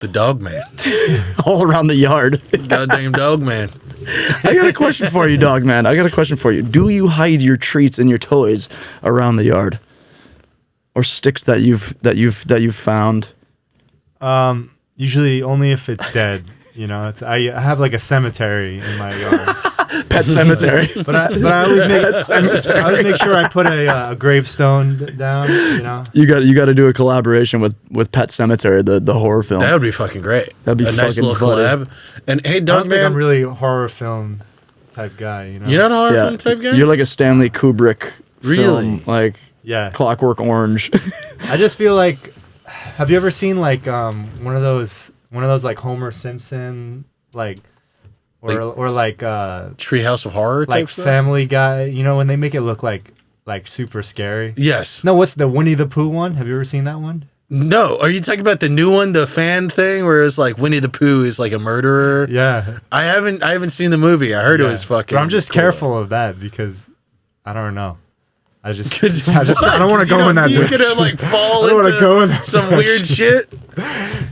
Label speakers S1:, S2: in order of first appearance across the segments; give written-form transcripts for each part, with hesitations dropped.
S1: The Dogman.
S2: All around the yard.
S1: Goddamn Dogman.
S2: I got a question for you, Dogman. I got a question for you. Do you hide your treats and your toys around the yard, or sticks that you've found?
S3: Usually only if it's dead. You know, I have like a cemetery in my yard.
S2: Pet cemetery.
S3: but I always make sure I put a gravestone down. You know,
S2: you got to do a collaboration with Pet Cemetery, the horror film.
S1: That would be fucking great.
S2: That'd be
S1: a nice
S2: fucking
S1: little
S2: funny.
S1: collab. And hey,
S3: I don't think I'm
S1: Dogman,
S3: really a horror film type guy. You know,
S1: you're not a horror film type guy.
S2: You're like a Stanley Kubrick
S1: Really?
S2: film, like
S3: yeah.
S2: Clockwork Orange.
S3: I just feel like, have you ever seen like one of those like Homer Simpson like
S1: Treehouse of Horror
S3: like
S1: type stuff?
S3: Family Guy, you know, when they make it look like super scary.
S1: Yes.
S3: No, what's the Winnie the Pooh one? Have you ever seen that one?
S1: No. Are you talking about the new one, the fan thing, where it's like Winnie the Pooh is like a murderer?
S3: Yeah.
S1: I haven't seen the movie. I heard it was fucking.
S3: But I'm just
S1: cool.
S3: careful of that because I don't know. I don't want
S1: What?
S3: to go in that
S1: You
S3: direction.
S1: could like fall
S3: I don't wanna go in
S1: into
S3: that
S1: some weird shit.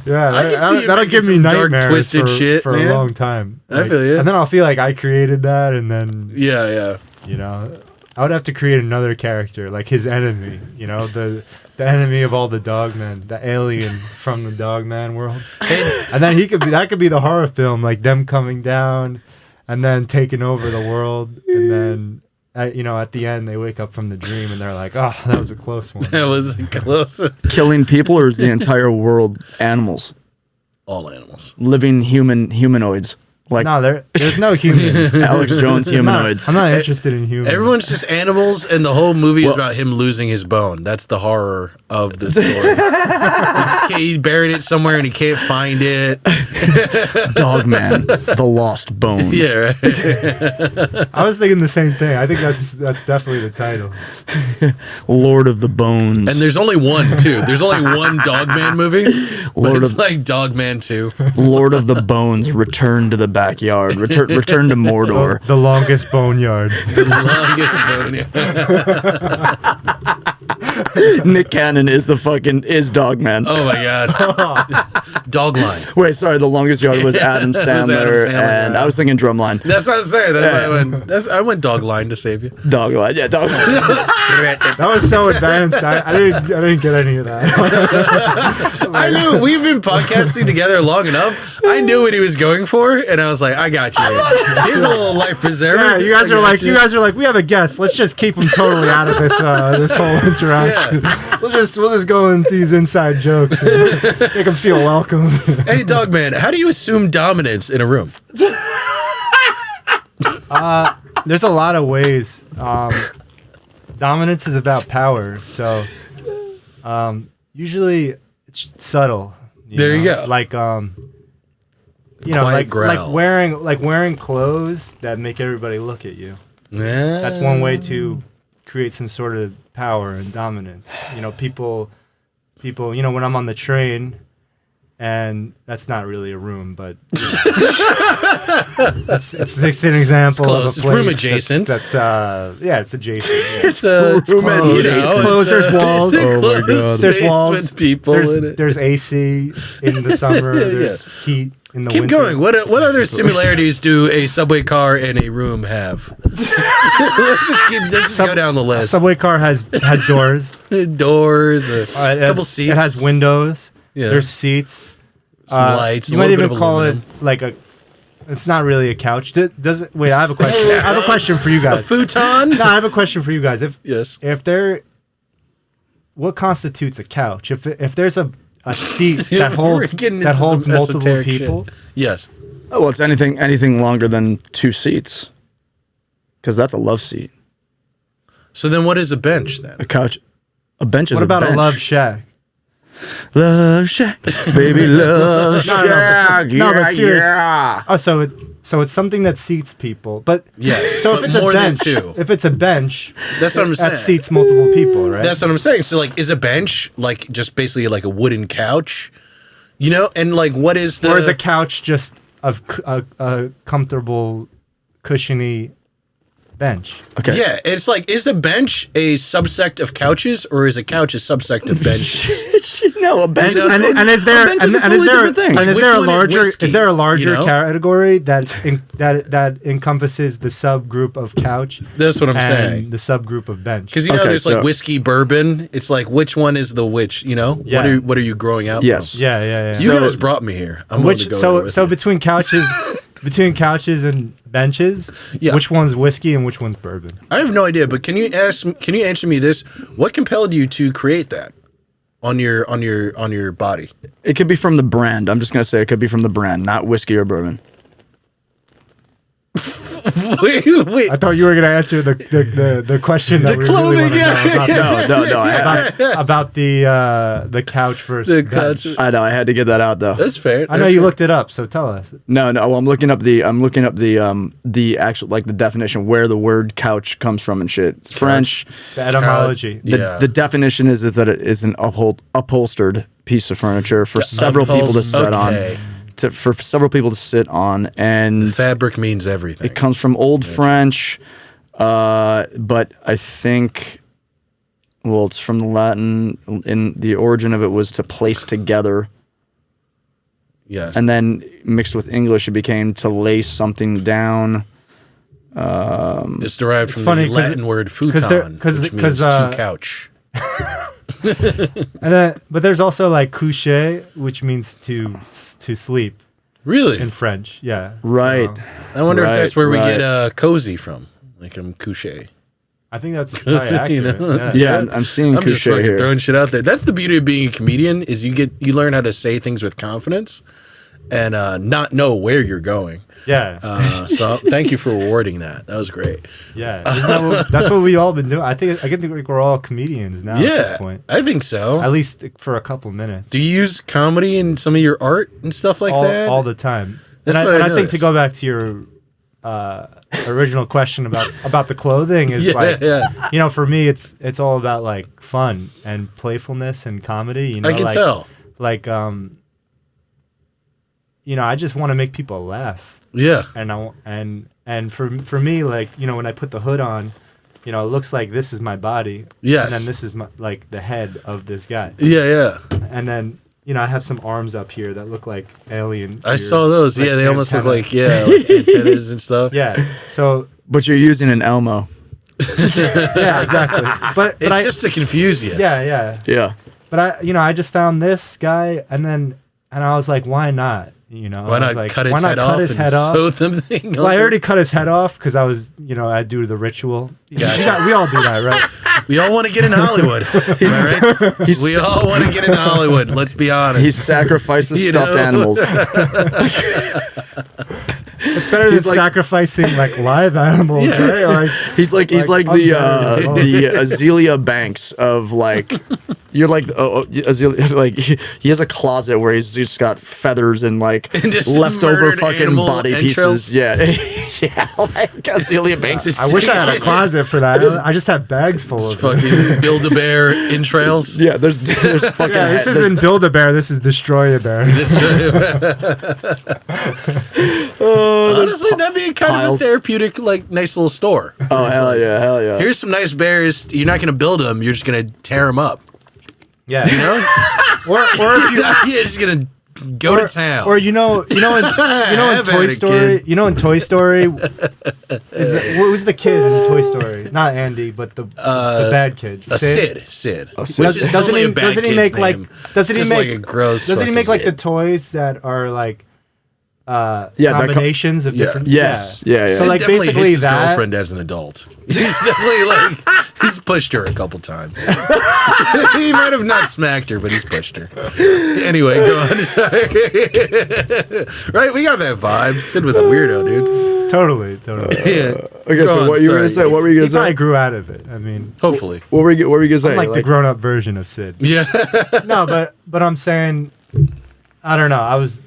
S3: Yeah,
S1: I can see you
S3: that'll
S1: making
S3: give me
S1: some dark,
S3: nightmares
S1: twisted shit,
S3: for
S1: man.
S3: a long time.
S1: I feel you.
S3: And then I'll feel like I created that, and then
S1: Yeah.
S3: you know, I would have to create another character, like his enemy. You know, the enemy of all the Dogmen, the alien from the Dogman world. And then that could be the horror film, like them coming down, and then taking over the world, and then. At the end, they wake up from the dream and they're like, "Oh, that was a close one."
S1: That was close.
S2: Killing people, or is the entire world animals?
S1: All animals.
S2: Living humanoids. Like
S3: No, there's no humans.
S2: Alex Jones humanoids.
S3: I'm not interested in humans.
S1: Everyone's just animals, and the whole movie is
S2: Well-
S1: about him losing his bone. That's the horror of the story. He buried it somewhere and he can't find it.
S2: Dogman, the lost bone.
S1: Yeah, right.
S3: I was thinking the same thing. I think that's definitely the title.
S2: Lord of the Bones.
S1: And there's only one, too. There's only one Dogman movie, but
S2: Lord
S1: it's
S2: of-
S1: like Dogman 2.
S2: Lord of the Bones, return to the backyard. Return to Mordor.
S3: The longest boneyard.
S1: The longest bone.
S2: Nick Cannon is Dogman.
S1: Oh my god. Dogline.
S2: Wait, sorry, the longest yard was Adam
S1: That was
S2: Sandler,
S1: Adam Sandler,
S2: and
S1: yeah.
S2: I was thinking Drumline.
S1: That's what I was saying. That's why I went Dogline to save you.
S2: Dogline, yeah, Dogline.
S3: That was so advanced. I didn't get any of that.
S1: I knew we've been podcasting together long enough. I knew what he was going for, and I was like, I got you. Here's a little life preserver.
S3: Yeah, you guys are like, we have a guest. Let's just keep him totally out of this whole interaction.
S1: Yeah.
S3: We'll just go into these inside jokes and make him feel welcome.
S1: Hey, Dogman, how do you assume dominance in a room?
S3: There's a lot of ways. Dominance is about power, so usually it's subtle.
S1: There you go.
S3: Like
S1: Quiet growl.
S3: like wearing clothes that make everybody look at you.
S1: Yeah.
S3: That's one way to create some sort of power and dominance. People. When I'm on the train. And that's not really a room, but it's an example of a
S1: It's
S3: place.
S1: room adjacent.
S3: It's adjacent. Yeah.
S1: It's closed.
S3: Closed. There's walls.
S2: Oh my God.
S3: There's walls.
S1: With people in it.
S3: There's AC in the summer. There's heat in the
S1: Keep
S3: winter.
S1: going. What other similarities do a subway car and a room have? let's just go down the
S3: A
S1: list.
S3: subway car has doors.
S1: Doors, a
S3: It
S1: couple
S3: has,
S1: seats.
S3: It has windows.
S1: Yeah.
S3: There's seats.
S1: Some lights.
S3: You
S1: a
S3: might
S1: little
S3: even
S1: bit of
S3: call
S1: aluminum.
S3: it like a. It's not really a couch. Does it? Wait, I have a question. I have a question for you
S1: A
S3: guys.
S1: futon.
S3: No, I have a question for you guys.
S1: Yes.
S3: What constitutes a couch? If there's a seat
S1: Yeah,
S3: that
S1: we're getting into
S3: holds
S1: some
S3: multiple
S1: esoteric
S3: people,
S1: shit. Yes.
S2: Oh, well, it's anything longer than 2 seats, because that's a love seat.
S1: So then, what is a bench then?
S2: A couch, a bench is
S3: what about
S2: bench.
S3: a love shack?
S2: Love shack, baby, love
S3: No,
S2: shack.
S3: no, but
S2: Yeah,
S3: seriously.
S2: yeah.
S3: Oh, so it's something that seats people. But
S1: Yes,
S3: so
S1: but
S3: if it's a
S1: more than
S3: bench,
S1: two.
S3: if it's a bench,
S1: That's what I'm saying.
S3: that seats multiple people, right?
S1: That's what I'm saying. So, like, is a bench like just basically like a wooden couch? And like, what is the?
S3: Or is a couch just a comfortable, cushiony bench.
S2: Okay.
S1: Yeah, it's like, is the bench a subsect of couches, or is a couch a subsect of benches?
S2: No, a bench.
S3: And is there
S2: a bench is a
S3: and is
S2: totally
S3: there
S2: different thing.
S3: and is
S1: Which
S3: there a
S1: one is
S3: larger
S1: whiskey,
S3: is there a larger
S1: you know?
S3: category that encompasses the subgroup of couch
S1: That's what I'm
S3: and
S1: saying.
S3: the subgroup of bench?
S1: Because you know,
S2: Okay,
S1: there's like
S2: so-
S1: whiskey, bourbon. It's like, which one is the which? You know,
S3: Yeah.
S1: what are you growing out?
S2: Yes.
S1: from?
S3: Yeah.
S1: You
S2: So-
S1: guys brought me here. I'm willing to go there with you.
S3: Between couches and benches,
S1: Yeah.
S3: which one's whiskey and which one's bourbon?
S1: I have no idea, but can you answer me this? What compelled you to create that on your body?
S2: It could be from the brand. I'm just gonna say it could be from the brand, not whiskey or bourbon.
S1: wait.
S3: I thought you were gonna answer the question that
S1: The
S3: we
S1: clothing,
S3: really want to know about,
S2: No.
S3: about the couch versus
S1: The
S3: bench.
S1: couch.
S2: I know. I had to get that out though.
S1: That's fair.
S3: I know you looked it up, so tell us.
S2: No. Well, I'm looking up the actual like the definition where the word couch comes from and shit. It's French.
S3: The etymology.
S2: The definition is that it is an upholstered piece of furniture for several people to sit
S1: Okay.
S2: on. For several people to sit on, and
S1: Fabric means everything.
S2: it comes from Old French, but I think, well, it's from the Latin. In the origin of it was to place together,
S1: Yes.
S2: and then mixed with English, it became to lay something down.
S1: It's derived from
S3: funny
S1: the
S3: 'cause
S1: Latin word
S3: there-
S1: futon,
S3: 'cause-
S1: which means
S3: 'cause,
S1: to couch.
S3: And then, but there's also like coucher, which means to sleep
S1: Really?
S3: in French. Yeah.
S2: Right.
S3: So,
S1: I wonder if
S2: Right,
S1: that's where we
S2: right.
S1: get cozy from. Like I'm couché.
S3: I think that's probably accurate.
S1: know?
S2: Yeah, I'm seeing
S1: I'm just
S2: couche
S1: fucking
S2: here.
S1: throwing shit out there. That's the beauty of being a comedian is you learn how to say things with confidence and not know where you're going.
S3: Yeah.
S1: So thank you for rewarding that. That was great.
S3: Yeah. That's what we all been doing. I think we're all comedians now at this
S1: Yeah,
S3: point.
S1: I think so.
S3: At least for a couple minutes.
S1: Do you use comedy in some of your art and stuff like that?
S3: All the time.
S1: That's
S3: and
S1: what I
S3: I think to
S1: noticed.
S3: go back to your original question about the clothing is
S1: Yeah.
S3: you know, for me it's all about like fun and playfulness and comedy. You know,
S1: I can
S3: like,
S1: tell.
S3: Like you know, I just want to make people laugh.
S1: Yeah.
S3: And for me, like, you know, when I put the hood on, you know, it looks like this is my body.
S1: Yes.
S3: And then this is like the head of this guy.
S1: Yeah.
S3: And then, you know, I have some arms up here that look like alien.
S1: I
S3: ears,
S1: saw those.
S3: like
S1: Yeah, they almost look
S3: antenna.
S1: like like antennas and stuff.
S3: Yeah. So
S2: But you're using an Elmo.
S3: yeah, exactly. But
S1: It's just to confuse you.
S3: yeah.
S2: Yeah.
S3: But I just found this guy, and I was like, why not? You know,
S1: Why
S3: I was
S1: not
S3: like,
S1: cut
S3: why
S1: its
S3: not
S1: head
S3: cut
S1: off
S3: his
S1: and
S3: head off?
S1: sew them
S3: Well, I already cut his head off because I was, you know, I do the ritual. Yeah, we all do that, right?
S1: We all want to get in Hollywood. Am I right? We all want to get in Hollywood. Let's be honest.
S2: He sacrifices
S1: You
S2: stuffed
S1: know?
S2: animals.
S3: It's better than sacrificing like live animals,
S1: Yeah.
S3: right? Like,
S2: He's like the
S3: unmarried.
S2: Azealia Banks of like you're like Azealia, like he has a closet where he's just got feathers and like
S1: And just
S2: leftover
S1: murdered
S2: fucking
S1: animal
S2: body
S1: entrails.
S2: pieces. Yeah, yeah. Like Azealia Banks is.
S3: I wish I had a closet for that. I just have bags full of it.
S1: fucking Build-A-Bear entrails.
S2: Yeah, there's fucking.
S3: Yeah, this
S2: there's-
S3: isn't Build a Bear. This is Destroy a Bear.
S1: Honestly, that'd be kind of a
S2: piles.
S1: therapeutic, like, nice little store.
S2: Oh hell yeah, hell yeah.
S1: Here's some nice bears. You're not going to build them. You're just going to tear them up.
S3: Yeah,
S1: You know?
S3: or if you
S1: You're just going to go to town.
S3: Or in
S1: I've
S3: Toy
S1: had a
S3: Story,
S1: kid.
S3: you know in Toy Story, who's the kid in Toy Story? Not Andy, but the bad kid.
S1: Sid.
S2: Sid.
S1: Which is
S3: Doesn't
S1: totally
S3: he-
S1: a bad
S3: doesn't he
S1: kid's
S3: make, like-
S1: name.
S3: doesn't he
S1: Just
S3: make-
S1: like a gross
S3: Doesn't he make
S1: fucking-
S3: like the toys that are like
S2: Yeah, they're
S3: combinations of
S1: Yeah.
S3: different?
S2: Yes. Yeah.
S3: So
S1: Sid
S3: like
S1: definitely
S3: basically
S1: hits his
S3: that.
S1: girlfriend as an adult. He's definitely like he's pushed her a couple times. He might have not smacked her, but he's pushed her. Anyway, go on. Sorry. Right, we got that vibe. Sid was a weirdo, dude.
S3: Totally.
S1: Yeah.
S2: Okay,
S1: Go
S2: so
S1: on,
S2: what you were gonna
S1: sorry.
S2: say? What were you
S3: He
S2: gonna
S3: probably
S2: say?
S3: grew out of it. I mean,
S1: Hopefully.
S2: What were you gonna say?
S3: I'm like the grown-up version of Sid.
S1: Yeah.
S3: No, but I'm saying, I don't know. I was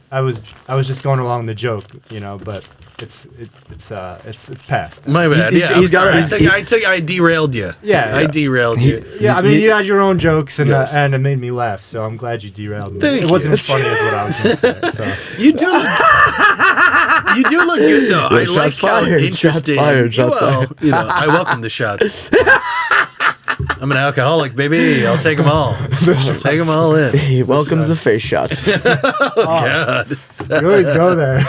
S3: just going along the joke, you know. But it's past.
S1: My bad.
S2: He's-
S1: Yeah,
S2: he's got
S1: I'm
S2: it.
S1: sorry. I derailed you.
S3: Yeah.
S1: I derailed you.
S3: Yeah, I mean, you had your own jokes, and
S1: Yes.
S3: and it made me laugh. So I'm glad you derailed me.
S1: Thank
S3: It wasn't
S1: you.
S3: as funny as what I was going to say. So
S1: You do. You do look good though. I
S2: shots
S1: like how
S2: fired,
S1: interesting.
S2: shots fired, shots
S1: Well, you know, I welcome the shots. I'm an alcoholic, baby. I'll take them all. I'll take them all in.
S2: He welcomes the face shots.
S1: God.
S3: You always go there.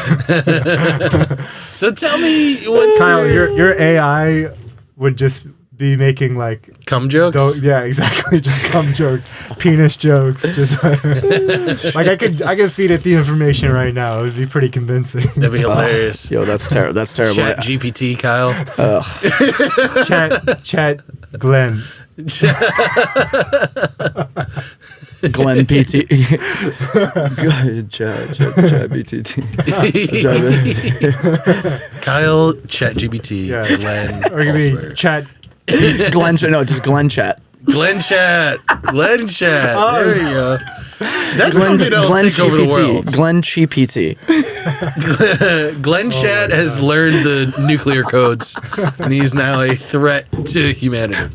S1: So tell me what's
S3: Kyle, your AI would just be making like
S1: cum jokes?
S3: yeah, exactly. Just cum jokes, penis jokes. Just like I could feed it the information right now. It would be pretty convincing.
S1: That'd be hilarious.
S2: Yo, that's terrible. That's terrible.
S1: Chat GPT, Kyle.
S3: Chat Glenn.
S2: Glenn PT. Chat BTT.
S1: Kyle Chat GPT.
S3: Yeah.
S1: Glenn.
S3: Or it could be
S1: Allsberg.
S3: Chat.
S2: Glenn. No, just Glenn Chat.
S1: Glenn Chat. Glenn Chat.
S3: Oh.
S1: There you go. That's something that'll take over the world.
S2: Glenn GPT.
S1: Glenn Chat has learned the nuclear codes, and he's now a threat to humanity.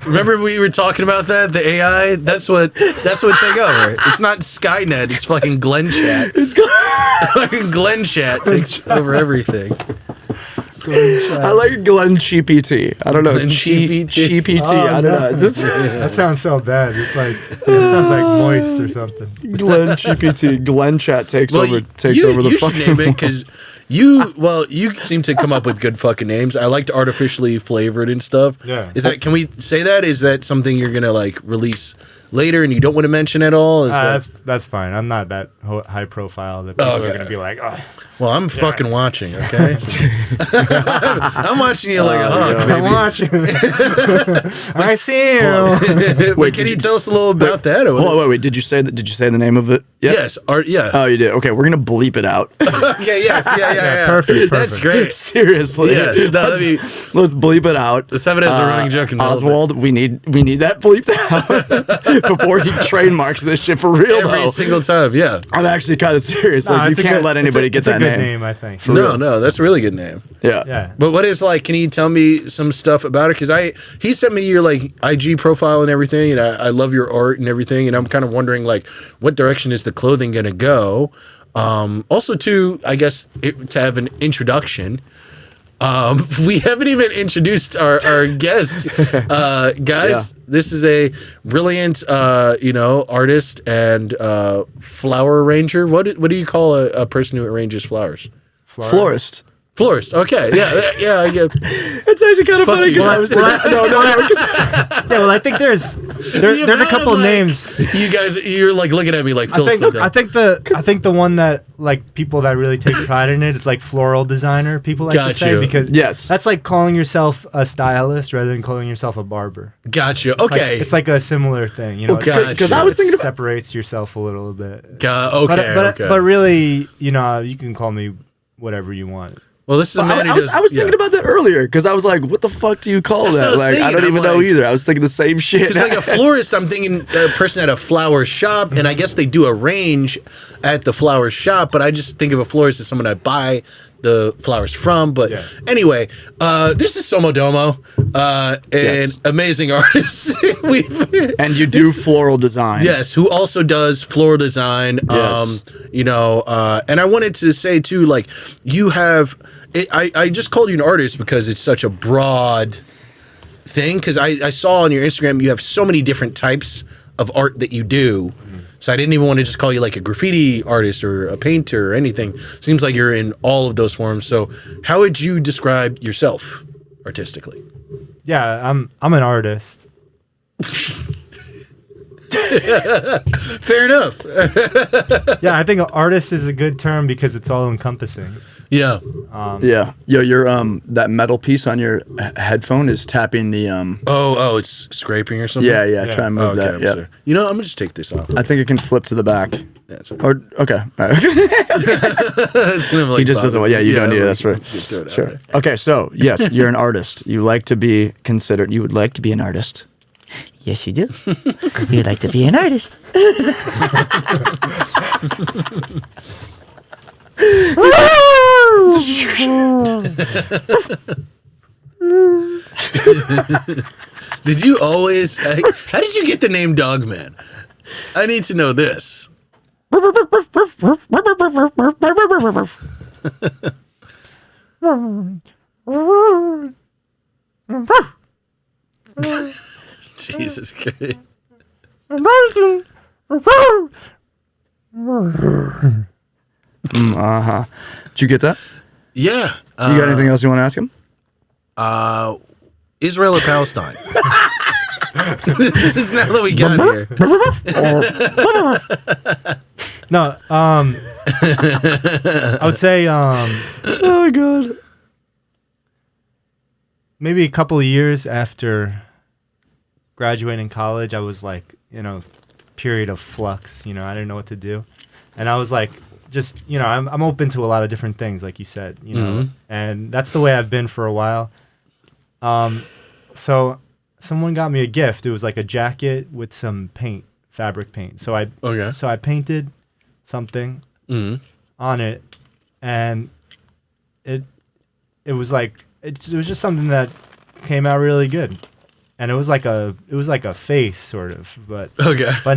S1: Remember we were talking about that? The AI? That's what take over. It's not Skynet, it's fucking Glenn Chat.
S2: It's
S1: Fucking Glenn Chat takes over everything.
S2: I like Glenn GPT. I don't know.
S1: Glenn GPT.
S2: GPT. I don't know.
S3: That sounds so bad. It sounds like moist or something.
S2: Glenn GPT. Glenn Chat takes over the
S1: you
S2: fucking
S1: should name it because you seem to come up with good fucking names. I liked artificially flavored and stuff.
S3: Yeah.
S1: Can we say that? Is that something you're gonna like release later and you don't want to mention at all?
S3: That's fine. I'm not that high profile that people are gonna be like, oh.
S1: Well, I'm fucking watching, okay? I'm watching you like a hawk, baby.
S3: I'm watching. I see you.
S1: Wait, can you tell us a little about that? Or
S2: Oh, wait. Did you say the name of it? Yeah?
S1: Yes. Yeah.
S2: Oh, you did. Okay, we're gonna bleep it out.
S1: Okay. Yes. Yeah.
S3: Perfect.
S1: That's great.
S2: Seriously.
S1: Yeah.
S2: Let's bleep it out.
S1: Let's have it as a running joke. In
S2: Oswald, we need that bleeped out before he trademarks this shit for real.
S1: Every single time. Yeah.
S2: I'm actually kind of serious. Like you can't let anybody get that
S3: good
S2: name.
S3: I think.
S1: No, that's a really good name.
S2: Yeah.
S3: Yeah.
S1: But what is like? Can you tell me some stuff about it? Because he sent me your like IG profile and everything, and I love your art and everything, and I'm kind of wondering like what direction is the clothing gonna go? Also, too, I guess to have an introduction. We haven't even introduced our guest, guys. Yeah. This is a brilliant, artist and flower arranger. What do you call a person who arranges flowers?
S2: Florist.
S1: Florist. Okay. Yeah. I get.
S2: It's actually kind of funny because I was
S3: well, I think there's a couple of names.
S1: You guys, you're like looking at me like Phil.
S3: I think the one that like people that really take pride in it, it's like floral designer. People like to say because that's like calling yourself a stylist rather than calling yourself a barber.
S1: Gotcha. Okay.
S3: It's like a similar thing, you know.
S2: Because I was thinking
S3: separates yourself a little bit.
S1: But
S3: really, you can call me whatever you want.
S1: Well, this is a man
S2: I was thinking about that earlier because I was like, what the fuck do you call that? Like, I don't even know either. I was thinking the same shit.
S1: It's like a florist. I'm thinking a person at a flower shop, and I guess they do arrange at the flower shop, but I just think of a florist as someone I buy the flowers from. But anyway, this is SOMODOMO, an amazing artist.
S2: And you do floral design.
S1: Yes, who also does floral design.
S2: Yes.
S1: And I wanted to say too, like, you have I just called you an artist because it's such a broad thing, because I saw on your Instagram you have so many different types of art that you do. So I didn't even want to just call you like a graffiti artist or a painter or anything. Seems like you're in all of those forms. So how would you describe yourself artistically?
S3: Yeah, I'm an artist.
S1: Fair enough.
S3: Yeah, I think artist is a good term because it's all encompassing.
S1: Yeah.
S2: Yo, your that metal piece on your headphone is tapping the
S1: Oh, it's scraping or something.
S2: Yeah. Try and move that. Yeah.
S1: You know, I'm gonna just take this off.
S2: I think it can flip to the back.
S1: Yeah,
S2: Or okay. All right.
S1: It's gonna like
S2: He just doesn't. Yeah, you don't need it. That's right.
S1: Sure.
S2: Okay, so yes, you're an artist. You like to be considered. You would like to be an artist.
S4: Yes, you do. You'd like to be an artist.
S1: Did you always? How did you get the name Dogman? I need to know this. Jesus Christ.
S2: Uh-huh. Did you get that?
S1: Yeah.
S2: You got anything else you want to ask him?
S1: Israel or Palestine? This is now that we got here.
S3: No, I would say
S2: Oh, God.
S3: maybe a couple of years after graduating college, I was like, period of flux. I didn't know what to do, and I was like, just I'm open to a lot of different things, like you said, and that's the way I've been for a while. So someone got me a gift. It was like a jacket with some paint, fabric paint. So I painted something on it, and it was like it was just something that came out really good. And it was like a face sort of, but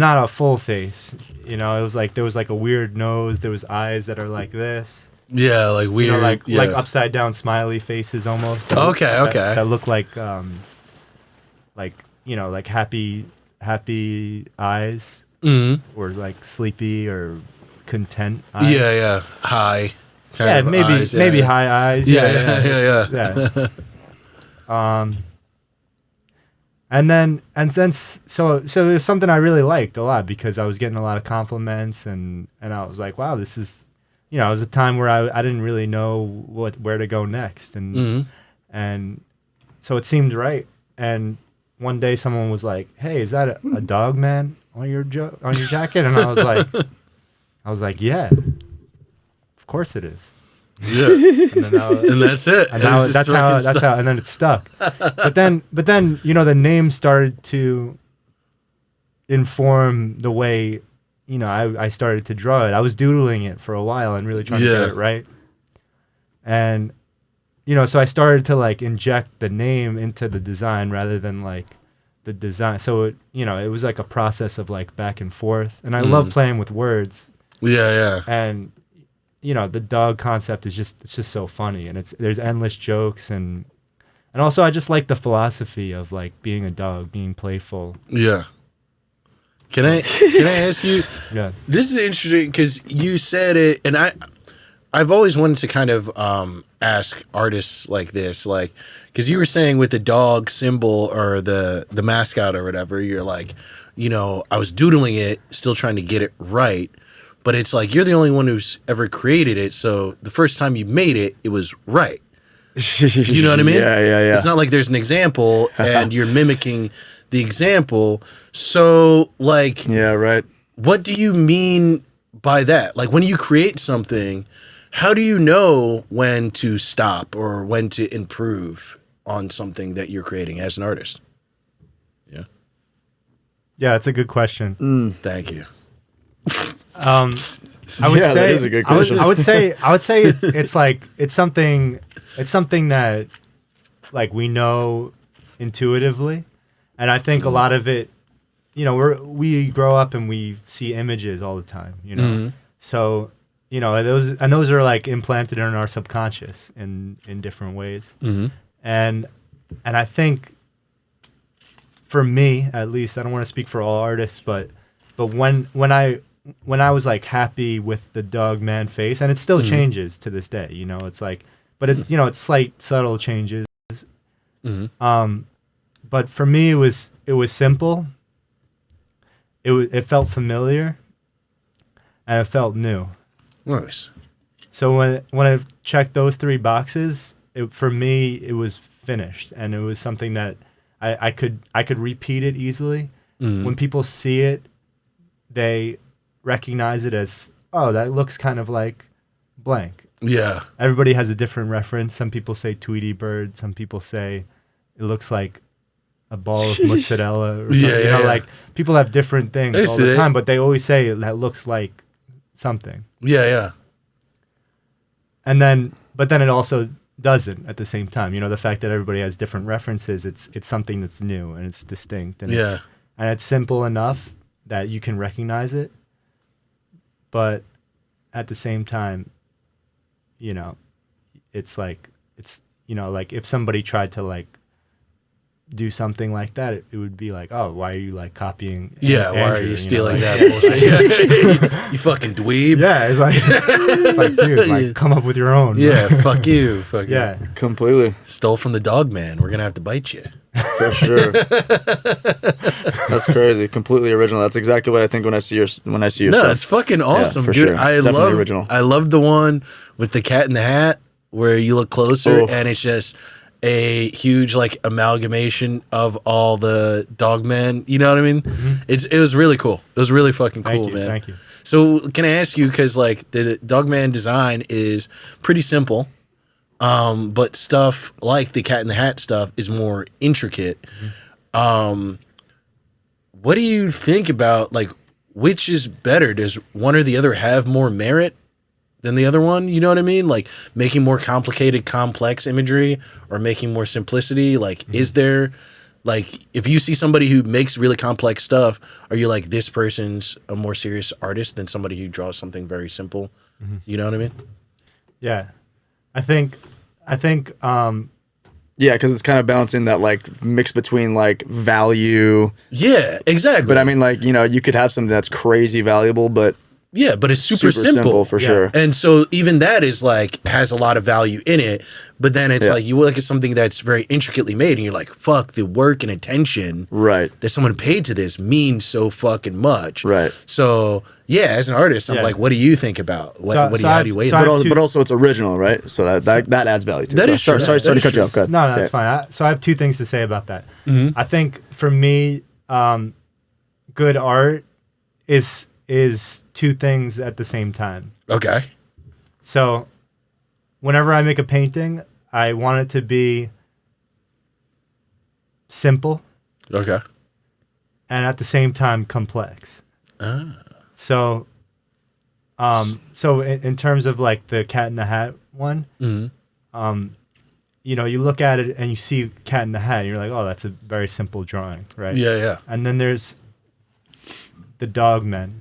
S3: not a full face. It was like there was like a weird nose, there was eyes that are like this.
S1: Yeah, like weird,
S3: like upside down smiley faces almost. That look like like happy eyes, or like sleepy or content eyes.
S1: Yeah, high.
S3: Maybe high eyes.
S1: Yeah.
S3: And then so it was something I really liked a lot because I was getting a lot of compliments and I was like, wow, this is, it was a time where I didn't really know where to go next, and so it seemed right. And one day someone was like, hey, is that a Dogman on your jacket? And I was like, yeah, of course it is.
S1: Yeah,
S3: and
S1: that's it.
S3: And that's how, and then it stuck. But then, the name started to inform the way, I started to draw it. I was doodling it for a while and really trying to get it right. And, so I started to like inject the name into the design rather than like the design. So it was like a process of like back and forth. And I love playing with words.
S1: Yeah.
S3: And the dog concept is it's just so funny, and there's endless jokes, and also I just like the philosophy of like being a dog, being playful.
S1: Yeah. Can I ask you?
S3: Yeah.
S1: This is interesting because you said it, and I've always wanted to kind of ask artists like this, like, because you were saying with the dog symbol or the mascot or whatever, you're like, I was doodling it, still trying to get it right. But it's like you're the only one who's ever created it, so the first time you made it, it was right. You know what I mean?
S2: Yeah.
S1: It's not like there's an example and you're mimicking the example. So, like,
S2: yeah, right.
S1: What do you mean by that? Like, when you create something, how do you know when to stop or when to improve on something that you're creating as an artist? Yeah.
S3: Yeah, that's a good question.
S1: Thank you.
S3: I would say
S2: that is a good question.
S3: I would say it's something that like we know intuitively, and I think a lot of it, we grow up and we see images all the time, so those are like implanted in our subconscious in different ways, and I think for me at least, I don't want to speak for all artists, but when I was like happy with the Dogman face, and it still changes to this day, it's like, but it, it's slight subtle changes. But for me, it was simple. It felt familiar, and it felt new.
S1: Nice.
S3: So when I checked those three boxes, for me it was finished, and it was something that I could repeat it easily. When people see it, they recognize it as, oh, that looks kind of like blank.
S1: Yeah.
S3: Everybody has a different reference. Some people say Tweety Bird. Some people say it looks like a ball of mozzarella or something. Like people have different things all the time, but they always say that looks like something.
S1: Yeah.
S3: But then it also doesn't at the same time. The fact that everybody has different references, it's something that's new and it's distinct, and it's simple enough that you can recognize it. But at the same time, it's like it's, you know, like if somebody tried to like do something like that, it would be like, oh, why are you like copying?
S1: Yeah,
S3: Andrew,
S1: why are you stealing
S3: know, like,
S1: that bullshit? you fucking dweeb.
S3: Yeah, it's like, dude, like come up with your own.
S1: Yeah, fuck you. Fuck
S3: Yeah.
S1: you.
S2: Completely.
S1: Stole from the Dogman. We're gonna have to bite you.
S2: For sure. That's crazy. Completely original. That's exactly what I think when I see your
S1: No,
S2: stuff.
S1: it's fucking awesome,
S2: for
S1: dude.
S2: sure. It's definitely original.
S1: I love the one with the cat in the hat where you look closer
S2: Oh.
S1: and it's just a huge like amalgamation of all the Dogmen. You know what I mean? It was really cool. It was really fucking cool, man.
S3: Thank you.
S1: So can I ask you, because like the Dogman design is pretty simple, but stuff like the cat in the hat stuff is more intricate. What do you think about like which is better? Does one or the other have more merit than the other one? You know what I mean? Like making more complicated, complex imagery or making more simplicity? Like, is there, like, if you see somebody who makes really complex stuff, are you like, this person's a more serious artist than somebody who draws something very simple? You know what I mean?
S3: Yeah. I think
S2: Yeah, because it's kind of balancing that like mix between like value.
S1: Yeah, exactly.
S2: But I mean, like, you know, you could have something that's crazy valuable, but
S1: yeah, but it's super simple.
S2: for
S3: Yeah.
S2: sure.
S1: And so even that is like has a lot of value in it, but then it's
S2: Yeah.
S1: like you look at something that's very intricately made and you're like, fuck, the work and attention
S2: Right.
S1: that someone paid to this means so fucking much.
S2: Right.
S1: So yeah, as an artist, I'm
S3: Yeah.
S1: like, what do you think about how do you weigh
S3: so
S1: that?
S3: I-
S2: But also it's original, right? So that adds value to it.
S1: That is true.
S2: Sorry
S1: That
S2: to
S1: is
S2: cut you
S1: true.
S2: off. Go ahead.
S3: No, that's
S2: Okay.
S3: fine. So I have two things to say about that. I think for me, good art is two things at the same time.
S1: Okay.
S3: So whenever I make a painting, I want it to be simple
S1: Okay.
S3: and at the same time complex. So in terms of like the Cat in the Hat one, you know, you look at it and you see Cat in the Hat and you're like, oh, that's a very simple drawing, right?
S1: Yeah, yeah.
S3: And then there's the Dogmen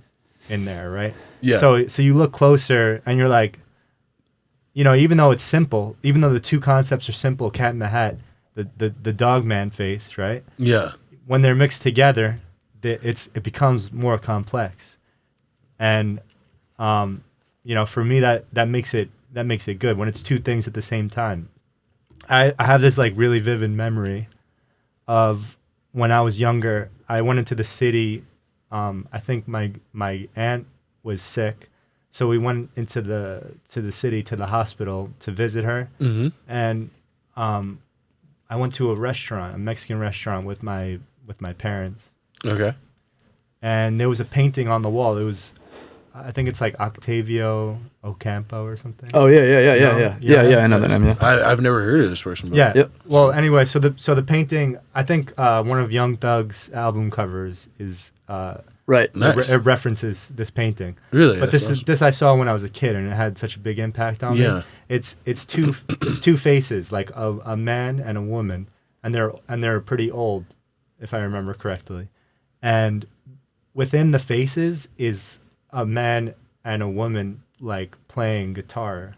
S3: in there, right?
S1: Yeah.
S3: So you look closer and you're like, you know, even though it's simple, even though the two concepts are simple, Cat in the Hat, the Dogman face, right?
S1: Yeah.
S3: When they're mixed together, it becomes more complex, and you know, for me that makes it good when it's two things at the same time. I have this like really vivid memory of when I was younger. I went into the city. I think my aunt was sick, so we went into the city to the hospital to visit her, and I went to a Mexican restaurant with my parents.
S1: Okay.
S3: And there was a painting on the wall. It was, I think it's like Octavio Ocampo or something.
S2: Oh yeah.
S3: Yeah.
S2: I know that name. Yeah.
S1: I've never heard of this person before.
S3: Yeah.
S2: Yep.
S3: Well, anyway, so the painting, I think one of Young Thug's album covers is
S2: Right.
S1: Nice.
S3: it references this painting.
S1: Really?
S3: But
S1: That's awesome.
S3: this I saw when I was a kid, and it had such a big impact on
S1: Yeah.
S3: me. It's two faces, like a man and a woman, and they're pretty old, if I remember correctly, and within the faces is a man and a woman like playing guitar,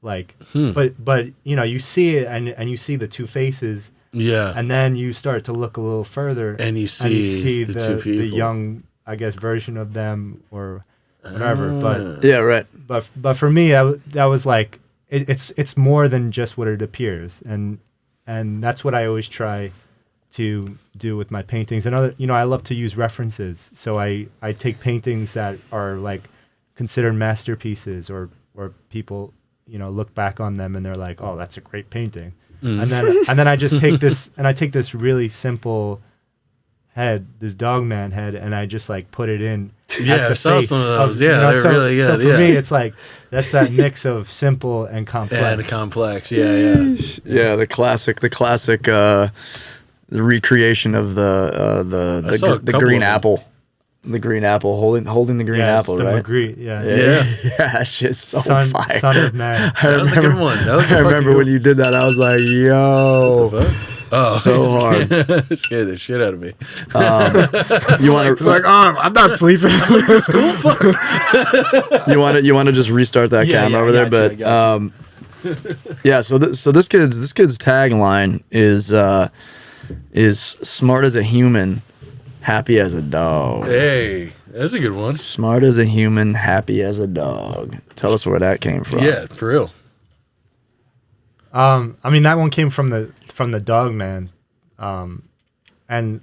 S3: like but you know, you see it and you see the two faces,
S1: Yeah.
S3: and then you start to look a little further
S1: And you see the two people.
S3: the young, I guess, version of them or whatever. But
S2: Yeah. Right.
S3: but for me, that was like it's more than just what it appears, and that's what I always try to do with my paintings. Another, you know, I love to use references, so I take paintings that are like considered masterpieces, or people, you know, look back on them and they're like, oh, that's a great painting, and then I just take this really simple head, this Dogman head, and I just like put it in.
S1: Yeah,
S3: as the
S1: I saw
S3: face
S1: some of those.
S3: you
S1: Yeah,
S3: know,
S1: they're really good.
S3: So for
S1: yeah.
S3: me, it's like that's that mix of simple and complex.
S1: And complex. Yeah, yeah.
S2: Yeah. The classic. The recreation of
S1: I saw a
S2: the
S1: couple
S2: green
S1: of them.
S2: apple. The green apple, holding the green apple,
S3: the
S2: right?
S3: Magritte, yeah.
S1: Yeah.
S2: Yeah, that shit's so
S3: Son
S2: fire.
S3: of man.
S1: That was a good one. That was a
S2: I remember
S1: fucking
S2: when
S1: good
S2: you did that, I was like, yo.
S1: one. Oh,
S2: So hard.
S1: It scared the shit out of me.
S2: You want to
S3: I'm not sleeping.
S2: you want to just restart that
S1: Yeah,
S2: camera
S1: yeah,
S2: over
S1: I
S2: there,
S1: got you,
S2: but Yeah. So this kid's tagline is smart as a human, happy as a dog.
S1: Hey, that's a good one.
S2: Smart as a human, happy as a dog. Tell us where that came from.
S1: Yeah, for real.
S3: I mean, that one came from the Dogman, and I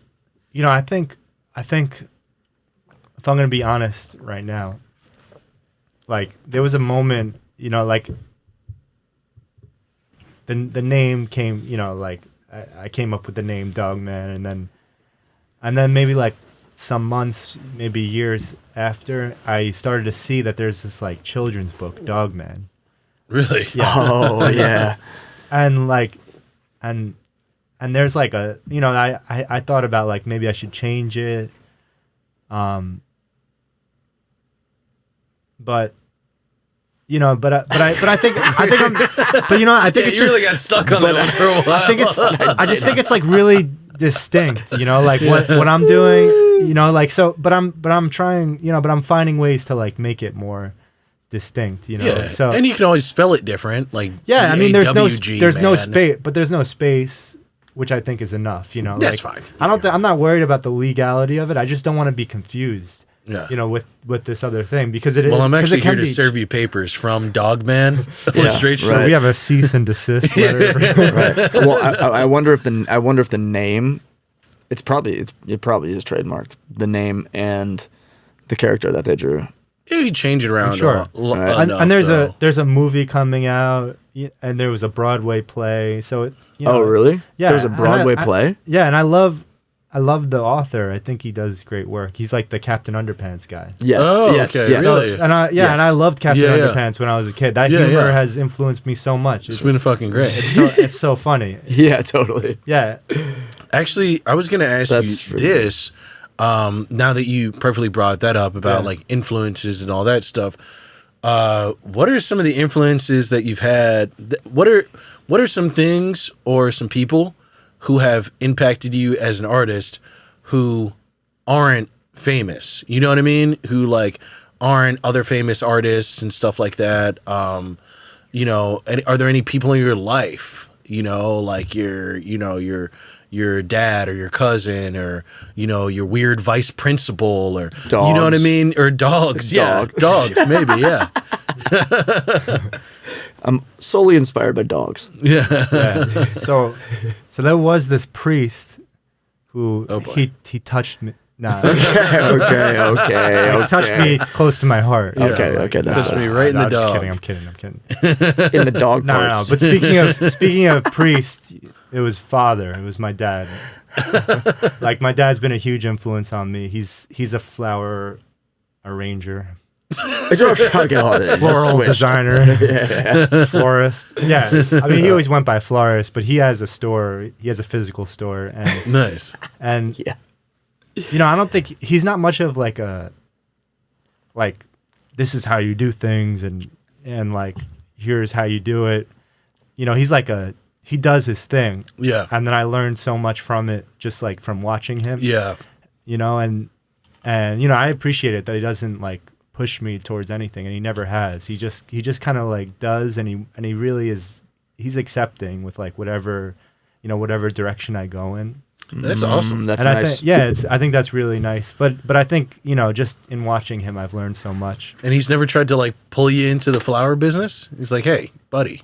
S3: think if I'm gonna be honest right now, like there was a moment, like the name came, like I came up with the name Dogman, and then maybe like some months, maybe years after, I started to see that there's this like children's book, Dogman.
S1: Really?
S3: Yeah.
S2: Oh yeah.
S3: And like, and there's like a, I thought about like maybe I should change it, but I think I'm, but I think it's
S1: you
S3: just,
S1: really got stuck on that one for a while.
S3: I just think it's like really distinct, like what I'm doing, like so, but I'm trying, but I'm finding ways to like make it more distinct,
S1: Yeah.
S3: So
S1: and you can always spell it different, like
S3: yeah, I mean, there's no
S1: man.
S3: space, but there's no space, which I think is enough.
S1: That's
S3: like,
S1: fine.
S3: I'm not worried about the legality of it. I just don't want to be confused.
S1: Yeah.
S3: With this other thing because it.
S1: Well, I'm actually here to
S3: be,
S1: serve you papers from Dogman Illustration.
S2: right.
S3: We have a cease and desist letter.
S2: Right. Well, I wonder if the name, it probably is trademarked, the name and the character that they drew.
S1: Yeah, you change it around.
S3: Sure.
S2: Right.
S3: And there's a movie coming out, and there was a Broadway play. So it.
S2: Oh really?
S3: Yeah.
S2: There's a Broadway play.
S3: Yeah, and I love the author. I think he does great work. He's like the Captain Underpants guy.
S2: Yes.
S1: Oh,
S2: yes.
S1: okay.
S2: Yes.
S1: Really?
S3: And I loved Captain
S1: Yeah, yeah.
S3: Underpants when I was a kid. That
S1: Yeah,
S3: humor
S1: yeah.
S3: has influenced me so much.
S1: It's been fucking great.
S3: It's so funny.
S2: Yeah, totally.
S3: Yeah.
S1: Actually, I was going to ask
S2: That's
S1: you this. Now that you perfectly brought that up about like influences and all that stuff, what are some of the influences that you've had? What are some things or some people who have impacted you as an artist who aren't famous? You know what I mean? Who like aren't other famous artists and stuff like that. Are there any people in your life? Like your dad or your cousin or your weird vice principal or
S2: Dogs.
S1: you know what I mean, or dogs. Yeah, dogs maybe. Yeah.
S2: I'm solely inspired by dogs.
S3: Yeah. So there was this priest who he touched me. Nah.
S2: Okay.
S3: He touched me close to my heart.
S2: Okay. That's
S1: Touched
S2: good.
S1: me right in the
S3: I'm just
S1: dog.
S3: kidding. I'm kidding.
S2: In the dog
S3: No.
S2: parts.
S3: But speaking of priest, it was father. It was my dad. Like my dad's been a huge influence on me. He's a flower arranger, floral designer, florist. Yeah, I mean he always went by florist, but he has a store. He has a physical store, and
S1: Nice.
S2: Yeah.
S3: I don't think he's not much of like a like this is how you do things and like here's how you do it. He's like he does his thing.
S1: Yeah.
S3: And then I learned so much from it, just like from watching him.
S1: Yeah.
S3: And I appreciate it that he doesn't like push me towards anything, and he never has. He just kind of like does, and he really is. He's accepting with like whatever direction I go in.
S1: That's awesome.
S2: That's
S3: and
S2: nice.
S3: I think that's really nice. But I think just in watching him, I've learned so much.
S1: And he's never tried to like pull you into the flower business. He's like, hey, buddy,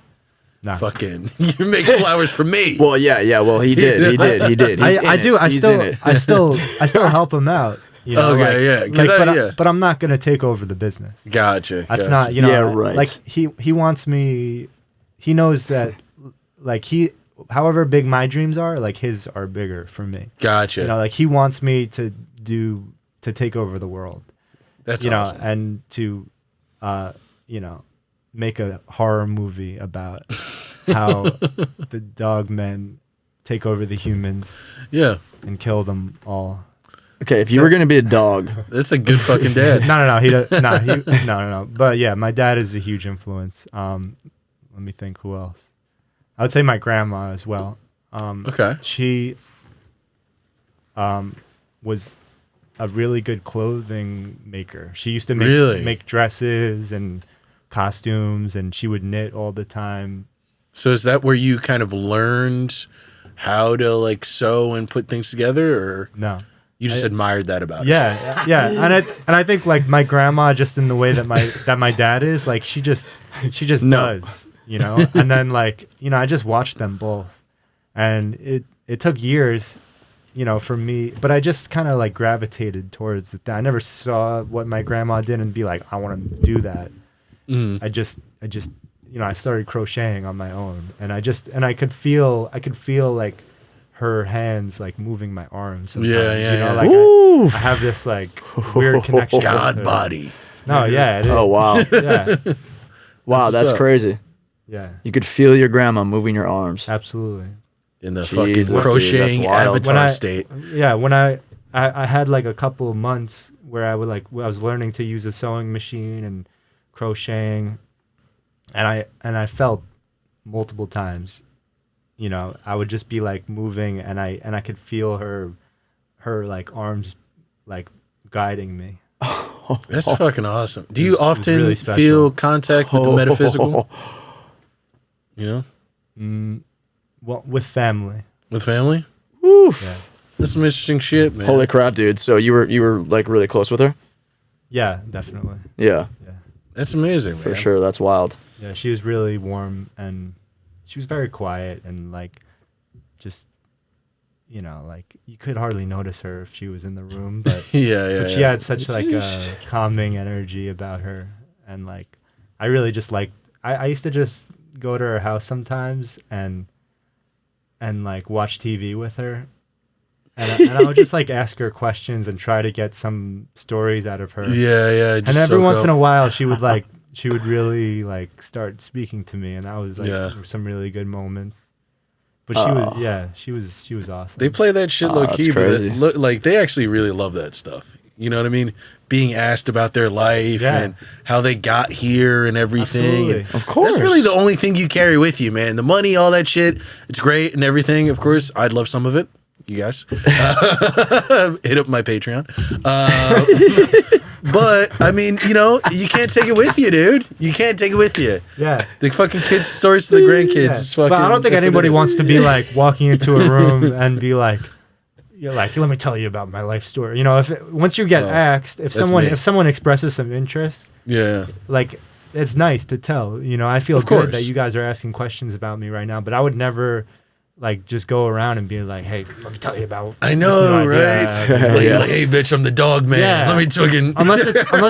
S3: Nah.
S1: fucking, you make flowers for me.
S2: Well, yeah. Well, he did. He did.
S3: I still help him out.
S1: Okay, yeah,
S3: but I'm not gonna take over the business.
S1: Gotcha.
S3: That's
S1: gotcha.
S3: not,
S2: Yeah, right.
S3: Like he wants me. He knows that, like however big my dreams are, like his are bigger for me.
S1: Gotcha.
S3: Like he wants me to take over the world.
S1: That's awesome.
S3: And to, make a horror movie about how the dogmen take over the humans
S1: Yeah.
S3: and kill them all.
S2: Okay, if you were gonna be a dog,
S1: That's a good fucking dad.
S3: No. He does. No. But yeah, my dad is a huge influence. Let me think who else. I would say my grandma as well.
S1: Okay.
S3: She was a really good clothing maker. She used to
S1: Really?
S3: make dresses and costumes, and she would knit all the time.
S1: So is that where you kind of learned how to like sew and put things together, or
S3: No.
S1: you just admired that about it?
S3: Yeah. And I think like my grandma, just in the way that my dad is, like she just does, you know. And then like, you know, I just watched them both, and it took years, you know, for me, but I just kind of like gravitated towards it. I never saw what my grandma did and be like, I want to do that. I just you know, I started crocheting on my own, and I could feel like her hands like moving my arms sometimes. You know, like I have this like weird connection.
S1: God
S3: with her.
S1: body.
S3: No, yeah. It is.
S2: Oh wow.
S3: Yeah.
S2: Wow, that's
S1: up.
S2: crazy.
S3: Yeah.
S2: You could feel your grandma moving your arms.
S3: Absolutely.
S1: In the
S2: Jesus,
S1: fucking
S2: dude,
S1: crocheting
S2: that's wild.
S1: avatar state.
S3: Yeah, when I had like a couple of months where I was learning to use a sewing machine and crocheting, and I felt multiple times, you know, I would just be like moving, and I could feel her like arms like guiding me.
S1: That's fucking awesome. Do you
S3: It was
S1: often
S3: really special.
S1: feel contact with the metaphysical? You know,
S3: Well, with family.
S1: with family?
S3: Yeah.
S1: That's some interesting shit, man.
S2: Holy crap, dude. So you were like really close with her?
S3: Yeah, definitely.
S2: Yeah,
S3: Yeah.
S1: That's amazing,
S2: for
S1: man.
S2: sure. That's wild.
S3: Yeah, she was really warm, and she was very quiet, and like just, you know, like you could hardly notice her if she was in the room, but
S1: Yeah.
S3: she had such like a calming energy about her, and like I really just like I used to just go to her house sometimes and like watch TV with her, and I would just like ask her questions and try to get some stories out of her.
S1: Yeah.
S3: And every once in a while she would really like start speaking to me, and that was like some really good moments. But she was awesome.
S1: They play that shit low
S2: that's
S1: key, but
S2: crazy.
S1: like they actually really love that stuff. You know what I mean? Being asked about their life and how they got here and everything.
S3: Absolutely.
S1: And
S2: Of course.
S1: that's really the only thing you carry with you, man. The money, all that shit, it's great and everything. Of course, I'd love some of it. You guys, hit up my Patreon. But I mean, you know, you can't take it with you, dude. You can't take it with you.
S3: Yeah.
S1: The fucking kids' stories to the grandkids.
S3: Yeah.
S1: Is fucking,
S3: But I don't think
S1: that's what
S3: anybody
S1: it is.
S3: wants to be like walking into a room and be like, you're like, let me tell you about my life story. You know, once you get asked, if
S1: me.
S3: someone expresses some interest,
S1: Yeah.
S3: like it's nice to tell. You know, I feel
S1: Of
S3: good
S1: course.
S3: that you guys are asking questions about me right now, but I would never like just go around and be like, hey, let me tell you about.
S1: I
S3: this
S1: know,
S3: new
S1: right?
S3: idea.
S1: Like,
S2: Yeah.
S1: like, hey, bitch, I'm the dog man.
S3: Yeah.
S1: Let me fucking.
S3: unless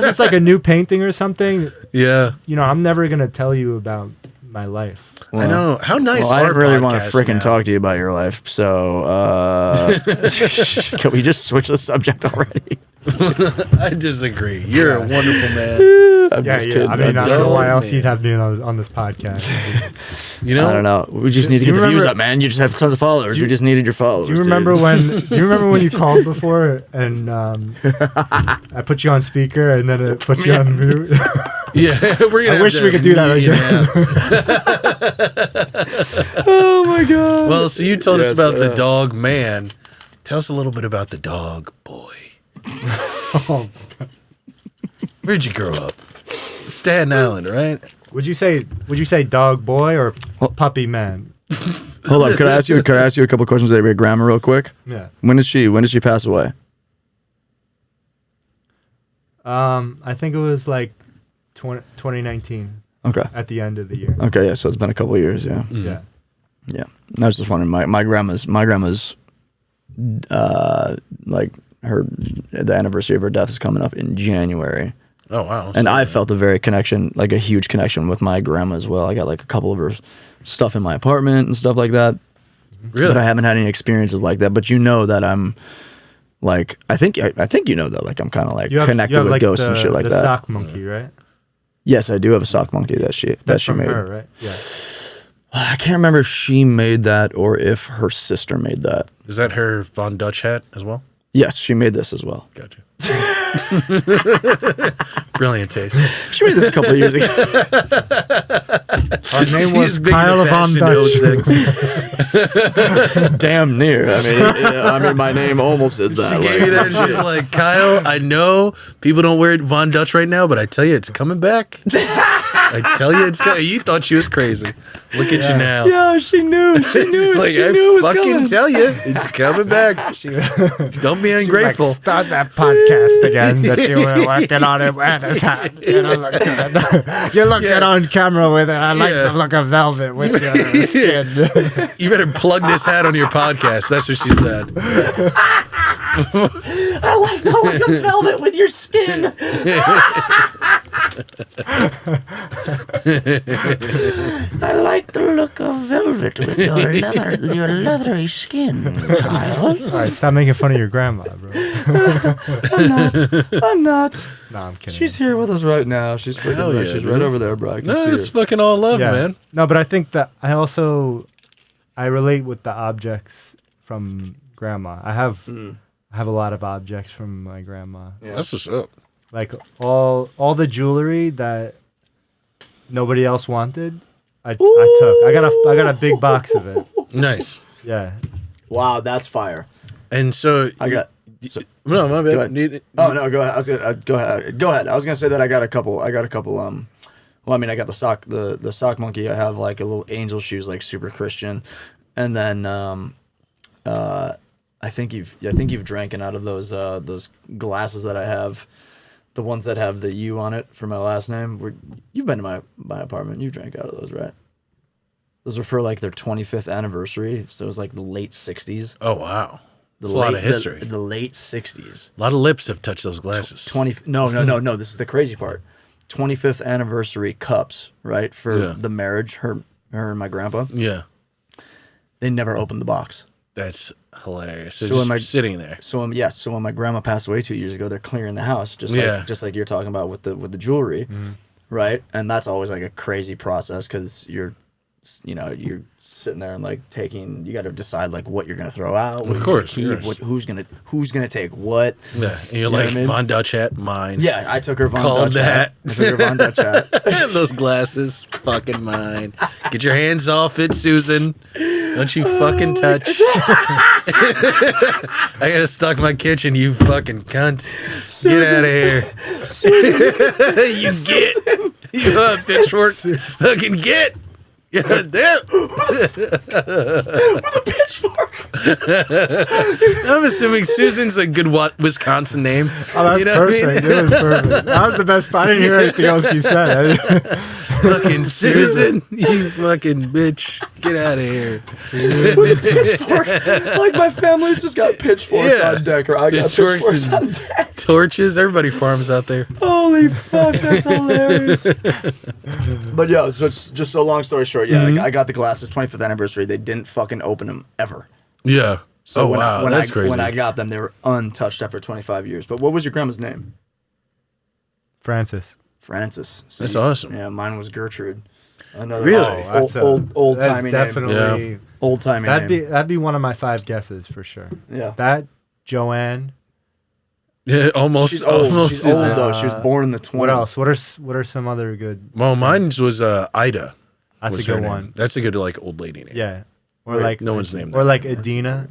S3: it's like a new painting or something,
S1: Yeah.
S3: you know, I'm never gonna tell you about my life.
S1: I know. How nice
S2: Well, I
S1: are
S2: didn't really want to
S1: podcasts
S2: freaking
S1: now?
S2: talk to you about your life, so can we just switch the subject already?
S1: I disagree. You're a wonderful man.
S2: I'm
S3: Yeah,
S2: just
S3: yeah.
S2: kidding.
S3: I mean, I
S1: I'm
S3: don't know why
S1: dog
S3: else
S1: man.
S3: you'd have me on this podcast.
S1: You know?
S2: I don't know. We just need to
S3: Do you
S2: get the views
S3: remember-
S2: up, man. You just have tons of followers. We just needed your followers.
S3: Do you remember
S2: dude.
S3: when you called before and I put you on speaker and then it put you on mute?
S1: Yeah, we're gonna.
S3: I wish we could do that again.
S2: Oh my god.
S1: Well, so you told us
S2: Yes,
S1: about the dog man. Tell us a little bit about the dog boy.
S3: Oh,
S1: Where'd you grow up? Staten Island, right?
S3: would you say dog boy or puppy man?
S2: Hold on. Could I ask you a couple questions about your grandma real quick?
S3: Yeah.
S2: When did she pass away?
S3: I think it was like 2019
S2: Okay.
S3: at the end of the year.
S2: Okay. Yeah. So it's been a couple of years. Yeah.
S3: Yeah.
S2: Yeah. I was just wondering. My grandma's like the anniversary of her death is coming up in January.
S1: Oh wow!
S2: And I felt a huge connection with my grandma as well. I got like a couple of her stuff in my apartment and stuff like that.
S1: really.
S2: But I haven't had any experiences like that. But you know that I'm like, I think you know that like I'm kind of like connected with
S3: like
S2: ghosts and shit like
S3: the
S2: that.
S3: sock monkey, right?
S2: Yes, I do have a sock monkey that she
S3: That's
S2: she
S3: from
S2: made.
S3: her, right? Yeah.
S2: I can't remember if she made that or if her sister made that.
S1: Is that her Von Dutch hat as well?
S2: Yes, she made this as well.
S1: Gotcha. Brilliant taste.
S2: She made this a couple of years ago.
S3: Our name was
S1: She's big
S3: Kyle
S1: into
S3: Von
S1: fashion,
S3: Dutch.
S2: Damn near. I mean, my name almost is that.
S1: She gave me that shit like, Kyle, I know people don't wear Von Dutch right now, but I tell you, it's coming back. I tell you, it's coming. You thought she was crazy. Look at you now.
S2: Yeah, she knew. She knew.
S1: Like,
S2: she
S1: I
S2: knew it was
S1: fucking
S2: coming.
S1: tell you, it's coming back. Don't be ungrateful.
S3: Like, start that podcast again that you were working on it with his hand. You know, look good. You look good on camera with it. I like the look of velvet with your skin.
S1: You better plug this hat on your podcast. That's what she said.
S2: I like the look of velvet with your skin. I like the look of velvet with your leathery skin, Kyle.
S3: All right, stop making fun of your grandma, bro.
S2: I'm not.
S3: No, I'm kidding.
S2: She's here with us right now. She's freaking
S1: Hell
S2: right.
S1: yeah,
S2: She's
S1: dude.
S2: right over there, bro. I can
S1: No,
S2: see
S1: it's
S2: her.
S1: fucking all love, man.
S3: No, but I think that I relate with the objects from grandma. I have a lot of objects from my grandma.
S2: Yeah.
S1: That's what's up.
S3: Like all the jewelry that nobody else wanted, I took. I got a big box of it.
S1: Nice.
S3: Yeah.
S2: Wow, that's fire.
S1: And so
S2: I got.
S1: no, my
S2: Go
S1: bad.
S2: ahead. Oh no, go ahead. I was gonna go ahead. Go ahead. I was gonna say that I got a couple. Well, I mean, I got the sock monkey. I have like a little angel shoes, like super Christian, and then I think you've drank out of those glasses that I have, the ones that have the U on it for my last name. You've been to my apartment. You drank out of those, right? Those were for like their 25th anniversary, so it was like the late 60s.
S1: Oh wow. That's a lot of history.
S2: The late 60s.
S1: A lot of lips have touched those glasses.
S2: No. This is the crazy part. 25th anniversary cups, right? For the marriage, her and my grandpa.
S1: Yeah.
S2: They never opened the box.
S1: That's hilarious. So
S2: So
S1: just sitting there.
S2: So when my grandma passed away 2 years ago, they're clearing the house, just like you're talking about with the jewelry, right? And that's always like a crazy process because you're sitting there and like you got to decide like what you're gonna throw out, what
S1: Of course,
S2: you're gonna keep, who's gonna take what.
S1: Yeah. And you're
S2: know
S1: like,
S2: what I mean?
S1: Von Dutch hat, mine.
S2: Yeah, I took her Von
S1: Called
S2: Dutch hat. I took her Von Dutch hat.
S1: Those glasses, fucking mine. Get your hands off it, Susan. Don't you fucking touch. I gotta stock my kitchen, you fucking cunt. Get out of here. You get. You want a pitchfork? Fucking get. God damn.
S2: Pitchfork.
S1: I'm assuming Susan's a good Wisconsin name.
S3: Oh, that's
S1: You know what I
S3: perfect.
S1: mean?
S3: It was perfect. That was the best part. I didn't hear anything else you said.
S1: Fucking Susan, you fucking bitch. Get out of here.
S2: Pitchfork. Like my family's just got pitchforks on deck, or I got
S1: Pitchforks
S2: pitchforks
S1: and-
S2: on deck.
S1: Torches. Everybody farms out there.
S2: Holy fuck, that's hilarious. But yeah, so just a long story short, I got the glasses, 25th anniversary. They didn't fucking open them ever.
S1: Yeah.
S2: So when
S1: that's crazy.
S2: When I got them, they were untouched after 25 years. But what was your grandma's name?
S3: Francis.
S2: Francis. See,
S1: That's awesome.
S2: Yeah, mine was Gertrude. Another
S1: Really?
S3: That's
S2: old timey
S3: that's
S2: name.
S3: definitely
S2: Old timey name.
S3: that'd be one of my 5 guesses for sure.
S2: Yeah.
S3: That Joanne.
S1: Yeah, almost.
S2: She's old.
S1: Almost
S2: She's old
S1: Susan.
S2: though. She was born in the 20s.
S3: What else? What are some other good?
S1: Well, mine was Ida.
S3: That's
S1: was
S3: a
S1: her
S3: good
S1: name.
S3: one.
S1: That's a good like old lady name.
S3: Yeah. Or
S2: Wait,
S3: like
S1: no one's named
S3: Or
S1: that.
S3: like Adina.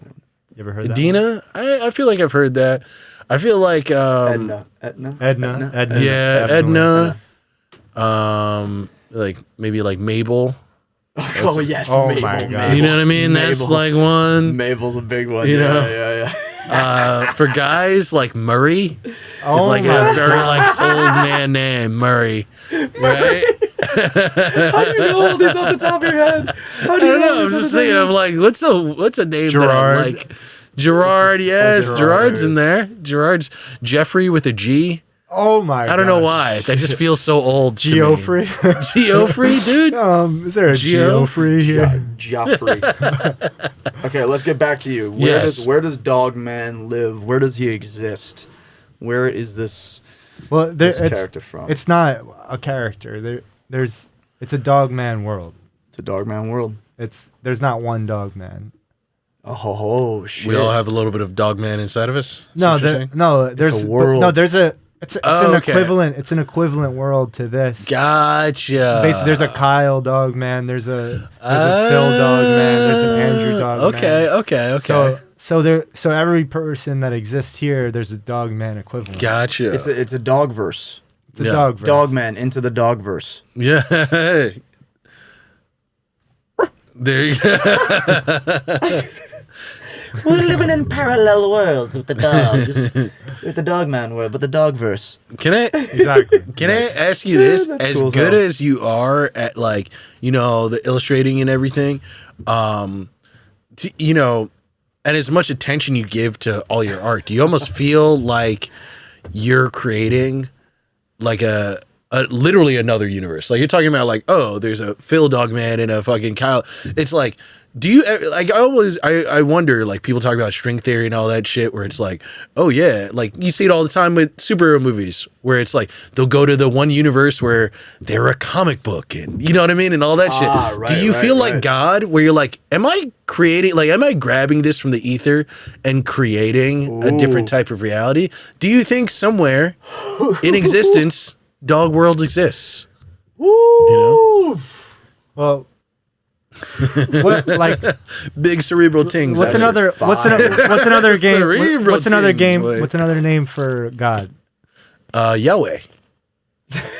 S3: You ever heard that?
S1: Adina? I feel like I've heard that. I feel like
S2: Edna.
S3: Edna.
S1: Yeah,
S3: definitely.
S1: Edna. Like maybe like Mabel.
S2: Oh yes,
S3: Oh
S2: Mabel.
S3: my God.
S2: Mabel.
S1: You know what I mean? That's
S2: Mabel.
S1: like one.
S2: Mabel's a big one.
S1: You
S2: yeah,
S1: know?
S2: yeah.
S1: For guys, like Murray is
S3: Oh
S1: like
S3: my
S1: a very like old man name, Murray. Right?
S2: How do you know all these off the top of your head? How
S1: I
S2: do you
S1: don't know.
S2: all
S1: I'm
S2: these
S1: just
S2: off the
S1: thinking.
S2: top
S1: I'm like, what's a name
S3: Gerard.
S1: that I like? Gerard, yes,
S3: Gerard.
S1: Gerard's in there. Gerard's Jeffrey with a G.
S3: Oh my!
S1: I don't know
S3: gosh.
S1: why. That just feels so old. to me.
S3: Geoffrey.
S1: Geoffrey, dude.
S3: Is there a
S1: Geo?
S3: Geoffrey here?
S2: Joffrey. Okay, let's get back to you. Where does Dogman live? Where does he exist? Where is this
S3: Well,
S2: this character from?
S3: It's not a character. It's a Dogman world.
S2: It's a Dogman world.
S3: There's not one Dogman.
S2: Oh shit!
S1: We all have a little bit of Dogman inside of us. Is
S3: No,
S1: that what you're saying?
S3: there's
S2: a world.
S3: no, there's a. It's
S1: Oh,
S3: an
S1: okay.
S3: equivalent. It's an equivalent world to this.
S1: Gotcha.
S3: Basically, there's a Kyle Dogman. There's a Phil Dogman. There's an Andrew Dogman.
S1: Okay.
S3: So every person that exists here, there's a Dogman equivalent.
S1: Gotcha.
S2: It's a dogverse.
S3: It's a
S1: Yeah.
S3: dog verse.
S2: Dogman into the dogverse.
S1: Yeah. There you go.
S2: We're living in parallel worlds with the dogs. With the Dogman world, but the dogverse.
S1: Can I
S3: Exactly.
S1: can I ask you this?
S2: that's
S1: As
S2: cool,
S1: good
S2: though.
S1: as you are at like, the illustrating and everything, and as much attention you give to all your art, do you almost feel like you're creating like a literally another universe? Like you're talking about like, oh, there's a Phil Dogman and a fucking Kyle. It's like, do you like? I wonder, like people talk about string theory and all that shit, where it's like, oh yeah, like you see it all the time with superhero movies, where it's like they'll go to the one universe where they're a comic book, and you know what I mean, and all that shit.
S2: Right,
S1: Do you feel like
S2: right.
S1: God, where you're like, am I creating, like, am I grabbing this from the ether and creating a different type of reality? Do you think somewhere in existence, Dog World exists?
S2: Woo!
S3: Well, what like
S1: Big cerebral things.
S3: what's
S1: out here.
S3: what's another game?
S1: Cerebral
S3: What's another
S1: things,
S3: game?
S1: boy.
S3: What's another name for God?
S1: Yahweh.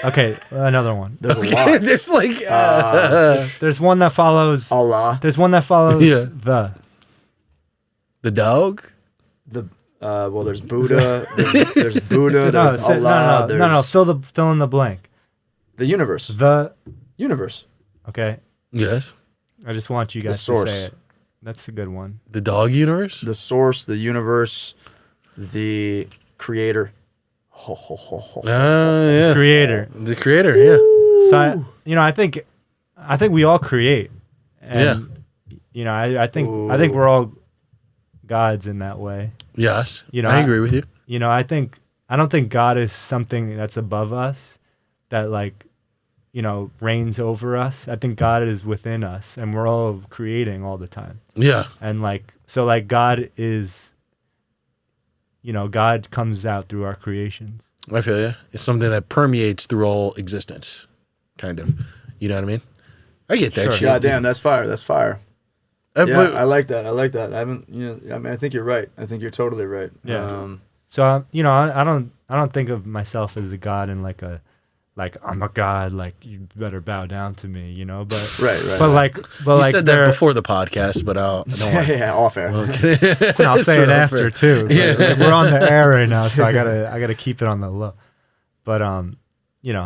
S3: Okay, another one.
S2: There's a lot.
S1: There's like
S3: There's one that follows.
S2: Allah.
S3: There's one that follows
S1: Yeah.
S3: the.
S1: the dog.
S2: The well, there's Buddha. There's Buddha.
S3: No,
S2: There's Allah.
S3: no. Fill in the blank.
S2: The universe.
S3: The.
S2: Universe.
S3: Okay,
S1: Yes.
S3: I just want you guys to
S2: source.
S3: say it. That's a good one.
S1: The dog universe.
S2: The source. The universe. The creator. Ho, ho, ho, ho.
S1: Yeah.
S3: Creator.
S1: The creator. Yeah.
S3: So I think we all create. And, I think we're all gods in that way.
S1: Yes.
S3: You know,
S1: I agree with you.
S3: I don't think God is something that's above us, that like, reigns over us. I think God is within us, and we're all creating all the time.
S1: Yeah.
S3: And like, so like God is, God comes out through our creations.
S1: I feel you. It's something that permeates through all existence, kind of. You know what I mean? I get that
S3: Sure.
S1: shit.
S2: God damn, that's fire. That's fire. Yeah,
S1: but-
S2: I like that. I like that. I haven't. I mean, I think you're right. I think you're totally right.
S3: Yeah. So I don't think of myself as a god in like I'm a god, like you better bow down to me, but
S2: Right.
S1: you
S3: like
S1: said that before the podcast, but don't worry.
S2: yeah, off air.
S1: Okay.
S3: And I'll say it
S1: Sure,
S3: after
S1: fair.
S3: too. But,
S1: Yeah.
S3: like, we're on the air right now, so I gotta keep it on the low. But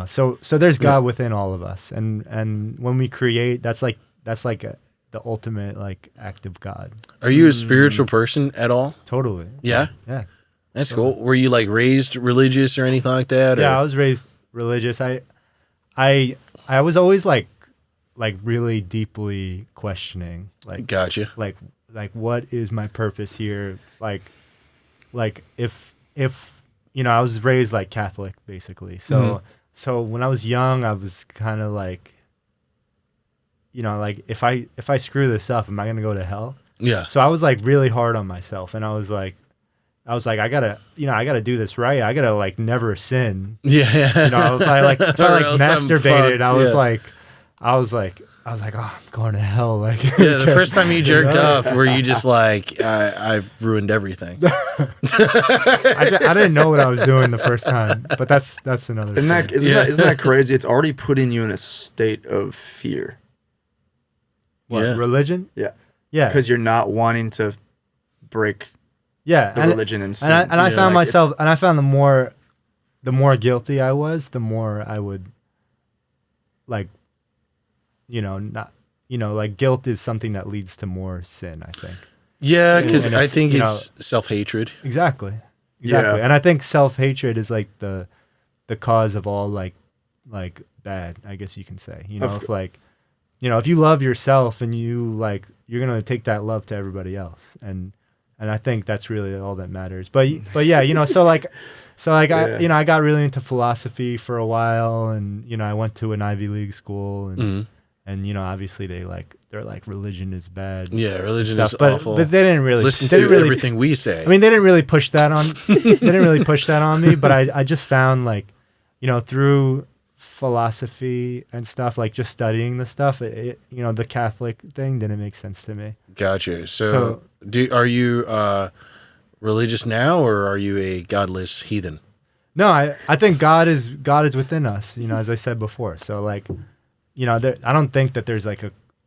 S3: so there's God within all of us, and when we create, that's like the ultimate like act of God.
S1: Are you a spiritual person at all?
S3: Totally.
S1: Yeah.
S3: Yeah.
S1: That's cool. Were you like raised religious or anything like that?
S3: Yeah, I
S1: Or?
S3: was raised religious. I was always like really deeply questioning, like
S1: Gotcha.
S3: like what is my purpose here? Like if I was raised like Catholic basically. So when I was young, I was kind of like, like if I screw this up, am I gonna go to hell?
S1: Yeah.
S3: So I was like really hard on myself, and I was like I gotta do this right. I gotta like never sin.
S1: Yeah.
S3: If I
S1: Or else I'm
S3: masturbated,
S1: fucked,
S3: I was
S1: yeah.
S3: like, oh, I'm going to hell. Like,
S1: Yeah, the first time you jerked off, were you just like, I've ruined everything?
S3: I didn't know what I was doing the first time, but that's another.
S2: Isn't
S3: story.
S2: that that crazy? It's already putting you in a state of fear.
S3: What,
S1: Yeah.
S3: religion?
S2: Yeah.
S3: Yeah,
S2: Because you're not wanting to break
S3: yeah,
S2: the religion and sin.
S3: and I
S2: You're
S3: found
S2: like,
S3: myself, and I found the more guilty I was, the more I would, like, not, like guilt is something that leads to more sin, I think.
S1: Yeah, because
S3: And
S1: I
S3: it's,
S1: think
S3: you
S1: it's self-hatred.
S3: Exactly.
S2: Yeah.
S3: And I think self-hatred is like the cause of all like bad, I guess you can say. If you love yourself and you like, you're going to take that love to everybody else. And I think that's really all that matters. But yeah, I got really into philosophy for a while, and I went to an Ivy League school, and and obviously they're like religion is bad.
S1: Yeah, religion
S3: stuff,
S1: is
S3: but,
S1: awful.
S3: But they didn't really
S1: Listen
S3: they
S1: to
S3: didn't really,
S1: everything we say.
S3: I mean, they didn't really push that on me, but I just found like, through philosophy and stuff, like just studying the stuff, the Catholic thing didn't make sense to me.
S1: Gotcha. So are you religious now, or are you a godless heathen?
S3: No, I think God is within us, you know, as I said before. So like, you know, I don't think that there's like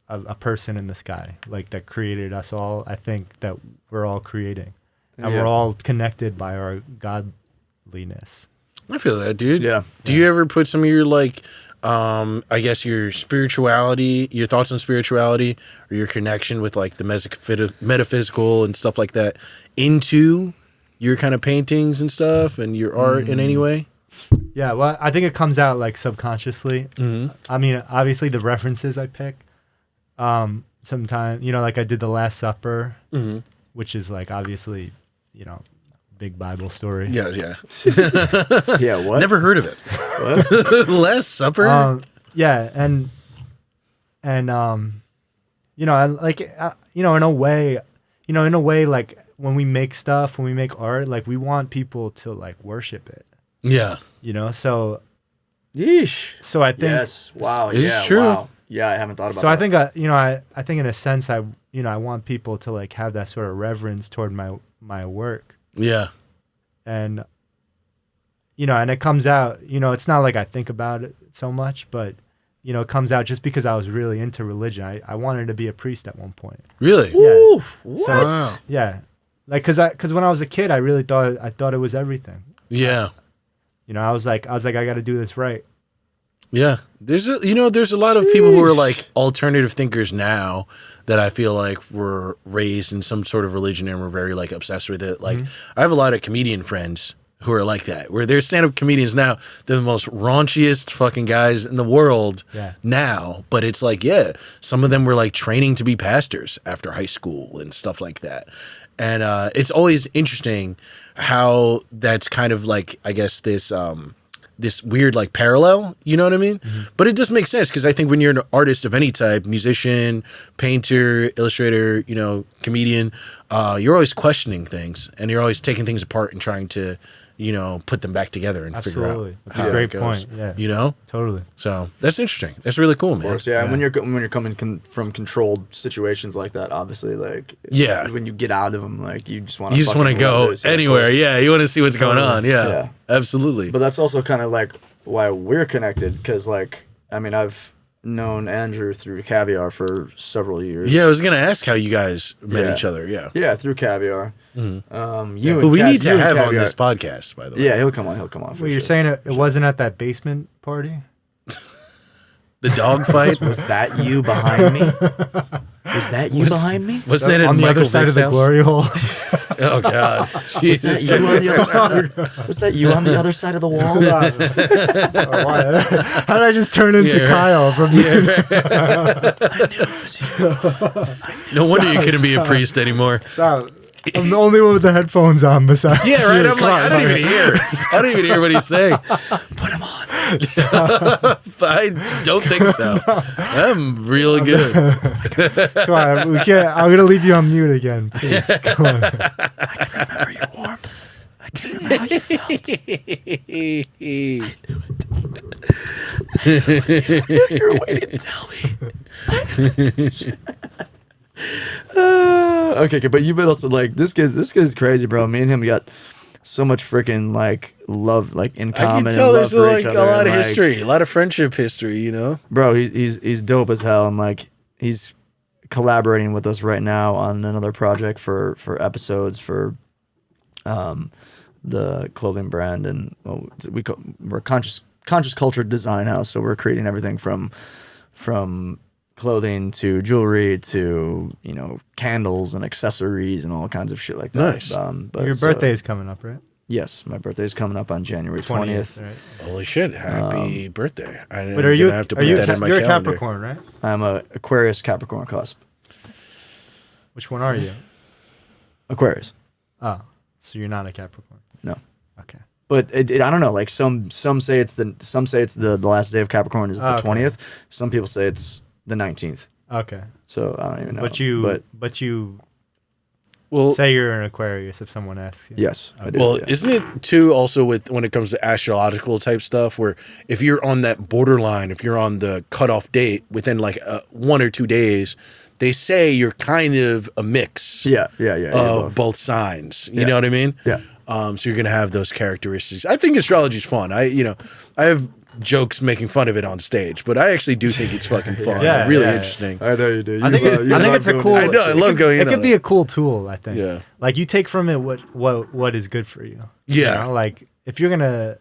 S3: a person in the sky like that created us all. I think that we're all creating, and we're all connected by our godliness.
S1: I feel that, dude.
S2: Yeah.
S1: Do you ever put some of your like, I guess your spirituality, your thoughts on spirituality, or your connection with like the metaphysical and stuff like that into your kind of paintings and stuff and your art in any way?
S3: Yeah, well, I think it comes out like subconsciously.
S1: Mm-hmm.
S3: I mean, obviously the references I pick, sometimes, you know, like I did the Last Supper, which is like obviously, you know, big Bible story.
S1: Yeah, yeah.
S2: Yeah, what?
S1: Never heard of it. What? Last Supper?
S3: Yeah, and you know, like you know, in a way, like when we make stuff, when we make art, like we want people to like worship it.
S1: Yeah.
S3: You know, so
S2: Yeesh.
S3: so I think
S2: Yes. Wow.
S1: It's
S2: yeah.
S1: true.
S2: Wow. Yeah, I haven't thought about
S3: so
S2: that.
S3: I think you know, I think in a sense I want people to like have that sort of reverence toward my work.
S1: Yeah.
S3: And you know, and it comes out, you know, it's not like I think about it so much, but you know, it comes out just because I was really into religion. I wanted to be a priest at one point.
S1: Really?
S3: Yeah.
S2: What?
S3: So,
S1: Wow.
S3: yeah. Like cuz when I was a kid, I really thought it was everything.
S1: Yeah.
S3: You know, I was like I got to do this right.
S1: Yeah. There's a lot of people who are like alternative thinkers now that I feel like were raised in some sort of religion and were very like obsessed with it. Like I have a lot of comedian friends who are like that, where they're stand-up comedians now. They're the most raunchiest fucking guys in the world now. But it's like, yeah, some of them were like training to be pastors after high school and stuff like that. And it's always interesting how that's kind of like, I guess, this weird like parallel, you know what I mean? But it does make sense because I think when you're an artist of any type, musician, painter, illustrator, you know, comedian, you're always questioning things and you're always taking things apart and trying to, you know, put them back together and figure out.
S3: That's a
S1: how
S3: great
S1: it goes,
S3: point. Yeah.
S1: You know?
S3: Totally.
S1: So that's interesting. That's really cool, man.
S2: Of course, yeah. And when you're coming from controlled situations like that, obviously, like when you get out of them, like you just want
S1: to go anywhere. Yeah, you want to see what's going on. Yeah, absolutely.
S2: But that's also kind of like why we're connected, because like I mean I've known Andrew through Caviar for several years.
S1: Yeah, I was gonna ask how you guys met each other. Yeah,
S2: yeah, through Caviar.
S1: Who we need to have on this podcast, by the way.
S2: Yeah, he'll come on. For
S3: Well, you're saying it wasn't at that basement party?
S1: The dog fight?
S2: Was that you behind me? Was that you behind me?
S1: Wasn't that
S3: on
S1: in
S3: the
S1: Michael
S3: other side
S1: Vick's
S3: of the
S1: house?
S3: glory hole?
S1: Oh God,
S2: Was that you on the other side? Was that you on the other side of the wall?
S3: How did I just turn into Kyle from
S2: I knew it was you.
S1: No wonder you couldn't be a priest anymore.
S3: Stop. I'm the only one with the headphones on besides
S1: Yeah, right.
S3: you.
S1: I'm like, I don't even hear. I don't even hear what he's saying.
S2: Put him on.
S1: I don't think so. I'm really good.
S3: Come on, we can't. I'm gonna leave you on mute again. Please, come on.
S2: I can remember your warmth. I can remember how you felt. You were waiting to tell me. Okay, but you've been also like this kid's crazy, bro. Me and him got so much freaking like love, like in
S1: I
S2: common.
S1: can tell
S2: and
S1: there's
S2: love for
S1: like
S2: each
S1: a
S2: other,
S1: lot of
S2: and, like,
S1: history, a lot of friendship history, you know?
S2: bro. He's dope as hell, and like he's collaborating with us right now on another project for episodes for the clothing brand, and we're a conscious culture design house, so we're creating everything from clothing to jewelry to, you know, candles and accessories and all kinds of shit like that.
S1: Nice.
S2: But
S3: Your birthday is coming up, right?
S2: Yes, my birthday is coming up on January 20th.
S3: Right?
S1: Holy shit, happy birthday. I'm
S3: But are you?
S1: gonna have to put
S3: Are you?
S1: that in my
S3: You're
S1: calendar.
S3: a Capricorn, right?
S2: I'm a Aquarius Capricorn cusp.
S3: Which one are you?
S2: Aquarius.
S3: Oh, so you're not a Capricorn.
S2: No.
S3: Okay.
S2: But I don't know. Like some say it's the last day of Capricorn is the 20th. Some people say it's the 19th.
S3: Okay.
S2: So I don't even know.
S3: But you
S1: Well,
S3: say you're an Aquarius if someone asks you.
S2: yes. I do,
S1: well,
S2: yeah.
S1: isn't it too also with when it comes to astrological type stuff, where if you're on that borderline, if you're on the cutoff date within like 1 or 2 days, they say you're kind of a mix
S2: Yeah.
S1: of both signs. You know what I mean?
S2: Yeah.
S1: So you're gonna have those characteristics. I think astrology is fun. I have jokes making fun of it on stage, but I actually do think it's fucking fun.
S3: Yeah,
S1: really
S3: yeah.
S1: interesting.
S2: I know you do.
S3: I think it's a cool.
S1: I know, I love going in
S3: It
S1: on
S3: could be
S1: it.
S3: a cool tool. I think.
S1: Yeah.
S3: Like you take from it what is good for you.
S1: Yeah.
S3: You know? Like if you're gonna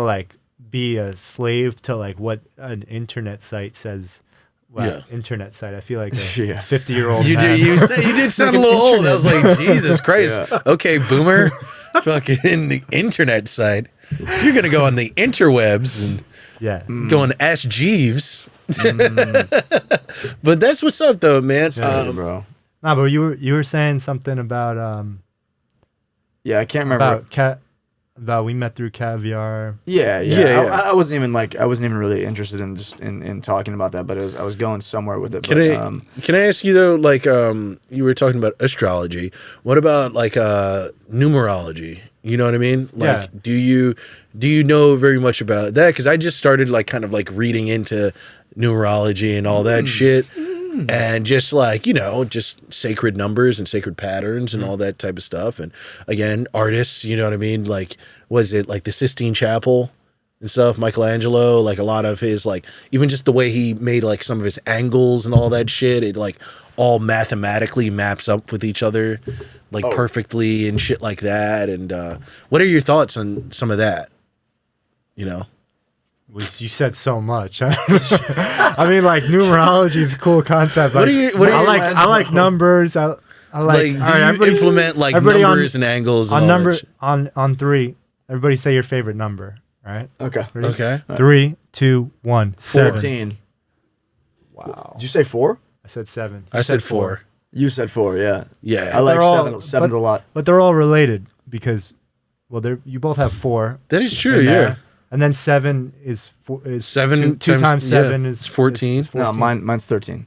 S3: like be a slave to like what an internet site says. Well,
S1: Yeah.
S3: internet site. I feel like a
S2: Yeah.
S3: 50-year-old.
S1: You
S3: man.
S1: did sound a
S3: an
S1: little old. I was
S3: internet.
S1: like, Jesus Christ.
S2: Yeah.
S1: Okay, boomer. Fucking the internet site. You're gonna go on the interwebs and
S3: Yeah.
S1: go on Ask Jeeves. But that's what's up, though, man.
S2: Yeah, bro.
S3: No, but you were saying something about
S2: Yeah, I can't remember.
S3: about we met through caviar.
S2: Yeah.
S1: Yeah.
S2: I wasn't even really interested in just in talking about that, but I was going somewhere with it.
S1: Can
S2: But,
S1: I ask you though? Like, you were talking about astrology. What about like numerology? You know what I mean? Like,
S3: Yeah.
S1: do you know very much about that? Because I just started like kind of like reading into numerology and all that shit. And just like, just sacred numbers and sacred patterns and all that type of stuff. And again, artists, you know what I mean? Like, was it like the Sistine Chapel and stuff? Michelangelo, like a lot of his, like, even just the way he made like some of his angles and all that shit, it like all mathematically maps up with each other like perfectly and shit like that. And what are your thoughts on some of that?
S3: You said so much. I mean, like numerology is a cool concept. Like, I like numbers. I like.
S1: Do
S3: all right,
S1: you implement like
S3: everybody
S1: numbers and angles and
S3: on
S1: all
S3: number
S1: that shit?
S3: on 3? Everybody say your favorite number. All right.
S2: okay.
S3: Ready?
S1: Okay.
S3: 3, 2, 1. 7.
S2: 14.
S3: Wow.
S2: Did you say 4?
S3: I said 7.
S1: I said 4.
S2: You said 4. Yeah.
S1: Yeah.
S2: I like
S3: They're all-
S2: 7. Seven's a lot.
S3: But they're all related because, well, you both have 4.
S1: That is true,
S3: in
S1: yeah.
S3: there. And then 7 is
S1: 7
S3: two times 7
S1: yeah,
S3: is
S1: it's 14.
S3: is
S2: No, mine's 13.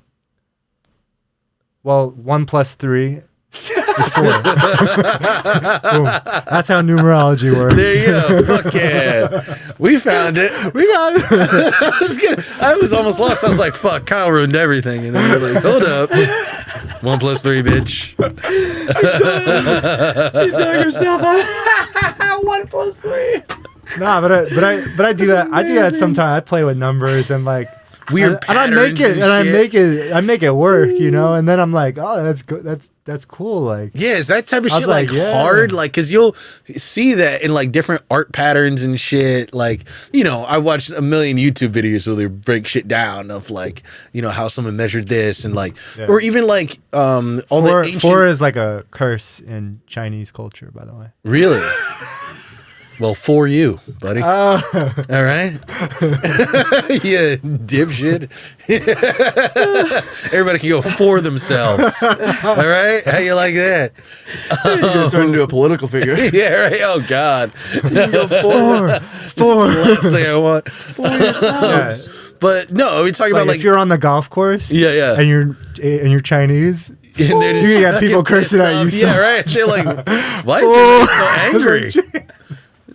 S3: Well, 1 plus 3 is 4. Boom. That's how numerology works.
S1: There you go. Fuck yeah. We found it.
S3: We got it.
S1: I was almost lost. I was like, fuck, Kyle ruined everything. And then we're like, hold up. 1 plus 3, bitch.
S2: You dug yourself out. 1 plus 3.
S3: Nah, but I do that. I do that sometimes. I play with numbers and like
S1: Weird
S3: and I make
S1: patterns
S3: it
S1: and
S3: I make it work, and then I'm like, oh, that's good. That's cool. Like,
S1: Yeah, is that type of
S3: I was
S1: shit like
S3: like, yeah.
S1: hard? Like, cause you'll see that in like different art patterns and shit. Like, I watched a million YouTube videos where they break shit down of like, how someone measured this and like,
S3: Yeah.
S1: or even like, all the ancient.
S3: 4 is like a curse in Chinese culture, by the way.
S1: Really? Well, for you, buddy.
S3: Oh.
S1: All right. Yeah, dipshit. Everybody can go for themselves. All right. How you like that?
S2: You're gonna turn into a political figure.
S1: Yeah. Right. Oh God.
S3: 4.
S1: Last thing I want.
S3: Yeah.
S1: But no, we talking
S3: Like,
S1: about like
S3: if you're on the golf course,
S1: Yeah.
S3: and you're Chinese,
S1: and they're just
S3: you got people
S1: fucking
S3: cursing at you.
S1: pissed
S3: So
S1: off. Yeah. Right. Shit. Like, why is everybody so angry?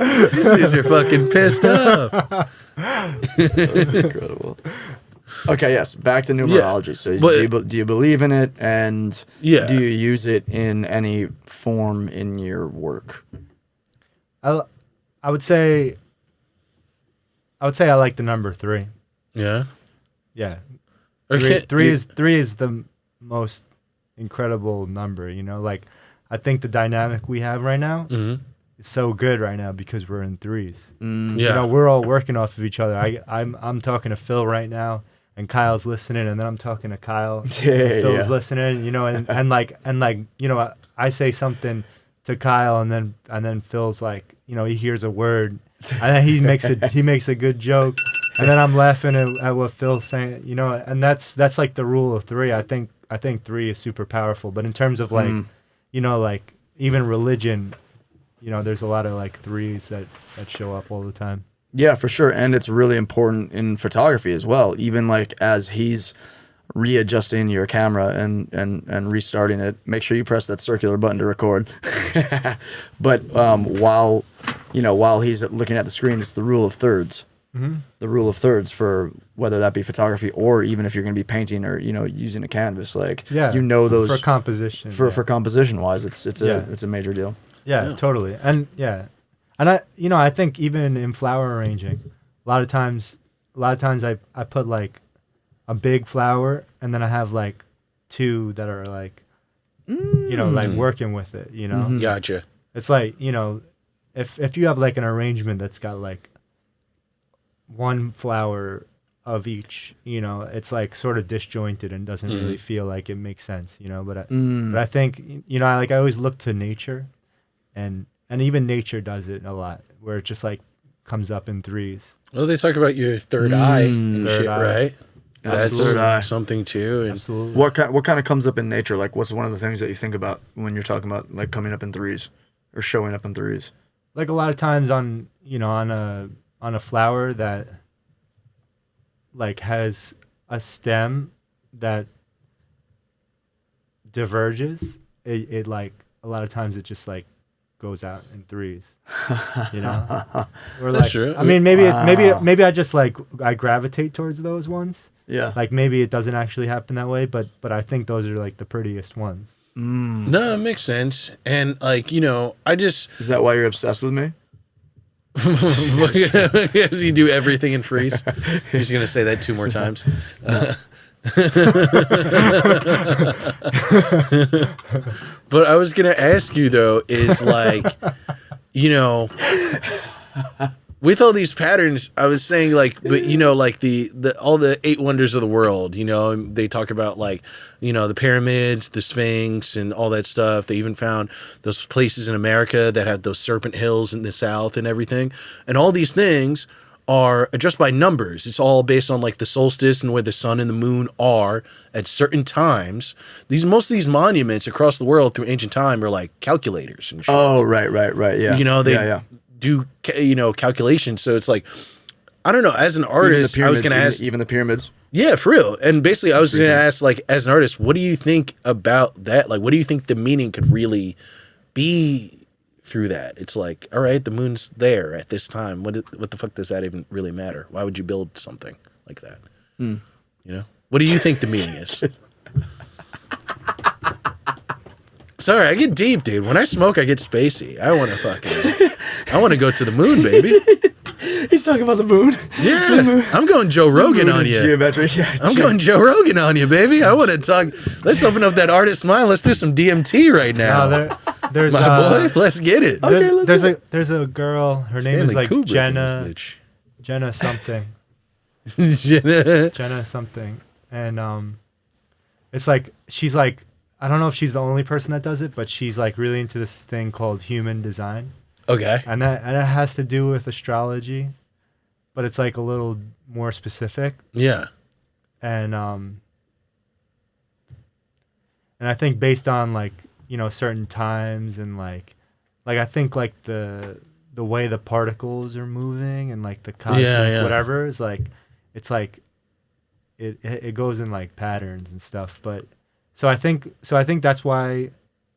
S1: These dudes are fucking pissed off.
S2: That's incredible. Okay, yes. Back to numerology. So,
S1: but-
S2: do you believe in it, and
S1: Yeah.
S2: do you use it in any form in your work?
S3: I would say I like the number 3.
S1: Yeah.
S3: Yeah.
S1: Okay.
S3: 3 is the most incredible number, like I think the dynamic we have right now
S1: Mhm.
S3: is so good right now because we're in 3s.
S1: Yeah.
S3: We're all working off of each other. I'm talking to Phil right now and Kyle's listening, and then I'm talking to Kyle.
S2: Yeah,
S3: Phil's
S2: yeah.
S3: listening, and I say something to Kyle, and then Phil's like, he hears a word, and then he makes a good joke, and then I'm laughing at what Phil's saying, and that's like the rule of 3. I think 3 is super powerful, but in terms of like, like even religion, there's a lot of like 3s that show up all the time.
S2: Yeah, for sure. And it's really important in photography as well. Even like as he's readjusting your camera and restarting it, make sure you press that circular button to record. But while he's looking at the screen, it's the rule of thirds.
S3: Mm-hmm.
S2: The rule of thirds for whether that be photography or even if you're going to be painting or using a canvas, like those
S3: for composition.
S2: for composition wise, it's a major deal.
S3: Yeah, totally. And I think even in flower arranging, a lot of times I put like a big flower and then I have like two that are like, like working with it,
S1: Gotcha.
S3: It's like, if you have like an arrangement that's got like one flower of each, it's like sort of disjointed and doesn't really feel like it makes sense, but I think, I always look to nature and even nature does it a lot where it just like comes up in threes.
S1: Well, they talk about your third eye and
S3: Third
S1: shit,
S3: eye.
S1: right?
S2: Absolutely.
S1: That's something too. And
S3: Absolutely.
S2: What kind of comes up in nature? Like, what's one of the things that you think about when you're talking about like coming up in threes or showing up in threes?
S3: Like a lot of times on a flower that like has a stem that diverges, it like a lot of times it just like goes out in threes, or
S1: That's
S3: like
S1: true.
S3: I mean maybe maybe I just like I gravitate towards those ones.
S2: Yeah.
S3: Like maybe it doesn't actually happen that way, but I think those are like the prettiest ones.
S1: no, it makes sense. And like, I just
S2: Is that why you're obsessed with me?
S1: because you do everything in freeze. He's gonna say that 2 more times. But I was gonna ask you though, is like, with all these patterns, I was saying like, but like the all the 8 wonders of the world, and they talk about like, the pyramids, the Sphinx, and all that stuff. They even found those places in America that have those serpent hills in the South and everything, and all these things are just by numbers. It's all based on like the solstice and where the sun and the moon are at certain times. Most of these monuments across the world through ancient time are like calculators and shit.
S2: Oh, right. Yeah.
S1: They do calculations. So it's like, I don't know. As an artist, I was going to ask,
S2: even the pyramids.
S1: yeah, for real. And basically, I was going to ask, like, as an artist, what do you think about that? Like, what do you think the meaning could really be through that? It's like, all right, the moon's there at this time. What the fuck does that even really matter? Why would you build something like that? What do you think the meaning is? Sorry, I get deep, dude. When I smoke, I get spacey. I want to go to the moon, baby.
S2: He's talking about the moon.
S1: Yeah, I'm going Joe Rogan on you.
S2: Geometric. Yeah,
S1: I'm going Joe Rogan on you, baby. I want to talk. Let's open up that artist mind. Let's do some DMT right now.
S3: There's
S1: My boy, let's get it.
S3: There's a girl. Her name is like
S1: Kubrick in this bitch.
S3: Jenna something.
S1: Jenna.
S3: Jenna something, and it's like she's like I don't know if she's the only person that does it, but she's like really into this thing called human design.
S1: Okay.
S3: And it has to do with astrology, but it's like a little more specific.
S1: Yeah.
S3: And I think based on like, certain times and like I think like the way the particles are moving and like the cosmic whatever is like, it's like it goes in like patterns and stuff. But so I think that's why,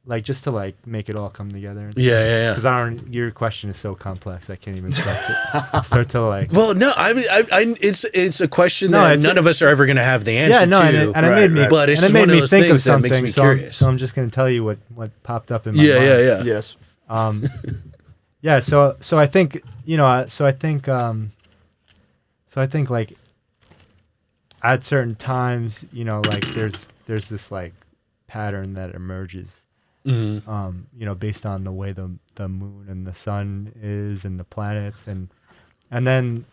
S3: like, just to like make it all come together.
S1: Yeah.
S3: Because your question is so complex, I can't even start to like.
S1: Well, no, it's a question that none of us are ever going to have the answer to.
S3: And it made me,
S1: but it's
S3: and
S1: just
S3: it made
S1: one of
S3: me
S1: those
S3: think of
S1: things that
S3: something.
S1: makes me curious.
S3: So I'm just going to tell you what popped up in my mind.
S1: Yeah.
S2: Yes.
S3: Yeah. So I think I think like at certain times, like there's this like pattern that emerges.
S1: Mm-hmm.
S3: Based on the way the moon and the sun is and the planets and then,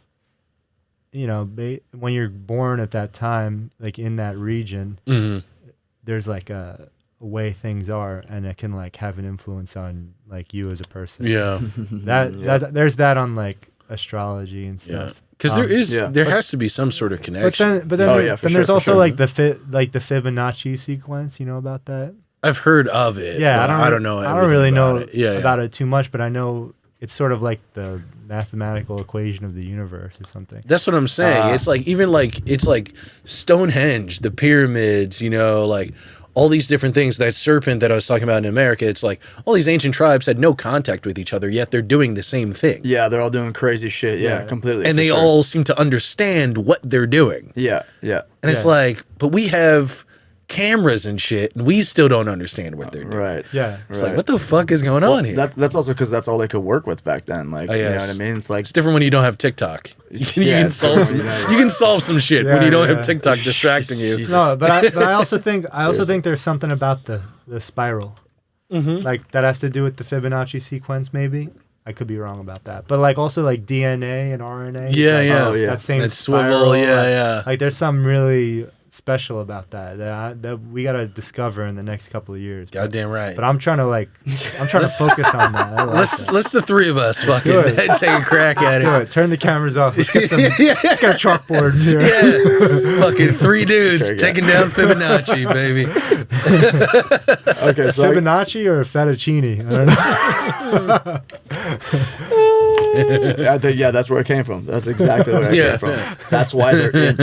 S3: when you're born at that time, like in that region, there's like a way things are, and it can like have an influence on like you as a person.
S1: Yeah.
S3: There's that on like astrology and stuff.
S1: Because there has to be some sort of connection.
S3: But then there's also like the Fibonacci sequence. You know about that?
S1: I've heard of it.
S3: Yeah,
S1: I don't know.
S3: I don't really know
S1: about
S3: it too much, but I know it's sort of like the mathematical equation of the universe or something.
S1: That's what I'm saying. It's like it's like Stonehenge, the pyramids, like all these different things. That serpent that I was talking about in America, it's like all these ancient tribes had no contact with each other, yet they're doing the same thing.
S2: Yeah, they're all doing crazy shit. Yeah, completely.
S1: And they all seem to understand what they're doing.
S2: Yeah.
S1: And it's like, but we have cameras and shit, and we still don't understand what they're doing.
S2: Right.
S3: Yeah.
S1: It's like, what the fuck is going on here?
S2: That's also because that's all they could work with back then. Like, you know what I mean? It's like
S1: It's different when you don't have TikTok. You
S2: Yeah,
S1: can solve some. You can solve some shit when you don't have TikTok distracting you.
S3: No, but I also think there's something about the spiral, like that has to do with the Fibonacci sequence. Maybe I could be wrong about that, but like also like DNA and RNA.
S1: Yeah,
S3: like,
S1: yeah.
S2: Oh, yeah.
S3: That same
S1: That
S3: spiral,
S1: swivel, yeah.
S3: Like there's something really special about that we gotta discover in the next couple of years.
S1: Goddamn right.
S3: But I'm trying to focus on that. I like that.
S1: Let's the three of us fucking
S3: do it.
S1: take a crack at
S3: Do
S1: it.
S3: it. Turn the cameras off. Let's get some. Let's get a chalkboard in here.
S1: Yeah. Fucking three dudes
S2: Okay,
S1: taking down Fibonacci, baby.
S2: okay, so
S3: Fibonacci or fettuccine? I don't know.
S2: I think that's where it came from. That's exactly where it
S1: Yeah.
S2: came from. That's why they're in.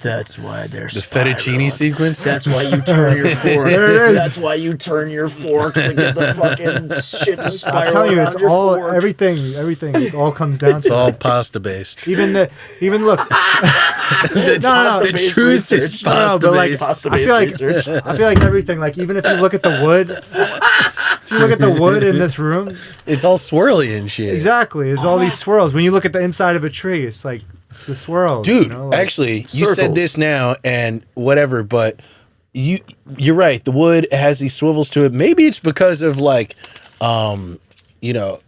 S2: That's why they're
S1: The fettuccine sequence.
S2: That's why you turn your fork.
S3: There it is.
S2: That's why you turn your fork to get the fucking shit to spiral
S3: I'm telling you,
S2: around
S3: it's
S2: your
S3: all
S2: fork.
S3: everything all comes down
S1: It's
S3: to
S1: all
S3: that.
S1: pasta based.
S3: Even look.
S1: The
S2: pasta-based
S1: truth is
S2: research.
S1: pasta
S3: but like
S1: based.
S3: I
S2: Pasta-based
S3: feel like
S2: research.
S3: I feel like everything. Like even if you look at the wood, if you look at the wood in this room,
S1: It's all swirly and shit.
S3: exactly, it's all these swirls. When you look at the inside of a tree, it's like it's the swirls.
S1: Dude,
S3: you know, like,
S1: actually, you
S2: circles.
S1: said this now and whatever, but you're right. The wood has these swivels to it. Maybe it's because of like,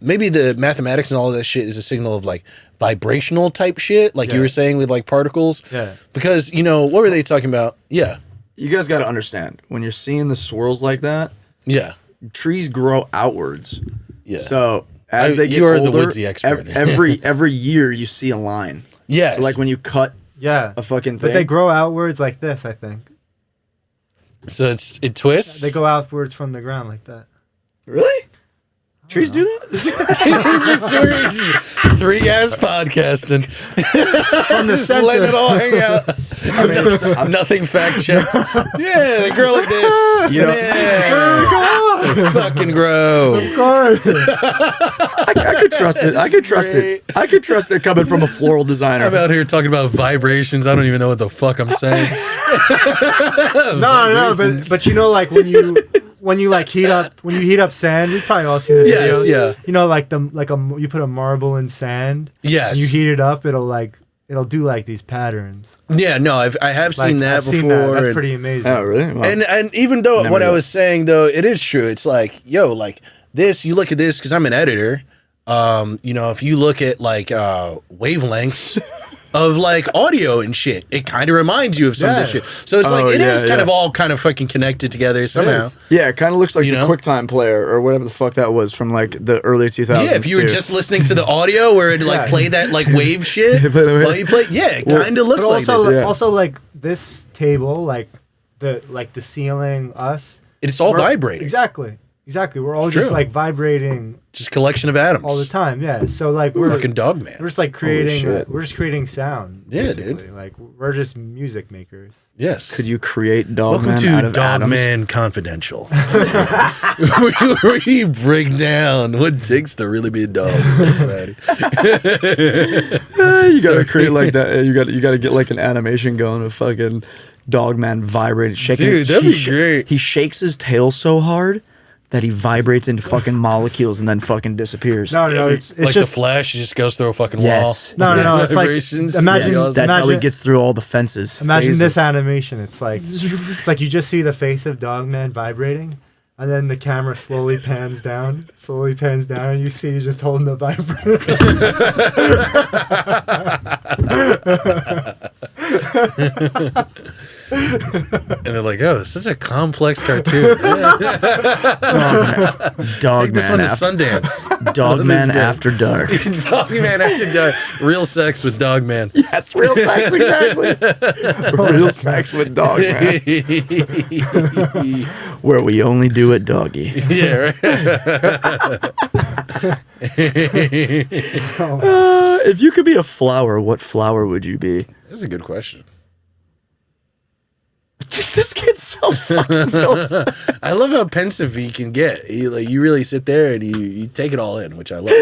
S1: maybe the mathematics and all of that shit is a signal of like vibrational type shit, like you
S3: Yeah.
S1: were saying with like particles.
S3: Yeah.
S1: Because what were they talking about? Yeah,
S2: You guys got to understand when you're seeing the swirls like that,
S1: yeah,
S2: trees grow outwards.
S1: yeah.
S2: So as they get
S1: you are the
S2: older,
S1: woodsy expert.
S2: every year you see a line.
S1: Yes.
S2: So like when you cut
S3: yeah,
S2: a fucking
S3: but
S2: thing,
S3: they grow outwards like this. I think
S1: So it twists.
S3: they go outwards from the ground like that.
S2: really? Trees do that?
S1: Just three guys podcasting.
S3: From the
S1: Just letting it
S3: center.
S1: all hang out.
S2: I mean, it's-
S1: Nothing fact checked. Yeah, they grow like this.
S2: You know-
S1: Yeah. They fucking grow.
S3: Of course.
S2: I could trust it. I could trust it. I could trust it coming from a floral designer.
S1: I'm out here talking about vibrations. I don't even know what the fuck I'm saying.
S3: No, but you know, like when you like heat up sand, you've probably all seen the
S1: Yes,
S3: videos.
S1: yeah.
S3: You know, like you put a marble in sand.
S1: Yes.
S3: And you heat it up, it'll do like these patterns.
S1: Yeah, no, I have
S3: Like,
S1: seen that
S3: I've
S1: before.
S3: seen that. That's
S1: and-
S3: pretty amazing.
S2: Oh, really? Wow.
S1: And even though
S2: Never
S1: what I
S2: knew
S1: was saying though, it is true. It's like, like this, you look at this because I'm an editor. If you look at like wavelengths of like audio and shit, it kind of reminds you of some of this
S3: Yeah.
S1: shit. So it's
S2: Oh,
S1: like it
S2: yeah,
S1: is kind
S2: yeah.
S1: of all kind of fucking connected together somehow.
S3: is.
S2: Yeah, it kind of looks like
S1: You
S2: the
S1: know?
S2: QuickTime player or whatever the fuck that was from like the early 2000s.
S1: Yeah, if you were
S2: too.
S1: just listening to the audio where it like
S3: Yeah.
S1: play that like wave shit while you play, yeah, it kind of looks
S3: But
S1: like
S3: also,
S1: this.
S2: yeah.
S3: also like this table, like the ceiling, us.
S1: It's all
S3: we're-
S1: vibrating.
S3: Exactly. We're all
S1: True.
S3: just like vibrating
S1: Just a collection of atoms.
S3: all the time. Yeah. So like we're
S1: Fucking Dogman.
S3: We're just like creating.
S2: shit.
S3: We're just creating sound.
S1: Yeah,
S3: basically.
S1: dude.
S3: Like we're just music makers.
S1: Yes.
S2: Could you create
S1: Welcome
S2: Dogman out
S1: to
S2: of atoms?
S1: Dogman Confidential, where we break down what it takes to really be a dog in this society.
S2: You gotta create like that. You gotta get like an animation going of fucking Dogman vibrating, shaking.
S1: Dude, that'd
S2: he
S1: be great.
S2: He shakes his tail so hard that he vibrates into fucking molecules and then fucking disappears.
S3: No, it's
S1: Like
S3: just
S1: the Flash, he just goes through a fucking
S2: Yes.
S1: wall.
S3: No, it's like
S1: Vibrations.
S3: imagine.
S1: Yes.
S2: That's how he
S3: imagine-
S2: gets through all the fences.
S3: Imagine
S1: phases.
S3: this animation. It's like you just see the face of Dogman vibrating, and then the camera slowly pans down, and you see he's just holding the vibrator.
S1: And they're like, oh, it's such a complex cartoon. Take this one
S2: Dogman
S1: to
S2: after,
S1: Sundance.
S2: Dogman
S1: This guy.
S2: after dark.
S1: Dogman after dark. Real sex with Dogman.
S2: That's real sex, exactly. Real sex with Dogman, where we only do it doggy.
S1: Yeah, right.
S2: If you could be a flower, what flower would you be?
S1: That's a good question.
S2: This kid's so fucking philosophical.
S1: I love how pensive he can get. You really sit there and you take it all in, which I love.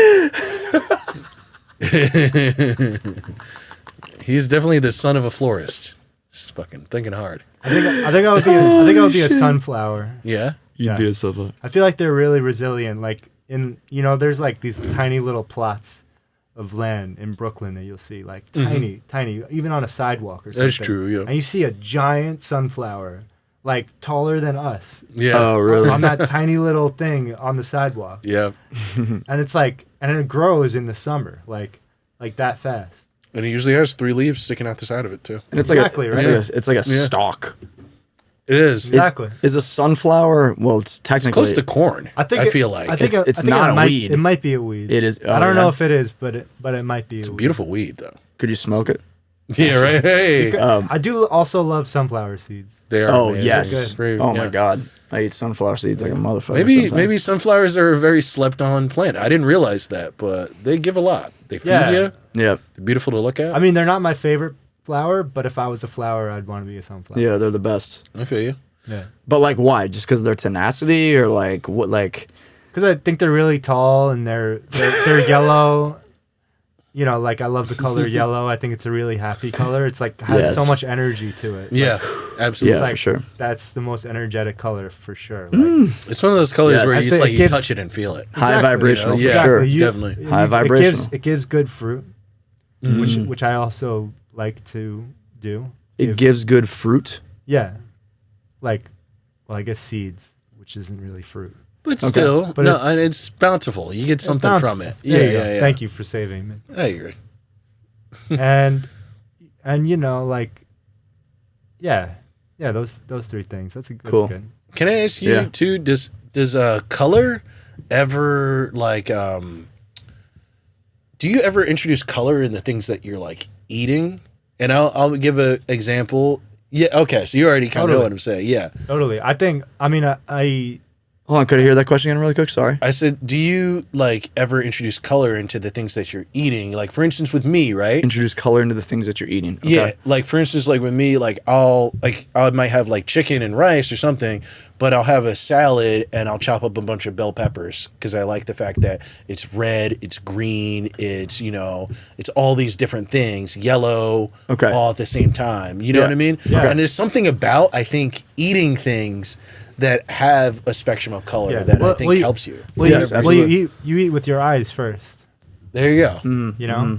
S1: He's definitely the son of a florist. Just fucking thinking hard.
S3: I think I would be a sunflower.
S1: Yeah.
S3: Yeah.
S2: be a sunflower.
S3: I feel like they're really resilient. Like there's like these tiny little plots of land in Brooklyn that you'll see, like tiny, even on a sidewalk or something.
S1: That's true, yeah.
S3: And you see a giant sunflower, like taller than us.
S1: Yeah.
S2: Oh, really?
S3: On that tiny little thing on the sidewalk.
S1: Yeah.
S3: And it's like, and it grows in the summer, like that fast.
S1: And it usually has 3 leaves sticking out the side of it too.
S2: And it's
S3: Exactly,
S2: like
S3: right?
S2: it's like a
S1: Yeah.
S2: stalk.
S1: It is.
S3: Exactly.
S2: Is a sunflower? Well, it's technically
S1: Close to corn. I feel like
S2: It's not a weed.
S3: It might be a weed.
S2: It is.
S3: I don't know if it is, but it might be.
S1: it's
S3: a
S1: a
S3: weed.
S1: beautiful weed though.
S2: Could you smoke it?
S1: Yeah. Right. Hey.
S3: I do also love sunflower seeds.
S1: They are.
S2: Oh
S1: amazing.
S2: yes.
S3: Good.
S1: Very-
S2: Oh my
S1: yeah.
S2: god. I eat sunflower seeds like a motherfucker.
S1: Maybe sunflowers are a very slept on plant. I didn't realize that, but they give a lot. They feed
S3: Yeah.
S1: you.
S2: Yeah.
S1: They're beautiful to look at.
S3: I mean, they're not my favorite flower, but if I was a flower, I'd want to be a sunflower.
S2: Yeah, they're the best.
S1: I feel you.
S3: Yeah.
S2: But like, why? Just because of their tenacity, or like what? Like,
S3: Because I think they're really tall and they're yellow. You know, like I love the color yellow. I think it's a really happy color. It's like has
S2: Yes.
S3: so much energy to it.
S1: Yeah, absolutely.
S2: Yeah,
S3: like,
S2: for sure.
S3: That's the most energetic color for sure. Like,
S1: It's one of those colors
S2: Yes.
S1: where
S3: I
S1: you
S3: think
S1: just
S3: it
S1: you
S3: gives-
S1: touch it and feel it.
S2: High
S3: Exactly,
S2: vibrational,
S1: you know,
S2: for
S1: yeah.
S2: sure.
S1: Definitely.
S2: High vibrational.
S3: It gives good fruit, which I also like to do.
S2: It gives good fruit.
S3: Yeah, like, well, I guess seeds, which isn't really fruit.
S1: But still,
S3: But
S1: no,
S3: it's-
S1: and it's bountiful. You get something
S3: Bountiful.
S1: from it.
S3: There
S1: Yeah,
S3: you go.
S1: yeah, yeah.
S3: Thank you for saving me.
S1: I agree.
S3: and you know, like, yeah, those 3 things. That's
S2: Cool.
S3: good.
S1: Can I ask you
S2: Yeah.
S1: too? Does color ever like do you ever introduce color in the things that you're like eating? And I'll give an example. Yeah. Okay. So you already kind of know
S3: Totally.
S1: what I'm saying. Yeah.
S3: Totally. I
S2: Hold on, could I hear that question again really quick? Sorry.
S1: I said, do you like ever introduce color into the things that you're eating? Like for instance, with me, right?
S2: Introduce color into the things that you're eating. Okay.
S1: Yeah, like for instance, like with me, like I might have like chicken and rice or something, but I'll have a salad and I'll chop up a bunch of bell peppers because I like the fact that it's red, it's green, it's it's all these different things, yellow,
S2: Okay.
S1: all at the same time. You know
S2: Yeah.
S1: what I mean?
S3: Yeah.
S1: And there's something about I think eating things that have a spectrum of color
S3: Yeah.
S1: that I
S3: Well,
S1: think
S3: well, you-
S1: helps you.
S3: well,
S2: Yes,
S3: you
S2: absolutely.
S3: eat with your eyes first.
S1: There you go.
S3: You know,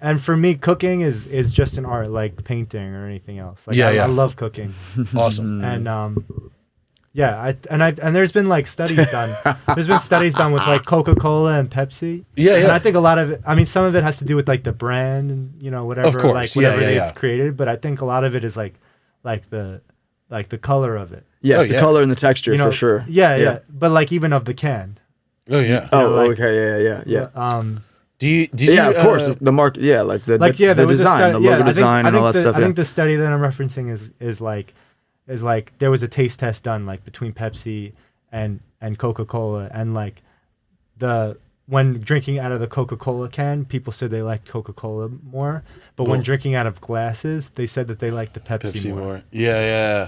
S3: and for me, cooking is just an art, like painting or anything else. Like
S1: Yeah,
S3: I
S1: yeah.
S3: love cooking,
S1: Awesome.
S3: and yeah, and there's been like studies done. There's been studies done with like Coca-Cola and Pepsi.
S1: Yeah,
S3: And
S1: yeah.
S3: I think a lot of it. I mean, some of it has to do with like the brand and whatever,
S1: Of course,
S3: like
S1: yeah,
S3: whatever
S1: yeah,
S3: they've
S1: yeah.
S3: created. But I think a lot of it is like the color of it.
S2: Yes,
S1: Oh,
S2: the
S1: yeah.
S2: color and the texture for sure.
S3: Yeah. But like even of the can.
S1: Oh yeah.
S2: Oh,
S3: like-
S2: okay, yeah.
S1: Did
S2: Yeah,
S1: you,
S2: of course. The mark, yeah, like the
S3: Like
S2: the
S3: there was
S2: design,
S3: a study,
S2: the logo design, and all that stuff.
S3: I
S2: Yeah.
S3: think the study that I'm referencing is like there was a taste test done like between Pepsi and Coca-Cola, and like when drinking out of the Coca-Cola can, people said they liked Coca-Cola more, but when
S1: Well-
S3: drinking out of glasses, they said that they liked the Pepsi, more.
S1: Yeah, yeah.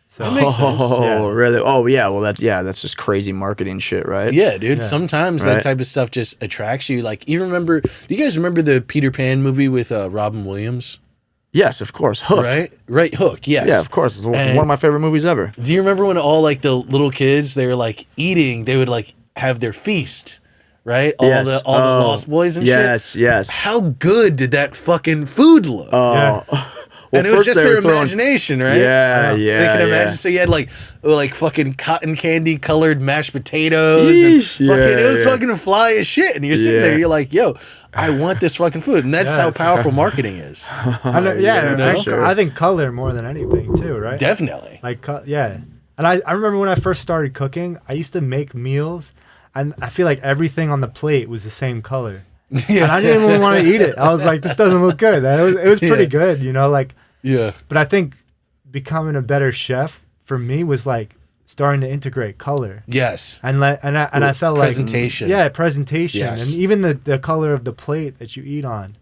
S3: So
S1: makes sense.
S2: Oh,
S3: Yeah.
S2: really? Oh, yeah. Well, that's just crazy marketing shit, right?
S1: Yeah, dude.
S3: Yeah.
S1: Sometimes
S2: Right.
S1: that type of stuff just attracts you. Like, do you guys remember the Peter Pan movie with Robin Williams?
S2: Yes, of course. Hook.
S1: Right, Hook. Yes.
S2: Yeah, of course. It's one
S1: And-
S2: of my favorite movies ever.
S1: Do you remember when all like the little kids they were like eating? They would like have their feast, right? All
S2: Yes.
S1: the Lost Boys and
S2: yes,
S1: shit.
S2: Yes.
S1: How good did that fucking food look?
S3: Yeah.
S2: Well,
S1: and it was
S2: first
S1: just
S2: they
S1: their
S2: were throwing-
S1: imagination, right?
S2: Yeah,
S1: They
S2: yeah.
S1: can imagine.
S2: yeah.
S1: So you had like fucking cotton candy colored mashed potatoes and
S2: Yeesh,
S1: fucking it was
S2: yeah.
S1: fucking fly as shit. And you're sitting there,
S2: Yeah.
S1: you're like, yo, I want this fucking food. And that's
S3: Yeah,
S1: how
S3: it's-
S1: powerful marketing is.
S3: I know, yeah,
S1: you know?
S3: and I think color more than anything too, right?
S1: Definitely.
S3: Like, yeah. And I remember when I first started cooking, I used to make meals, and I feel like everything on the plate was the same color. And I didn't even want to eat it. I was like, this doesn't look good. And it was pretty
S1: Yeah.
S3: good, like.
S1: Yeah.
S3: But I think becoming a better chef for me was like starting to integrate color.
S1: Yes.
S3: And I felt
S1: Presentation.
S3: like presentation,
S1: Yes.
S3: and even the color of the plate that you eat on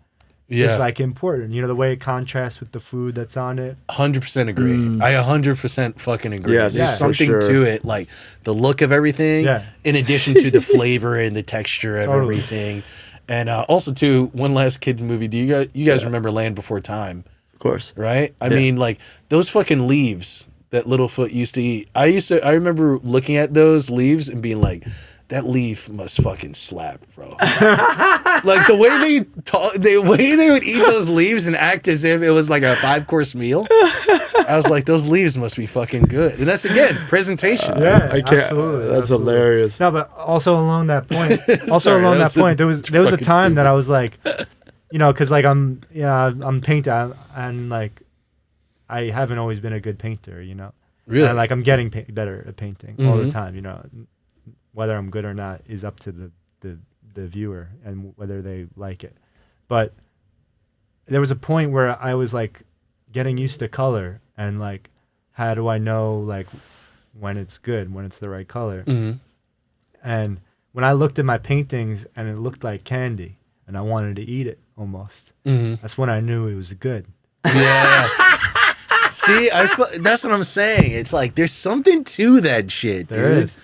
S1: Yeah.
S3: is like important. The way it contrasts with the food that's on it.
S1: 100% agree. I 100% fucking agree.
S2: Yes,
S1: There's
S3: yeah,
S1: something
S2: for sure.
S1: to it, like the look of everything,
S3: Yeah.
S1: in addition to the flavor and the texture of
S3: Totally.
S1: everything. And also, too, one last kid movie. Do you guys remember Land Before Time?
S2: Of course.
S1: right? I mean, like those fucking leaves that Littlefoot used to eat. I remember looking at those leaves and being like, that leaf must fucking slap, bro. Like the way they talk, the way they would eat those leaves and act as if it was like a 5-course meal. I was like, those leaves must be fucking good. And that's again presentation.
S3: Yeah,
S2: I can't.
S3: absolutely.
S2: That's
S3: absolutely.
S2: hilarious.
S3: No, but also along that point,
S1: Sorry,
S3: there was a
S1: fucking
S3: time that
S1: stupid.
S3: I was like, you know, because like I'm painting and like I haven't always been a good painter, you know.
S1: Really?
S3: And, like I'm getting better at painting all the time, you know. Whether I'm good or not is up to the viewer and whether they like it. But there was a point where I was like getting used to color and like, how do I know like when it's good, when it's the right color?
S1: Mm-hmm.
S3: And when I looked at my paintings and it looked like candy and I wanted to eat it almost, that's when I knew it was good.
S1: Yeah. See, that's what I'm saying. It's like there's something to that shit, dude.
S3: There is.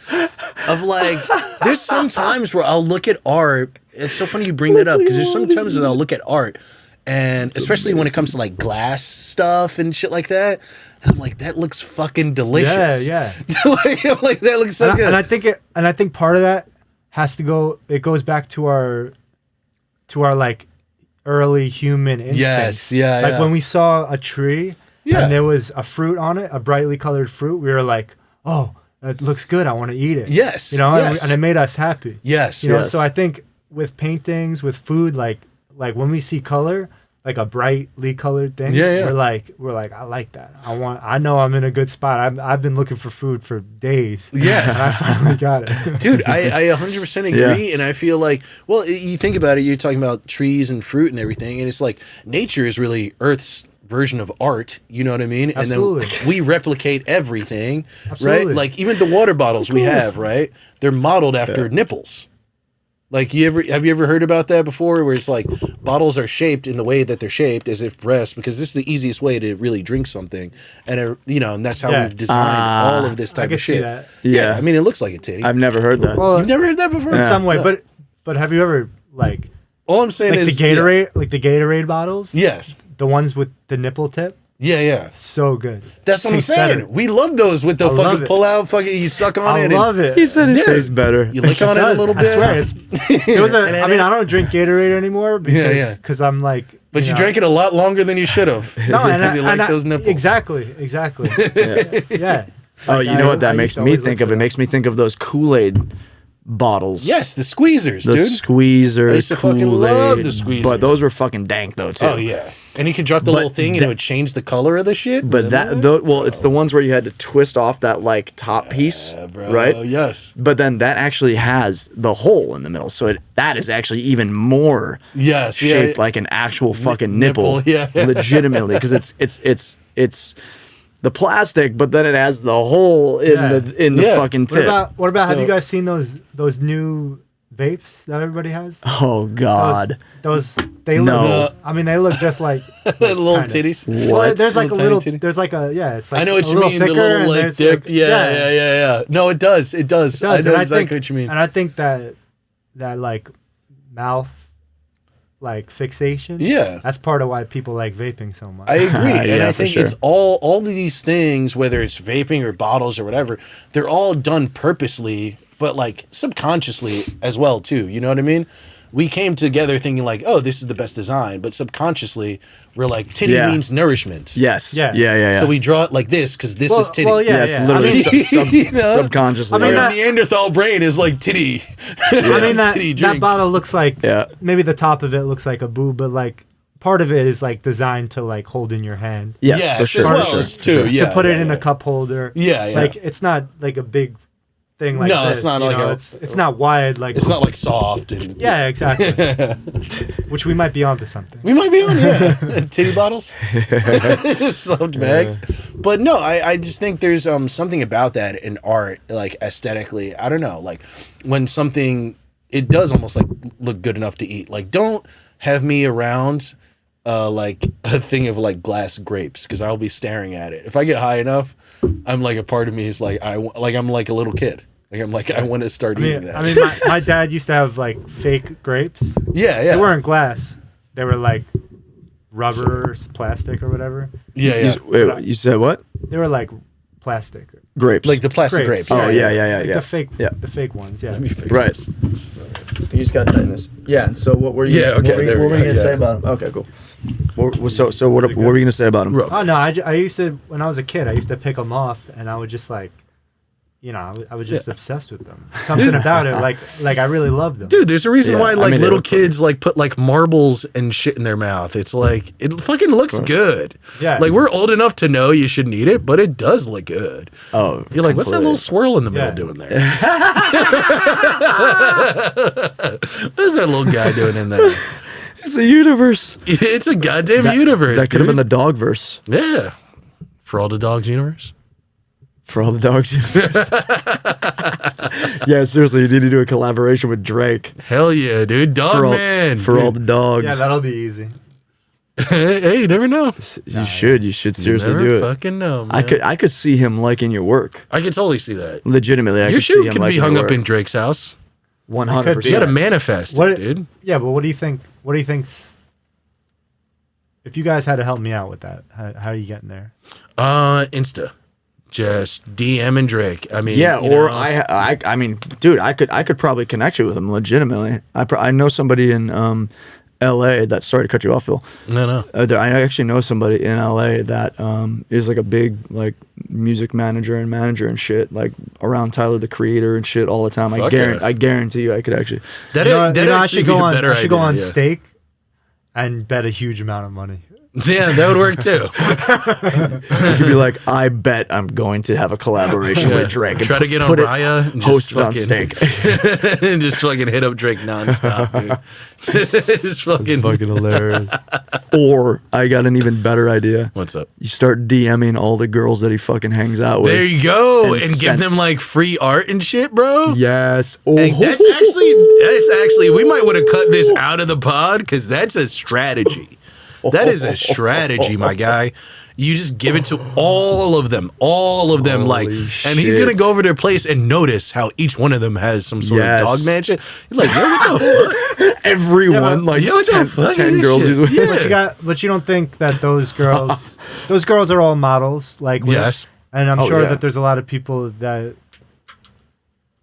S1: Of like, there's some times where I'll look at art. It's so funny you bring that up because there's sometimes that I'll look at art, and especially when it comes to like glass stuff and shit like that, and I'm like, that looks fucking delicious.
S3: Yeah.
S1: I'm like, that looks so good.
S3: And I think part of that has to go. It goes back to our like early human instincts.
S1: Yes, yeah,
S3: Like
S1: yeah.
S3: when we saw a tree and there was a fruit on it, a brightly colored fruit, we were like, oh, that looks good. I want to eat it.
S1: Yes,
S3: you know,
S1: yes.
S3: and it made us happy.
S1: Yes,
S3: you know.
S1: yes.
S3: So I think with paintings, with food, like when we see color, like a brightly colored thing, we're like, I like that. I know I'm in a good spot. I've been looking for food for days.
S1: Yes.
S3: And I finally got it.
S1: Dude, I 100% agree, and I feel like, well, you think about it, you're talking about trees and fruit and everything, and it's like nature is really Earth's version of art, you know what I mean?
S3: Absolutely.
S1: And then we replicate everything,
S3: Absolutely.
S1: right? Like even the water bottles we have, right? They're modeled after nipples. Like have you ever heard about that before, where it's like bottles are shaped in the way that they're shaped as if breasts, because this is the easiest way to really drink something, and you know, and that's how we've designed all of this type
S3: I can
S1: of shit.
S3: see that.
S1: Yeah, I mean, it looks like a titty.
S2: I've never heard that.
S3: Well,
S1: You've never heard that before?
S3: in some way,
S1: No.
S3: but have you ever like
S1: All I'm saying
S3: the
S1: is
S3: Gatorade, like the Gatorade bottles?
S1: Yes.
S3: The ones with the nipple tip?
S1: Yeah.
S3: So good.
S1: That's what I'm
S3: Tastes
S1: saying.
S3: better.
S1: We love those with the
S3: I love
S1: fucking
S3: it.
S1: pull out, fucking you suck on
S3: I
S1: it.
S3: love it.
S2: He said it
S1: Yeah.
S2: tastes better.
S1: You lick on it a
S3: does.
S1: little
S3: I
S1: bit.
S3: swear, it was I mean, I don't drink Gatorade anymore because I'm like.
S1: But you
S3: know,
S1: drank it a lot longer than you should have.
S3: No, and
S1: because you like those nipples.
S3: Exactly. Yeah.
S2: Oh,
S3: Like,
S2: you know what
S3: I
S2: that makes
S3: used to
S2: me
S3: always
S2: think
S3: look
S2: of?
S3: for
S2: It
S3: that.
S2: makes me think of those Kool-Aid bottles.
S1: Yes, the squeezers,
S2: The
S1: dude.
S2: squeezer,
S1: I used to fucking
S2: Kool-Aid.
S1: love the squeezers.
S2: But those were fucking dank though too.
S1: Oh yeah, and you could drop the
S2: But
S1: little thing and it would change the color of the shit.
S2: But it's the ones where you had to twist off that like top piece,
S1: bro,
S2: right?
S1: Yes.
S2: But then that actually has the hole in the middle, so that is actually even more
S1: Yes.
S2: shaped like an actual fucking nipple.
S1: yeah.
S2: Legitimately, because it's the plastic, but then it has the hole in the
S1: Yeah.
S2: fucking tip.
S3: What about have
S2: So-
S3: you guys seen those new vapes that everybody has?
S2: Oh God.
S3: Those they look.
S2: No.
S3: I mean, they look just like
S1: little
S3: kinda.
S1: titties.
S3: Well, there's like
S1: Little
S3: a little.
S1: tiny titty?
S3: There's like a it's like
S1: I know what
S3: a
S1: you
S3: little
S1: mean. The
S3: thicker,
S1: little
S3: and
S1: like
S3: there's,
S1: dip.
S3: like-
S1: Yeah. No, it does. It does.
S3: It does.
S1: I know
S3: And
S1: exactly
S3: think,
S1: what you mean.
S3: And I think that like mouth like fixation.
S1: Yeah.
S3: That's part of why people like vaping so much.
S1: I agree, and
S2: Yeah,
S1: I
S2: for
S1: think
S2: sure.
S1: it's all of these things, whether it's vaping or bottles or whatever, they're all done purposely, but like subconsciously as well too. You know what I mean? We came together thinking like, oh, this is the best design, but subconsciously we're like, titty
S2: Yeah.
S1: means nourishment.
S2: Yes.
S3: Yeah.
S2: Yeah.
S1: So we draw it like this because this
S3: Well-
S1: is titty.
S3: well, yeah.
S2: Yes, literally
S3: I mean,
S1: You know?
S2: subconsciously.
S3: I mean,
S1: Our
S3: that-
S1: Neanderthal brain is like titty.
S3: I mean
S1: Titty
S3: that
S1: drink.
S3: bottle looks like
S2: Yeah.
S3: maybe the top of it looks like a boob, but like part of it is like designed to like hold in your hand.
S2: Yes, for sure.
S1: as
S2: for
S1: well
S2: sure,
S1: as
S2: for
S1: too.
S2: sure.
S1: Yeah,
S3: To put it
S1: yeah,
S3: in
S1: yeah.
S3: a cup holder.
S1: Yeah.
S3: Like it's not like a big thing like
S1: No,
S3: this.
S1: it's not
S3: you
S1: like
S3: know?
S1: a-
S3: it's not wide like
S1: It's not like soft and
S3: Yeah, exactly. Which we might be onto something.
S1: we might be on, titty bottles, soft bags. But no, I just think there's something about that in art, like aesthetically. I don't know, like when something it does almost like look good enough to eat. Like don't have me around like a thing of like glass grapes because I'll be staring at it. If I get high enough, I'm like a part of me is like I'm like a little kid. Like I want to start eating that.
S3: I mean, my dad used to have like fake grapes.
S1: yeah.
S3: They weren't glass. They were like rubber, plastic, or whatever.
S1: Yeah.
S2: You said what?
S3: They were like plastic.
S2: Grapes.
S1: Like the plastic grapes.
S2: Oh yeah.
S3: Like the fake ones. Yeah.
S1: Let me fix
S2: Right.
S1: this.
S2: You just got to tighten this. Yeah. And so what were you?
S1: Yeah, okay, there we
S2: What were
S1: go,
S2: you gonna say
S1: yeah.
S2: about him? Okay, cool. So what were you gonna say about him?
S1: Rope.
S3: Oh no, I used to when I was a kid. I used to pick them off, and I would just like, I was just obsessed with them. Something about it, like I really loved them.
S1: Dude, there's a reason
S2: Yeah,
S1: why
S2: I
S1: like
S2: mean, they
S1: little
S2: look funny.
S1: kids like put like marbles and shit in their mouth. It's like it fucking looks good.
S3: Yeah.
S1: Like we're old enough to know you shouldn't eat it, but it does look good.
S2: Oh,
S1: You're like, what's that little swirl in the middle
S3: Yeah.
S1: doing there? What's that little guy doing in there?
S2: It's a universe.
S1: It's a goddamn universe.
S2: That could have been
S1: dude.
S2: the dog verse
S1: Yeah. For all the dogs universe.
S2: for all the dogs. Yeah, seriously, you need to do a collaboration with Drake
S1: Hell yeah, dude. Dogman.
S2: for all the dogs.
S3: Yeah, that'll be easy.
S1: Hey, you never know.
S2: You should seriously
S1: you never
S2: do it.
S1: fucking know, man.
S2: I could see him liking your work.
S1: I could totally see that.
S2: Legitimately, I
S1: Your
S2: could see
S1: shoe
S2: him
S1: can be
S2: liking
S1: hung
S2: your
S1: up
S2: work.
S1: in Drake's house.
S2: 100%.
S1: You got to manifest
S3: What-
S1: it, dude.
S3: Yeah, but what do you think? What do you think's? If you guys had to help me out with that, how are you getting there?
S1: Insta. Just DM and Drake. I mean,
S2: Yeah,
S1: you
S2: or
S1: know,
S2: I mean, dude, I could probably connect you with him legitimately. I know somebody in L.A. that. Sorry to cut you off, Phil.
S1: No.
S2: I actually know somebody in L.A. that is like a big like music manager and shit, like around Tyler the Creator and shit all the time.
S1: Fuck yeah.
S2: I guarantee you, I could actually.
S1: That
S3: I
S1: actually
S3: should
S1: be
S3: go
S1: a
S3: on.
S1: better
S3: I should go
S1: idea,
S3: on
S1: yeah.
S3: stake and bet a huge amount of money.
S1: Yeah, that would work too.
S2: You could be like, I bet I'm going to have a collaboration with Drake. And
S1: Try to get on
S2: put it-
S1: Raya and
S2: host
S1: just
S2: it on
S1: fucking
S2: stake.
S1: and just fucking hit up Drake nonstop, dude. Just fucking.
S2: hilarious. Or I got an even better idea.
S1: What's up?
S2: You start DMing all the girls that he fucking hangs out with.
S1: There you go,
S2: And
S1: and give
S2: send-
S1: them like free art and shit, bro.
S2: Yes. Oh.
S1: Hey, that's actually we might want to cut this out of the pod because that's a strategy. That is a strategy, my guy. You just give it to all of them, like, and he's gonna
S2: shit.
S1: go over their place and notice how each one of them has some sort
S2: Yes.
S1: of dog man shit. You're like, yo, what the fuck?
S2: Everyone, like
S1: yo, what the
S2: 10,
S1: fuck
S2: 10
S1: is
S2: girls
S1: this
S2: he's with.
S1: shit? Yeah.
S3: But you don't think that those girls are all models, like
S1: Yes.
S3: And I'm
S2: Oh,
S3: sure
S2: yeah.
S3: that there's a lot of people that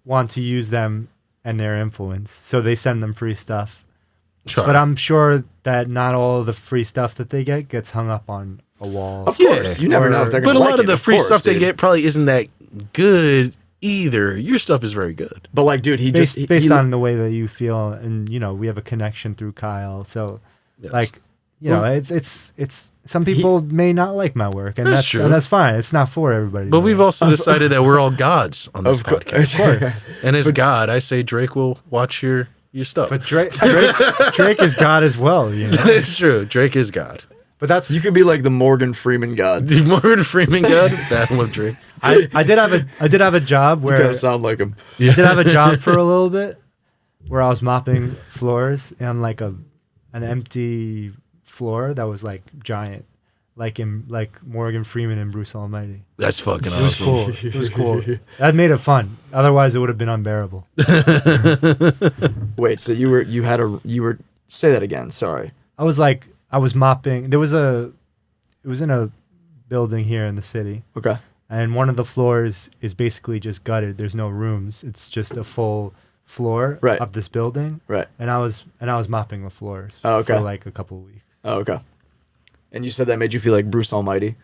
S3: want to use them and their influence, so they send them free stuff.
S1: Sure.
S3: But I'm sure that not all of the free stuff that they get gets hung up on a wall.
S2: Of course, you never know if they're
S1: But
S2: gonna
S1: a
S2: like
S1: lot of
S2: it,
S1: the free
S2: course,
S1: stuff they
S2: dude.
S1: get probably isn't that good either. Your stuff is very good.
S2: But like, dude, he
S3: based,
S2: just
S3: based
S2: he,
S3: on the way that you feel, and we have a connection through Kyle. So,
S1: Yes.
S3: like, it's some people may not like my work, and
S1: That's
S3: that's
S1: true.
S3: and that's fine. It's not for everybody.
S1: But we've also decided that we're all gods on this
S2: Of course.
S1: podcast.
S3: of course.
S1: And as God, I say Drake will watch your stuff.
S3: But Drake is God as well,
S1: It's true. Drake is God.
S3: But that's
S2: you could be like the Morgan Freeman god.
S1: The Morgan Freeman God, Battle of Drake.
S3: I did have a job
S2: You
S3: where
S2: kind of sound like him.
S3: I did have a job for a little bit where I was mopping floors on like an empty floor that was like giant, like Morgan Freeman and Bruce Almighty.
S1: That's fucking
S3: It was
S1: awesome.
S3: cool. It was cool. That made it fun. Otherwise, it would have been unbearable.
S2: Wait, so you were say that again. Sorry.
S3: I was mopping. It was in a building here in the city,
S2: Okay.
S3: and one of the floors is basically just gutted. There's no rooms. It's just a full floor
S2: Right.
S3: of this building.
S2: Right.
S3: And I was mopping the floors
S2: Oh, okay.
S3: for like a couple of weeks.
S2: Oh, okay. And you said that made you feel like Bruce Almighty.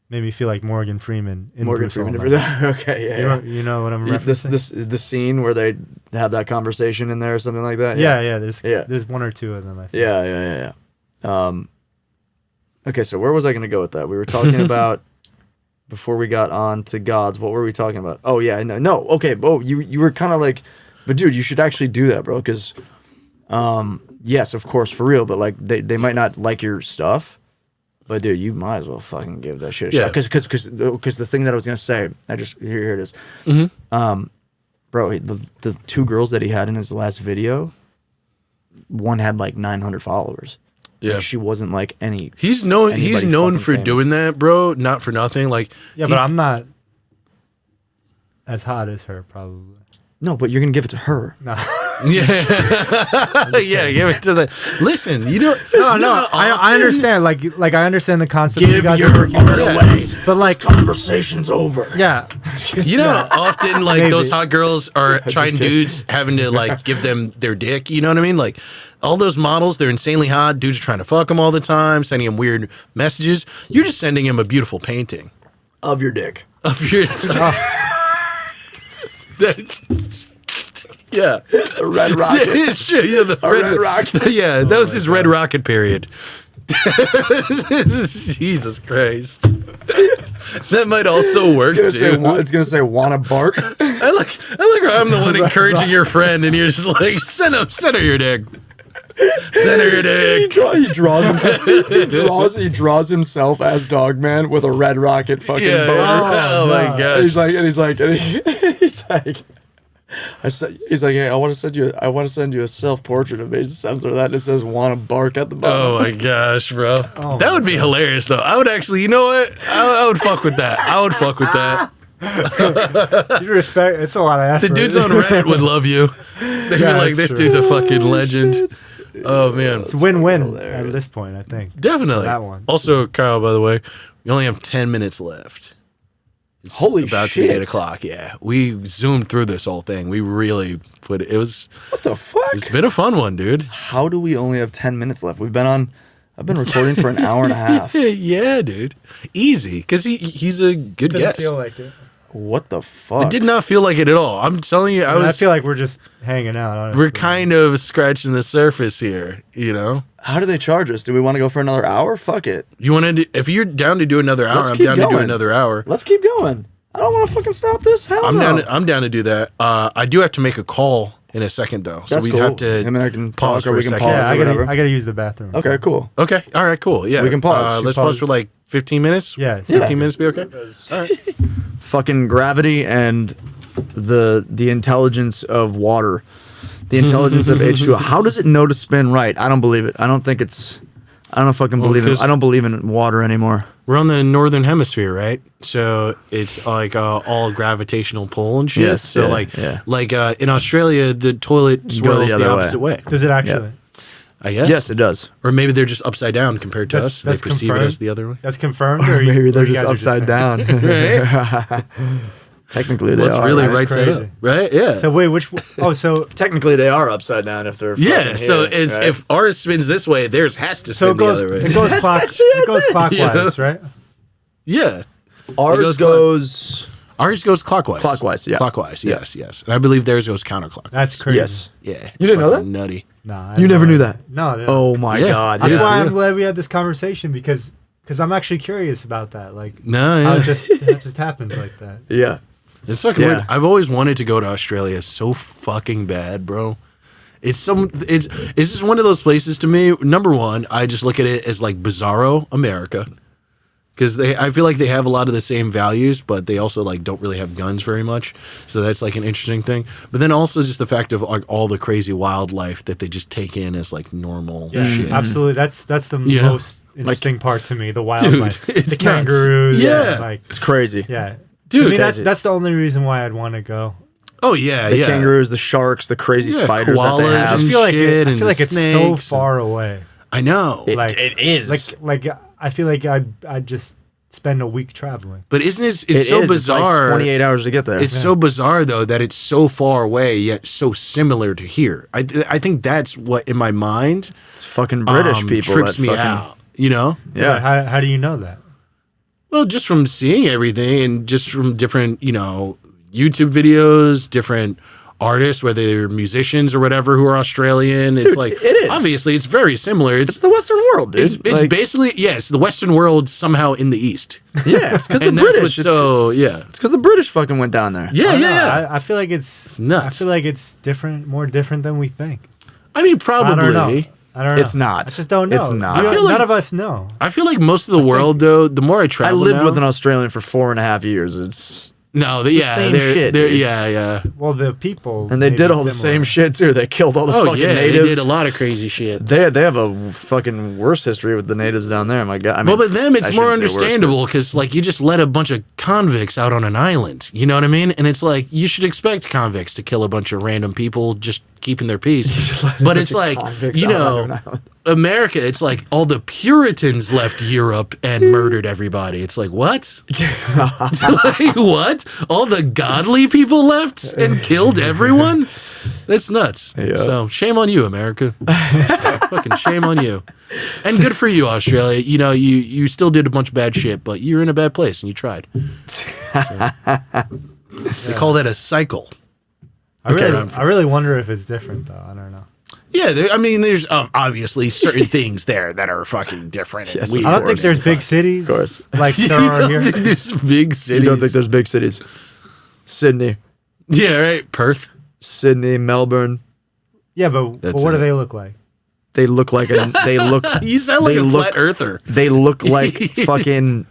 S3: Made me feel like Morgan Freeman. In
S2: Morgan
S3: Bruce
S2: Freeman.
S3: Almighty.
S2: Okay, yeah.
S3: You know what I'm
S2: You-
S3: referencing?
S2: the scene where they have that conversation in there or something like that.
S3: Yeah.
S2: Yeah.
S3: There's one or two of them. I think.
S2: Yeah. Okay, so where was I going to go with that? We were talking about before we got on to gods. What were we talking about? Oh yeah, no. Okay, you were kind of like, but dude, you should actually do that, bro. Because, yes, of course, for real. But like, they might not like your stuff, but dude, you might as well fucking give that shit a shot. Because the thing that I was gonna say, here it is.
S1: Mm-hmm.
S2: Bro, the two girls that he had in his last video, one had like 900 followers.
S1: Yeah.
S2: Like, she wasn't like any.
S1: He's known
S2: Anybody
S1: for
S2: fucking famous.
S1: doing that, bro. Not for nothing. Like
S3: Yeah, but I'm not as hot as her, probably.
S2: No, but you're gonna give it to her.
S3: No.
S1: Yeah, give it to the. Listen, you know.
S3: No, I understand. Like I understand the concept.
S2: Give
S3: you guys
S2: your
S3: are working
S2: art
S3: on.
S2: away.
S3: But like,
S2: Conversation's over.
S3: yeah,
S1: You know how often like
S3: Maybe.
S1: those hot girls are trying dudes having to like give them their dick. You know what I mean? Like all those models, they're insanely hot. Dudes are trying to fuck them all the time, sending them weird messages. You're just sending him a beautiful painting
S2: Of your dick.
S1: of your. That's- yeah,
S2: The red rocket.
S1: it's true. Yeah, the
S2: red rocket.
S1: Yeah, that was his red rocket period. Jesus Christ. That might also work
S2: It's
S1: too.
S2: gonna say wanna bark.
S1: I like how I'm the one encouraging your friend, and you're just like, send her your dick. Send her your dick.
S2: He draws himself as Dogman with a red rocket fucking
S1: Yeah.
S2: boner.
S1: Oh my
S2: And
S1: gosh.
S2: he's like, hey, I want to send you a self portrait of me. He sends her that, and it says "wanna bark" at the bottom.
S1: Oh my gosh, bro.
S3: Oh
S1: That
S3: my
S1: would be hilarious, though. I would actually, you know what? I would fuck with that. I would fuck with that.
S3: you respect. It's a lot of effort.
S1: The dudes on Reddit would love you. They'd be
S3: Yeah,
S1: like,
S3: that's
S1: this
S3: true.
S1: dude's a fucking legend. Oh, man.
S3: It's win-win
S2: Hilarious.
S3: at this point, I think.
S1: Definitely.
S3: That one.
S1: Also, Kyle, by the way, we only have 10 minutes left. It's
S2: Holy
S1: about to be
S2: shit.
S1: 8 o'clock. Yeah. We zoomed through this whole thing. We really put it.
S2: What the fuck?
S1: It's been a fun one, dude.
S2: How do we only have 10 minutes left? I've been recording for an hour and a half.
S1: Yeah, dude. Easy. Because he's a good
S3: Doesn't
S1: guest.
S3: feel like it.
S2: What the fuck?
S1: It did not feel like it at all. I'm telling you,
S3: I feel like we're just hanging out. Honestly.
S1: we're kind of scratching the surface here, you know?
S2: How do they charge us? Do we want to go for another hour? Fuck it.
S1: You want to? If you're down to do another hour,
S2: Let's
S1: I'm
S2: keep
S1: down to do
S2: going.
S1: another hour.
S2: Let's keep going. I don't want to fucking stop this. Hell
S1: I'm
S2: no.
S1: down to do that. I do have to make a call in a second though, so
S2: That's
S1: we'd
S2: cool.
S1: have to.
S2: I mean, I can
S1: pause
S2: talk or
S1: for
S2: we
S1: a
S2: can
S1: second.
S2: pause.
S3: Yeah,
S2: or whatever.
S3: I gotta use the bathroom.
S2: Okay, cool.
S1: Okay. All right. Cool. Yeah.
S2: We can pause.
S1: Let's
S3: Pause.
S1: pause for like 15 minutes.
S3: Yeah,
S1: 15 minutes. Be okay. All right.
S2: Fucking gravity and the intelligence of water, the intelligence of H2O. How does it know to spin right? I don't believe it. I don't think it's. I don't fucking believe it.
S1: 'cause-
S2: I don't believe in water anymore.
S1: We're on the northern hemisphere, right? So it's like all gravitational pull and shit.
S2: Yes,
S1: so
S2: yeah.
S1: like in Australia, the toilet
S2: go
S1: swirls
S2: the
S1: the,
S2: other
S1: opposite way.
S3: Does it actually?
S1: I guess.
S2: Yes, it does.
S1: Or maybe they're just upside down compared to
S3: That's-
S1: us. They
S3: that's
S1: perceive it
S3: confirmed?
S1: as the other way.
S3: That's confirmed, or
S2: Maybe they're
S3: you
S2: just
S3: guys are
S2: upside
S3: saying?
S2: down. Technically, they
S1: Let's
S2: are.
S1: really
S3: That's
S1: right side
S3: crazy.
S1: up, right? Yeah.
S3: So wait, which? Oh, so
S2: Technically, they are upside down if they're.
S1: yeah.
S2: fucking
S1: So
S2: here,
S1: it's,
S2: right?
S1: if ours spins this way, theirs has to spin
S3: so it goes
S1: the other way.
S3: it goes it goes clockwise,
S1: Yeah.
S3: right?
S1: Yeah.
S2: ours goes.
S1: Ours goes clockwise.
S2: Clockwise, yeah.
S1: Clockwise. Yes. Yes. And I believe theirs goes counterclockwise.
S3: That's crazy.
S2: Yes.
S1: Yeah. It's
S2: You didn't know
S1: fucking Nutty.
S3: Nah,
S2: You never knew that.
S3: No.
S2: Oh my
S1: Yeah.
S2: god!
S3: That's
S1: Yeah.
S3: why I'm glad we had this conversation because I'm actually curious about that. Like
S1: No.
S3: how
S1: Yeah.
S3: it just happens like that.
S2: Yeah.
S1: It's fucking
S2: Yeah.
S1: weird. I've always wanted to go to Australia so fucking bad, bro. It's just one of those places to me. Number one, I just look at it as like bizarro America. Because I feel like they have a lot of the same values, but they also like don't really have guns very much. So that's like an interesting thing. But then also just the fact of like all the crazy wildlife that they just take in as like normal
S3: Yeah,
S1: shit.
S3: absolutely. That's the
S1: You know?
S3: most interesting part to me. The wildlife,
S1: it's
S3: the
S1: nuts.
S3: kangaroos.
S1: Yeah.
S3: like
S2: It's crazy.
S3: yeah.
S1: Dude,
S3: to me,
S2: crazy.
S3: that's the only reason why I'd want to go.
S1: Oh yeah,
S2: The
S1: yeah.
S2: kangaroos, the sharks, the crazy
S1: Yeah,
S2: spiders that they
S1: koalas.
S3: I
S2: have.
S3: just feel like
S1: shit
S3: I
S1: and
S3: feel like it's so
S1: snakes
S3: far away.
S1: I know.
S2: It is.
S3: Like I feel like I'd just spend a week traveling.
S1: But isn't it? It's
S2: It
S1: so
S2: is. It's like
S1: bizarre.
S2: 28 hours to get there.
S1: It's so bizarre though that it's so far away yet so similar to here. I think that's what in my mind
S2: It's fucking British people
S1: trips
S2: that
S1: me
S2: fucking,
S1: out. You know?
S2: Yeah.
S3: But how do you know that?
S1: Well, just from seeing everything and just from different, YouTube videos, different artists, whether they're musicians or whatever, who are Australian. It's
S2: Dude,
S1: like
S2: it is.
S1: obviously it's very similar.
S2: It's the Western world, dude.
S1: it's
S2: Like,
S1: basically it's the Western world somehow in the East.
S2: yeah, it's because the
S1: And that's
S2: British.
S1: what's
S2: It's
S1: so yeah.
S2: because the British fucking went down there.
S1: Yeah,
S3: I don't know.
S1: yeah.
S3: I feel like it's
S1: nuts.
S3: I feel like it's more different than we think.
S1: I mean,
S3: I don't know.
S1: probably.
S3: I don't know.
S2: It's not.
S3: I just don't know.
S2: It's not.
S3: We
S1: I
S3: don't-
S1: feel like-
S3: none of us know.
S1: I feel like most of the world, though, the more I
S2: I
S1: travel
S2: lived
S1: now,
S2: with an Australian for 4.5 years.
S1: No,
S2: the same shit, dude.
S1: yeah.
S3: Well, the people.
S2: And they
S3: may
S2: did
S3: be
S2: all the
S3: similar.
S2: same shit too. They killed all the
S1: Oh
S2: fucking
S1: yeah,
S2: natives.
S1: they did a lot of crazy shit.
S2: They have a fucking worse history with the natives down there. My God. I mean,
S1: Well, but them,
S2: I
S1: it's more
S2: shouldn't say worse,
S1: understandable because, like, you just let a bunch of convicts out on an island. You know what I mean? And it's like, you should expect convicts to kill a bunch of random people just keeping their peace. But it's like, you know, America, it's like all the Puritans left Europe and murdered everybody. It's like, what? Like, what? All the godly people left and killed everyone? That's nuts.
S2: Yeah.
S1: So, shame on you, America. Fucking shame on you. And good for you, Australia. You know, you still did a bunch of bad shit, but you're in a bad place and you tried. So, they call that a cycle.
S3: I really wonder if it's different though. I don't know.
S1: Yeah, I mean, there's obviously certain things there that are fucking different.
S2: Yes,
S1: and
S3: I don't think there's big cities like there are here.
S1: There's big cities.
S2: You don't think there's big cities? Sydney,
S1: Yeah, right. Perth.
S2: Sydney, Melbourne.
S3: Yeah, but
S1: That's
S3: what do
S1: it.
S3: they look like?
S2: They look like they look.
S1: You sound like
S2: they
S1: a
S2: look-
S1: flat earther.
S2: They look like fucking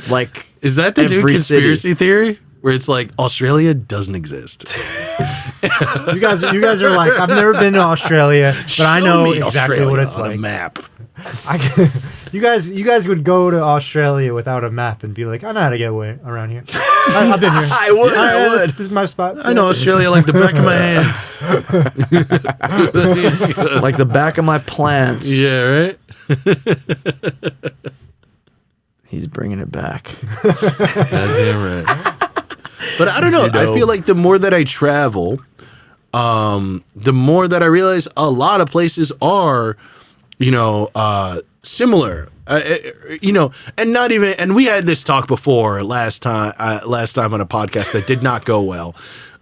S2: like.
S1: Is that the new
S2: every
S1: conspiracy theory where it's like Australia doesn't exist?
S3: You guys are like, I've never been to Australia, but I
S1: Show
S3: know
S1: me
S3: exactly what
S1: Australia
S3: it's
S1: on a
S3: like.
S1: map.
S3: You guys would go to Australia without a map and be like, I know how to get away around here. I've been here.
S2: I would. I would.
S3: This is my spot.
S1: I know Australia like the back of my hands.
S2: Like the back of my plants.
S1: Yeah, right.
S2: He's bringing it back.
S1: Goddamn right. But I don't know. I feel like the more that I travel, the more that I realize a lot of places are, you know, similar. You know, and not even. And we had this talk before last time on a podcast that did not go well.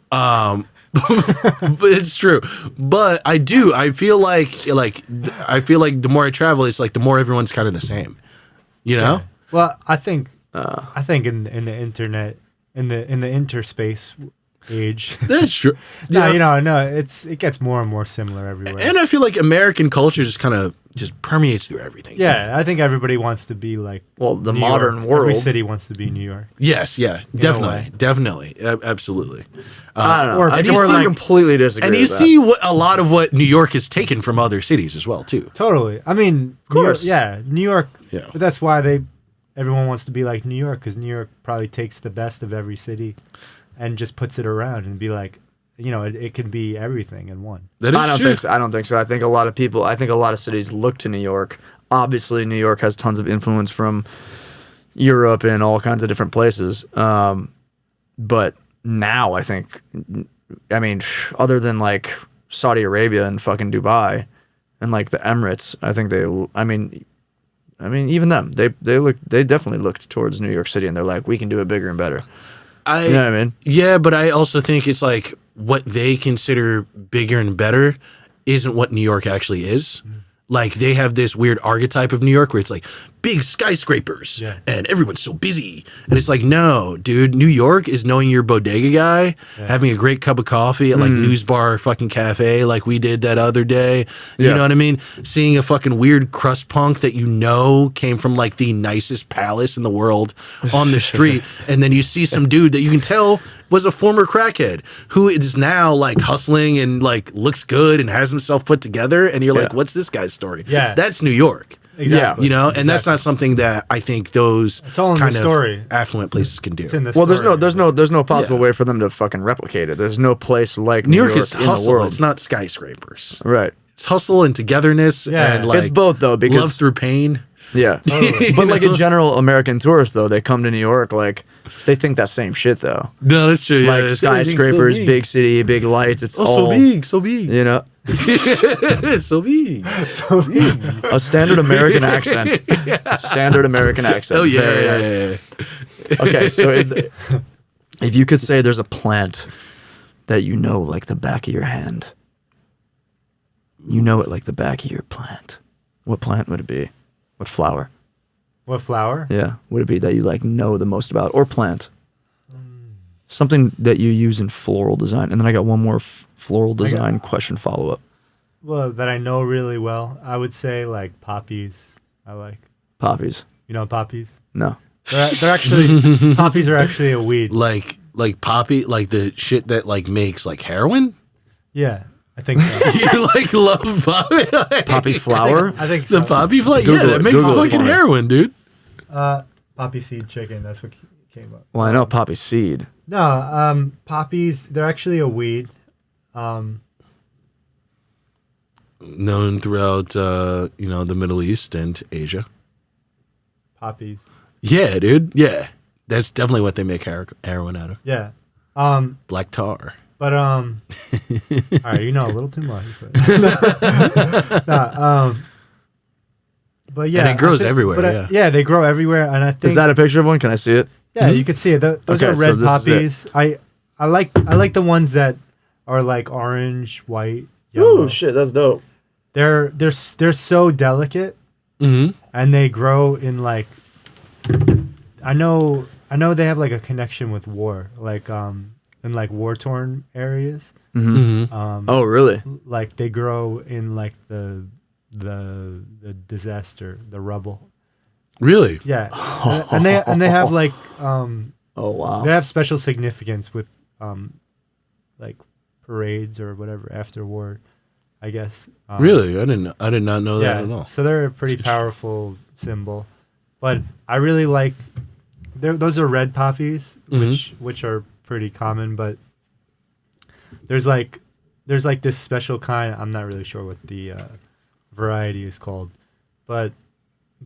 S1: But it's true. But I do. I feel like the more I travel, it's like the more everyone's kind of the same. You know.
S3: Yeah. Well, I think in the internet, in the interspace age.
S1: That's true.
S3: It gets more and more similar everywhere.
S1: And I feel like American culture just kind of just permeates through everything.
S3: Yeah, I think everybody wants to be like
S2: The
S3: New
S2: modern
S3: York.
S2: world.
S3: Every city wants to be New York.
S1: Yes, yeah,
S3: a
S1: definitely,
S3: way.
S1: definitely, absolutely.
S2: I don't know.
S3: Or-
S2: I
S3: and
S2: do
S3: or like-
S2: completely disagree.
S1: And you
S2: with that.
S1: see a lot of what New York has taken from other cities as well, too.
S3: Totally. I mean, of
S2: course.
S3: New York.
S1: Yeah.
S3: But that's why everyone wants to be like New York, because New York probably takes the best of every city and just puts it around and be like, you know, it can be everything in one.
S1: That is
S2: I don't
S1: true.
S2: think so. I don't think so. I think a lot of cities look to New York. Obviously, New York has tons of influence from Europe and all kinds of different places. But now I think, I mean, other than like Saudi Arabia and fucking Dubai and like the Emirates, I think I mean, even them, they definitely looked towards New York City and they're like, we can do it bigger and better. You know what I mean?
S1: Yeah, but I also think it's like what they consider bigger and better isn't what New York actually is. Like they have this weird archetype of New York where it's like big skyscrapers and everyone's so busy. And it's like, no, dude, New York is knowing your bodega guy, having a great cup of coffee at like News Bar fucking cafe like we did that other day. You know what I mean? Seeing a fucking weird crust punk that you know came from like the nicest palace in the world on the street. And then you see some dude that you can tell was a former crackhead who is now like hustling and like looks good and has himself put together. And you're like, what's this guy's story?
S3: Yeah.
S1: That's New York.
S3: Exactly.
S1: You know, and that's not something that I think those
S3: It's all in the
S1: kind
S3: story.
S1: of affluent places can do.
S3: It's in the
S2: Well,
S3: story.
S2: there's no possible way for them to fucking replicate it. There's no place like
S1: New York is
S2: in the
S1: hustle.
S2: world.
S1: It's not skyscrapers.
S2: Right.
S1: It's hustle and togetherness and like
S2: it's both though because
S1: love through pain.
S2: yeah. But like a general American tourist though, they come to New York like they think that same shit though.
S1: No, that's true.
S2: Like skyscrapers, big city, big lights. It's all
S1: so big.
S2: You know,
S1: so big.
S3: So
S2: a standard American accent. Standard American accent.
S1: Oh yeah.
S2: Very nice. Okay, so if you could say there's a plant that you know like the back of your hand, you know it like the back of your plant. What plant would it be? What flower?
S3: What flower?
S2: Yeah, would it be that you like know the most about, or plant? Something that you use in floral design. And then I got one more floral design question follow up.
S3: Well, that I know really well. I would say like poppies. I like.
S2: Poppies.
S3: You know poppies?
S2: No.
S3: They're actually poppies are actually a weed.
S1: Like Like poppy, like the shit that like makes like heroin?
S3: Yeah, I think so.
S1: You like love poppy?
S2: Poppy flower.
S3: I think
S1: The
S3: so.
S1: poppy flower?
S2: Google
S1: Yeah, that
S2: it.
S1: makes
S2: Google it
S1: fucking
S2: for me.
S1: heroin, dude.
S3: Poppy seed chicken. That's what came up.
S2: Well, I know poppy seed.
S3: No, poppies. They're actually a weed.
S1: Known throughout, the Middle East and Asia.
S3: Poppies.
S1: Yeah, dude. Yeah. That's definitely what they make heroin out of.
S3: Yeah.
S1: Black tar.
S3: But all right, you know a little too much. But, but yeah,
S1: And it grows everywhere,
S3: But yeah, they grow everywhere, and I think
S2: Is that a picture of one? Can I see it?
S3: yeah, you could see it. Those
S2: Okay,
S3: are
S2: so
S3: red
S2: this is it.
S3: poppies. I like the ones that are like orange, white, yellow.
S2: Ooh, shit, that's dope.
S3: They're so delicate,
S1: Mm-hmm.
S3: and they grow in like I know they have like a connection with war, like in like war torn areas.
S1: Mm-hmm.
S2: Oh, really?
S3: Like they grow in like the disaster, the rubble.
S1: Really?
S3: Yeah, and they have like
S2: Oh, wow.
S3: they have special significance with like parades or whatever after war, I guess.
S1: Really? I did not know that at
S3: Yeah,
S1: all.
S3: so they're a pretty powerful symbol, but I really like. Those are red poppies, which are pretty common, but there's like this special kind. I'm not really sure what the variety is called, but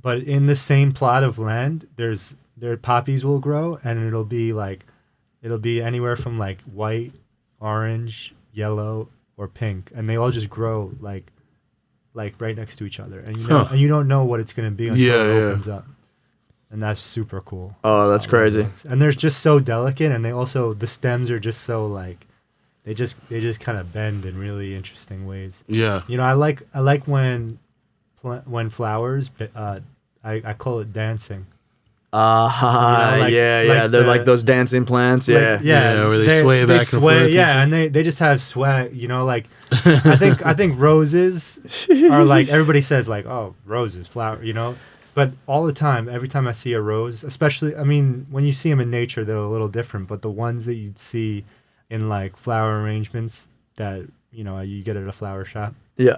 S3: in the same plot of land, their poppies will grow, and it'll be anywhere from like white, orange, yellow, or pink, and they all just grow like right next to each other, and you don't know what it's gonna be until it opens up. And that's super cool.
S2: Oh, that's crazy.
S3: And they're just so delicate, and the stems are just so like, they just kind of bend in really interesting ways.
S1: Yeah.
S3: I like when flowers, I call it dancing. Like
S2: they're like those dancing plants. Yeah.
S3: Yeah,
S1: where they sway back and forth.
S3: Yeah, and they just have swag. Like I think roses are like, everybody says like, oh, roses, flower. But all the time, every time I see a rose, especially, I mean, when you see them in nature, they're a little different. But the ones that you'd see in like flower arrangements that you get at a flower shop,
S2: Yeah.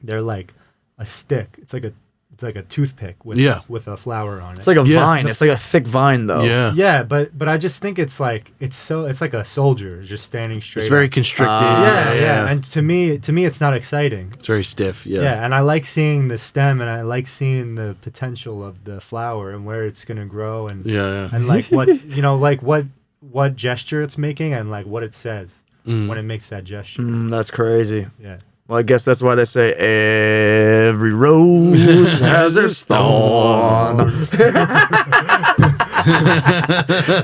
S3: they're like a stick. It's like a toothpick with a flower on it.
S2: It's like a vine. It's like a thick vine, though.
S1: Yeah.
S3: Yeah, but I just think it's like a soldier just standing straight.
S1: It's very
S3: up.
S1: constricted.
S3: Yeah. And to me, it's not exciting.
S1: It's very stiff. Yeah.
S3: Yeah, and I like seeing the stem, and I like seeing the potential of the flower and where it's gonna grow, and and like what what gesture it's making, and like what it says when it makes that gesture.
S2: That's crazy.
S3: Yeah.
S2: Well, I guess that's why they say every rose has its thorn.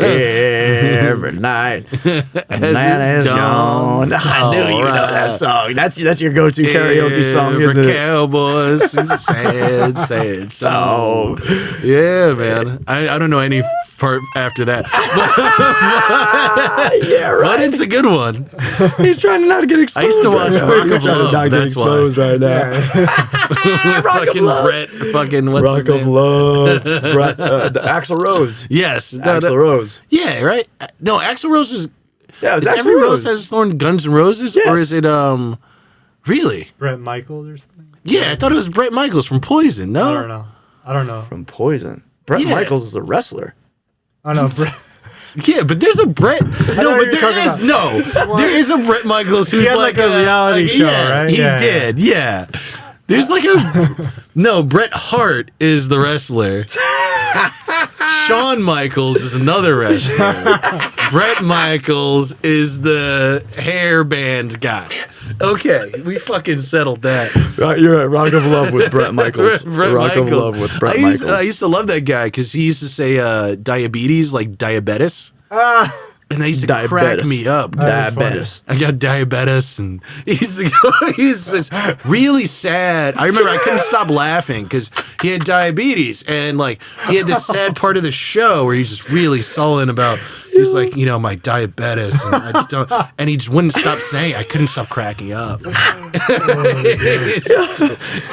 S2: Every night, a man is gone. I knew you know that song. That's your go-to karaoke song, isn't it?
S1: Cowboys, sad song. Yeah, man. I don't know any part after that.
S2: Yeah, right.
S1: But it's a good one.
S2: He's trying not to get exposed.
S1: I used to watch Rock of Love.
S2: Not get
S1: That's why.
S2: exposed right now.
S1: Fucking Brett. Fucking what's his
S2: Rock of
S1: name?
S2: Love. Brett, the Axl Rose.
S1: Yes.
S2: Axl Rose.
S1: Yeah, right. No, Axl Rose is.
S2: Yeah,
S1: Is
S2: it's
S1: every
S2: Axl
S1: rose has its thorn Guns N' Roses,
S2: Yes.
S1: or is it really?
S3: Brett Michaels or something.
S1: Yeah, I thought it was Bret Michaels from Poison. No,
S3: I don't know.
S2: From Poison. Brett
S1: Yeah.
S2: Michaels is a wrestler.
S3: I don't know. Brett.
S1: Yeah, but there's a Brett. No,
S3: what
S1: but
S3: you were talking
S1: there is a Bret Michaels who's
S3: had like a reality show, right?
S1: He
S3: Yeah,
S1: did. Yeah. There's like a no. Bret Hart is the wrestler. Shawn Michaels is another wrestler. Bret Michaels is the hair band guy. Okay, we fucking settled that.
S2: Right, you're right. Rock of Love with Brett Michaels.
S1: Bret
S2: Rock
S1: Michaels.
S2: of Love with Brett
S1: I
S2: Michaels.
S1: used to love that guy because he used to say diabetes, like diabetes. And they used to crack
S2: Diabetes.
S1: me up.
S2: Diabetes.
S1: I got diabetes, and he's just really sad. I remember I couldn't stop laughing because he had diabetes, and like he had this sad part of the show where he's just really sullen about. He's like, my diabetes, and I just don't, and he just wouldn't stop saying. I couldn't stop cracking up.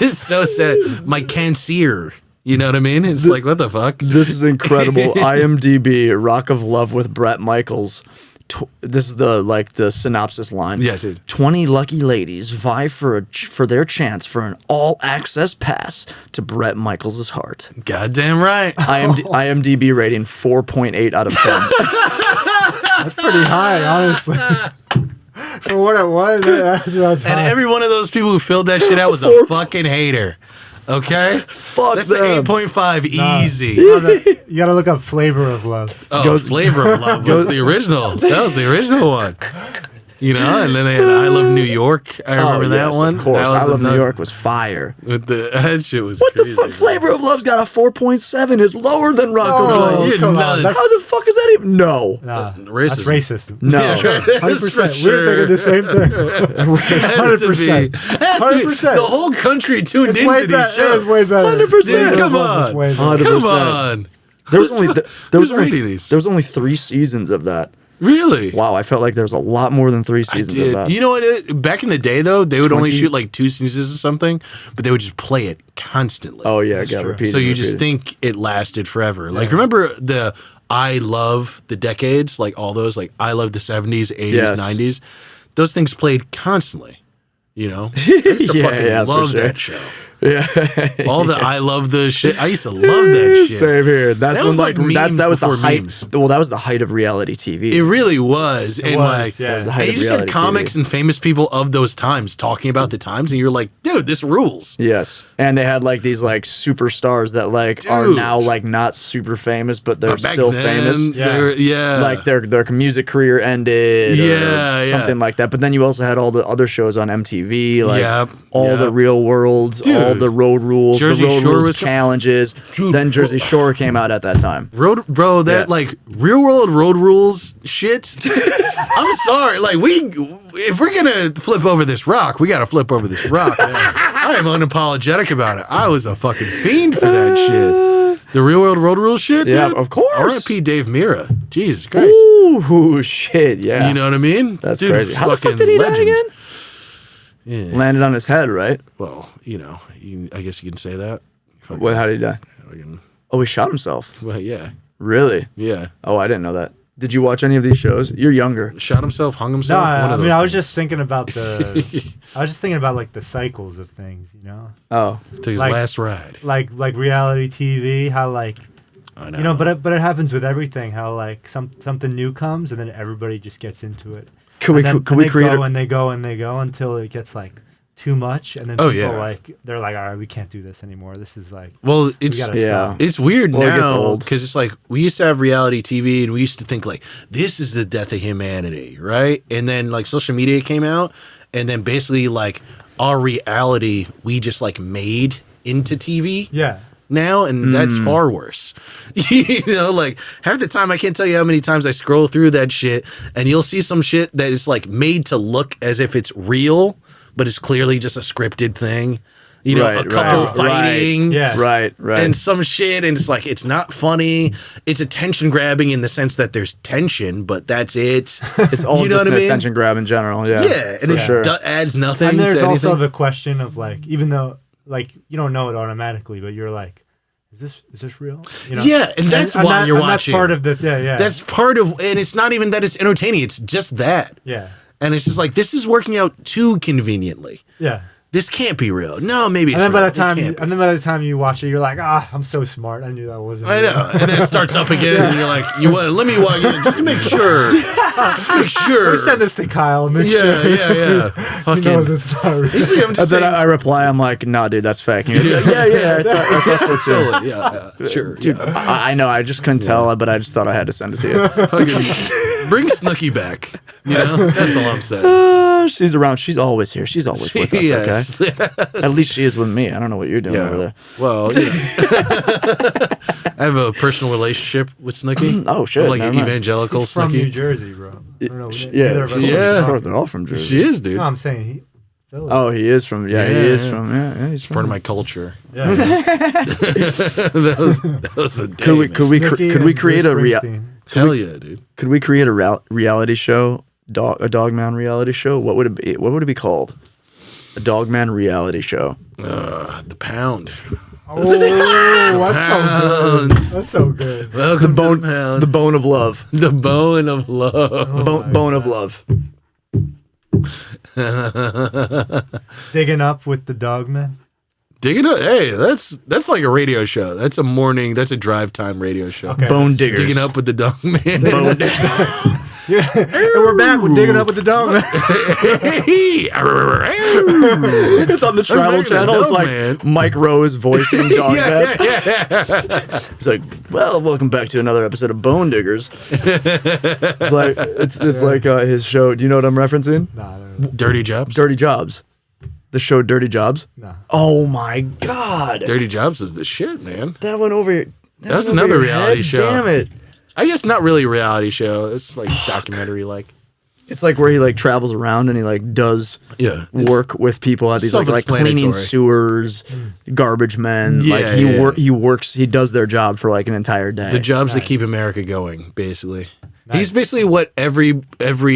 S1: It's so sad. My cancer. You know what I mean? It's like, what the fuck?
S2: This is incredible. IMDb, Rock of Love with Bret Michaels. This is the synopsis line.
S1: Yes, it is.
S2: 20 lucky ladies vie for their chance for an all-access pass to Bret Michaels' heart.
S1: Goddamn right.
S2: IMDb rating 4.8 out of 10.
S3: That's pretty high, honestly. For what it was, that's
S1: And
S3: high.
S1: every one of those people who filled that shit out was a fucking hater. Okay?
S2: Fuck
S1: That's
S2: them.
S1: an 8.5 easy.
S3: You gotta look up Flavor of Love.
S1: Oh, Flavor of Love was the original. That was the original one. You know, and then they had I Love New York. I remember that one.
S2: Of course,
S1: That was
S2: I Love New
S1: another-
S2: York was fire.
S1: With that shit was
S2: What
S1: crazy.
S2: the fuck? Flavor of Love's got a 4.7. It's lower than Rock of
S3: Oh,
S2: Love.
S1: You're
S3: come
S1: nuts.
S3: on. That's,
S2: How the fuck is that even? No.
S3: nah,
S1: Racism.
S3: that's racism.
S2: No.
S1: Yeah, sure.
S3: 100%. We were thinking the same thing.
S1: Has to be.
S3: 100%.
S1: Has to be.
S3: 100%.
S1: The whole country tuned
S3: It's
S1: into
S3: way
S1: these
S3: better. It's
S1: shows.
S3: way better.
S2: 100%.
S3: Flavor of
S1: Come
S3: Love is
S1: on.
S3: way better.
S2: 100%.
S1: Come on.
S2: There was only
S1: who's rating these?
S2: there was only 3 seasons of that.
S1: Really?
S2: Wow, I felt like there was a lot more than 3
S1: I
S2: seasons of
S1: did.
S2: that.
S1: You know what? Back in the day, though, they would only
S2: 20?
S1: shoot like 2 seasons or something, but they would just play it constantly.
S2: Oh yeah, got repeated.
S1: So you just
S2: repeated.
S1: think it lasted forever. Like, remember the I Love the decades? Like, all those, like, I Love the 70s, 80s,
S2: Yes.
S1: 90s. Those things played constantly. You know? I used to
S2: Yeah,
S1: fucking
S2: yeah, for
S1: love
S2: sure.
S1: that show.
S2: Yeah.
S1: All the I Love the shit. I used to love that shit.
S2: Same here. That's
S1: That
S2: when
S1: was
S2: like
S1: like
S2: that
S1: memes
S2: was the
S1: before
S2: height.
S1: memes.
S2: Well, that was the height of reality TV.
S1: It really was. And
S3: was,
S1: like,
S3: yeah. That was
S2: the
S1: and
S2: height
S1: you
S2: of
S1: just had
S2: reality
S1: comics
S2: TV.
S1: and famous people of those times talking about the times, and you're like, dude, this rules.
S2: Yes, and they had like these like superstars that like are
S1: Dude.
S2: now like not super famous, but they're
S1: But back
S2: still
S1: then,
S2: famous.
S1: yeah.
S2: Like their music career ended, or
S1: Yeah, yeah.
S2: something like that. But then you also had all the other shows on MTV, like
S1: Yep,
S2: all the
S1: yep.
S2: Real Worlds, all
S1: Dude.
S2: the Road Rules,
S1: Jersey
S2: the Road
S1: Shore
S2: Rules
S1: was-
S2: challenges.
S1: Dude.
S2: Then Jersey Shore came out at that time.
S1: Bro, that
S2: Yeah.
S1: like real world road rules shit. I'm sorry. Like, if we're gonna flip over this rock, we gotta flip over this rock. I am unapologetic about it. I was a fucking fiend for that shit. The real world road rules shit, dude.
S2: Yeah, of course.
S1: R.I.P. Dave Mira. Jesus Christ.
S2: Ooh, shit, yeah.
S1: You know what I mean?
S2: That's
S1: Dude,
S2: crazy. How the fuck
S1: fucking
S2: did he
S1: legend.
S2: die again?
S1: Yeah.
S2: Landed on his head, right?
S1: Well, you know, I guess you can say that.
S2: What? How did he die?
S1: Fucking-
S2: Oh, he shot himself.
S1: Well, yeah,
S2: Really?
S1: yeah.
S2: Oh, I didn't know that. Did you watch any of these shows? You're younger.
S1: Shot himself, hung
S3: No,
S1: himself. one
S3: I
S1: of
S3: mean,
S1: those
S3: I was
S1: things.
S3: just thinking about like the cycles of things, you know,
S2: Oh,
S1: Took his
S3: like-
S1: last ride.
S3: like reality TV, how like
S1: I know.
S3: you know, but it happens with everything. How like something new comes and then everybody just gets into it.
S2: Could we
S3: They
S2: create
S3: go
S2: a,
S3: and they go and they go until it gets like too much, and then
S1: Oh,
S3: people
S1: yeah.
S3: like they're like, all right, we can't do this anymore. This is like
S1: Well, it's
S3: gotta
S2: yeah.
S3: stop.
S1: it's weird
S2: Well, it gets
S1: now
S2: old.
S1: because it's like we used to have reality TV and we used to think like this is the death of humanity, right? And then like social media came out, and then basically like our reality we just like made into TV
S3: yeah.
S1: now, and that's far worse. You know, like half the time I can't tell you how many times I scroll through that shit, and you'll see some shit that is like made to look as if it's real, but it's clearly just a scripted thing. You know,
S2: Right,
S1: a couple
S3: right,
S1: fighting,
S3: Yeah.
S2: right?
S1: and some shit, and it's like it's not funny. It's attention grabbing in the sense that there's tension, but that's it.
S2: It's all
S1: You know
S2: just
S1: what
S2: an
S1: I mean?
S2: attention grab in general. Yeah,
S1: Yeah, and
S2: for
S1: it
S2: sure.
S1: adds nothing.
S3: And there's
S1: to
S3: also
S1: anything.
S3: the question of like, even though like you don't know it automatically, but you're like, is this real? You know?
S1: Yeah, and that's why
S3: that-
S1: you're
S3: and
S1: watching.
S3: That's part of the yeah.
S1: That's part of, and it's not even that it's entertaining. It's just that.
S3: yeah.
S1: And it's just like, this is working out too conveniently.
S3: Yeah.
S1: This can't be real. No, maybe it's
S3: And then
S1: real.
S3: by the
S1: It
S3: time
S1: can't be.
S3: and then by the time you watch it, you're like, I'm so smart. I knew that wasn't
S1: I
S3: real.
S1: know. And then it starts up again, and you're like, you want? Let me watch it just to make sure. Just make sure.
S3: Let me send this to Kyle. Make
S1: Yeah,
S3: sure
S1: yeah.
S3: he
S1: Fucking.
S3: knows it's not real.
S1: Usually I'm
S2: And
S1: just
S2: then
S1: saying.
S2: I reply, I'm like, nah, dude, that's fake. And you're like, yeah, I thought so too.
S1: Totally, yeah, sure.
S2: Dude, I know, I just couldn't tell, but I just thought I had to send it to you.
S1: Fucking bring Snooki back. You know, that's all I'm saying.
S2: She's around. She's always here. She's always with us,
S1: Yes.
S2: okay? At least she is with me. I don't know what you're doing over
S1: Yeah.
S2: there.
S1: Well, you know. I have a personal relationship with Snooki.
S2: Oh, shit,
S1: I'm like
S2: never
S1: an
S2: mind.
S1: evangelical
S3: He's from New
S1: Snooki.
S3: Jersey, bro. I don't know,
S2: Yeah,
S3: neither of us
S1: yeah.
S3: are
S2: Of
S3: from-
S2: course, they're all from Jersey.
S1: She is, dude.
S3: No, I'm saying he. Philly.
S2: Oh, he is from. Yeah, he
S1: Yeah,
S2: is
S1: yeah.
S2: from. Yeah, he's from.
S1: Part of my culture.
S3: Yeah.
S1: that was a day.
S2: Could we could we cre-
S3: Snooki
S2: could we
S3: and
S2: create a
S3: Bruce
S2: rea-
S3: Springsteen.
S1: Hell yeah, dude.
S2: could we create a reality show? A Dogman reality show? What would it be? What would it be called? A Dogman reality show.
S1: The pound.
S3: Oh, that's so good.
S1: Pounds.
S3: That's so good.
S1: Welcome
S2: The bone,
S1: to the pound.
S2: the bone of love.
S1: The bone of love.
S3: Oh my
S2: Bone of
S3: God.
S2: love.
S3: Digging up with the Dogman.
S1: Digging up. Hey, that's like a radio show. That's a drive time radio show.
S3: Okay.
S2: Bone
S3: that's-
S2: diggers.
S1: Digging up with the dog man.
S2: Bone
S3: Yeah. And we're back with Digging Up with the Dogman.
S2: It's on the Travel
S1: back to the
S2: Channel. It's like
S1: Dogman.
S2: Mike Rose voicing Dogman.
S1: yeah.
S2: He's like, well, welcome back to another episode of Bone Diggers. It's like it's like his show. Do you know what I'm referencing?
S3: Nah, no.
S1: Dirty Jobs.
S2: Dirty Jobs. The show Dirty Jobs.
S3: Nah.
S2: Oh my God.
S1: Dirty Jobs is the shit, man.
S2: That went over.
S1: That was another reality show.
S2: Damn it.
S1: I guess not really a reality show. It's like documentary, like.
S2: It's like where he like travels around and he like does
S1: Yeah.
S2: work with people at these like cleaning
S1: self-explanatory.
S2: sewers, garbage men.
S1: Yeah,
S2: like he works. He does their job for like an entire day.
S1: The jobs that
S3: Nice.
S1: keep America going, basically.
S3: Nice.
S1: He's basically what every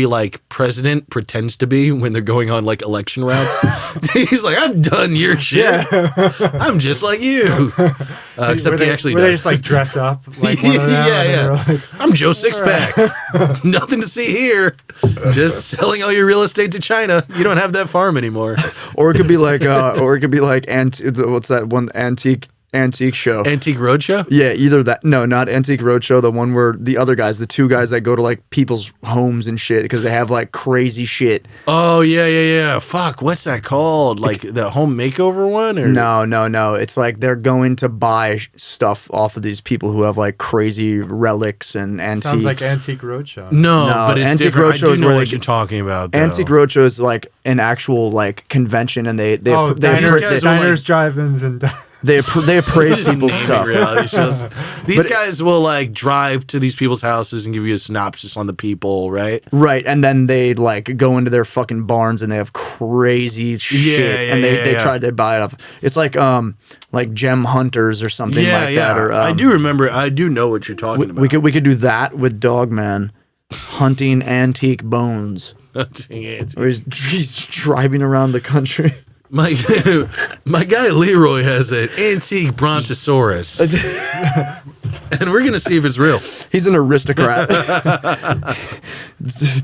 S1: like president pretends to be when they're going on like election routes. He's like, I've done your shit. I'm just like you. Except he actually
S3: where
S1: does.
S3: they just like dress up like one of them.
S1: Yeah,
S3: and
S1: yeah.
S3: they're like,
S1: I'm Joe Sixpack. Nothing to see here. Just selling all your real estate to China. You don't have that farm anymore.
S2: Or it could be like, what's that one antique show?
S1: Antique Roadshow?
S2: Yeah, either that. No, not Antique Roadshow. The one where the other guys, the two guys that go to like people's homes and shit because they have like crazy shit.
S1: Oh, yeah. Fuck, what's that called? Like the home makeover one? Or?
S2: No. It's like they're going to buy stuff off of these people who have like crazy relics and antiques.
S3: sounds like Antique Roadshow.
S1: No,
S2: No,
S1: but it's
S2: Antique
S1: different.
S2: Roadshow
S1: I
S2: is
S1: do know
S2: where
S1: what
S2: they-
S1: you're talking about, though.
S2: Antique Roadshow is like an actual like convention, and they
S3: Oh,
S2: they
S1: these guys are
S3: diners, drive-ins, and
S2: they appraise
S1: Just
S2: people's
S1: naming
S2: stuff.
S1: reality shows. These guys will like drive to these people's houses and give you a synopsis on the people, right?
S2: Right, and then they like go into their fucking barns and they have crazy shit, and they try to buy it off. It's like gem hunters or something like that. Or
S1: I do remember. I do know what you're talking about.
S2: we could do that with Dogman, hunting antique bones.
S1: Dang it.
S2: Where he's driving around the country.
S1: My guy Leroy has an antique brontosaurus, and we're gonna see if it's real.
S2: He's an aristocrat.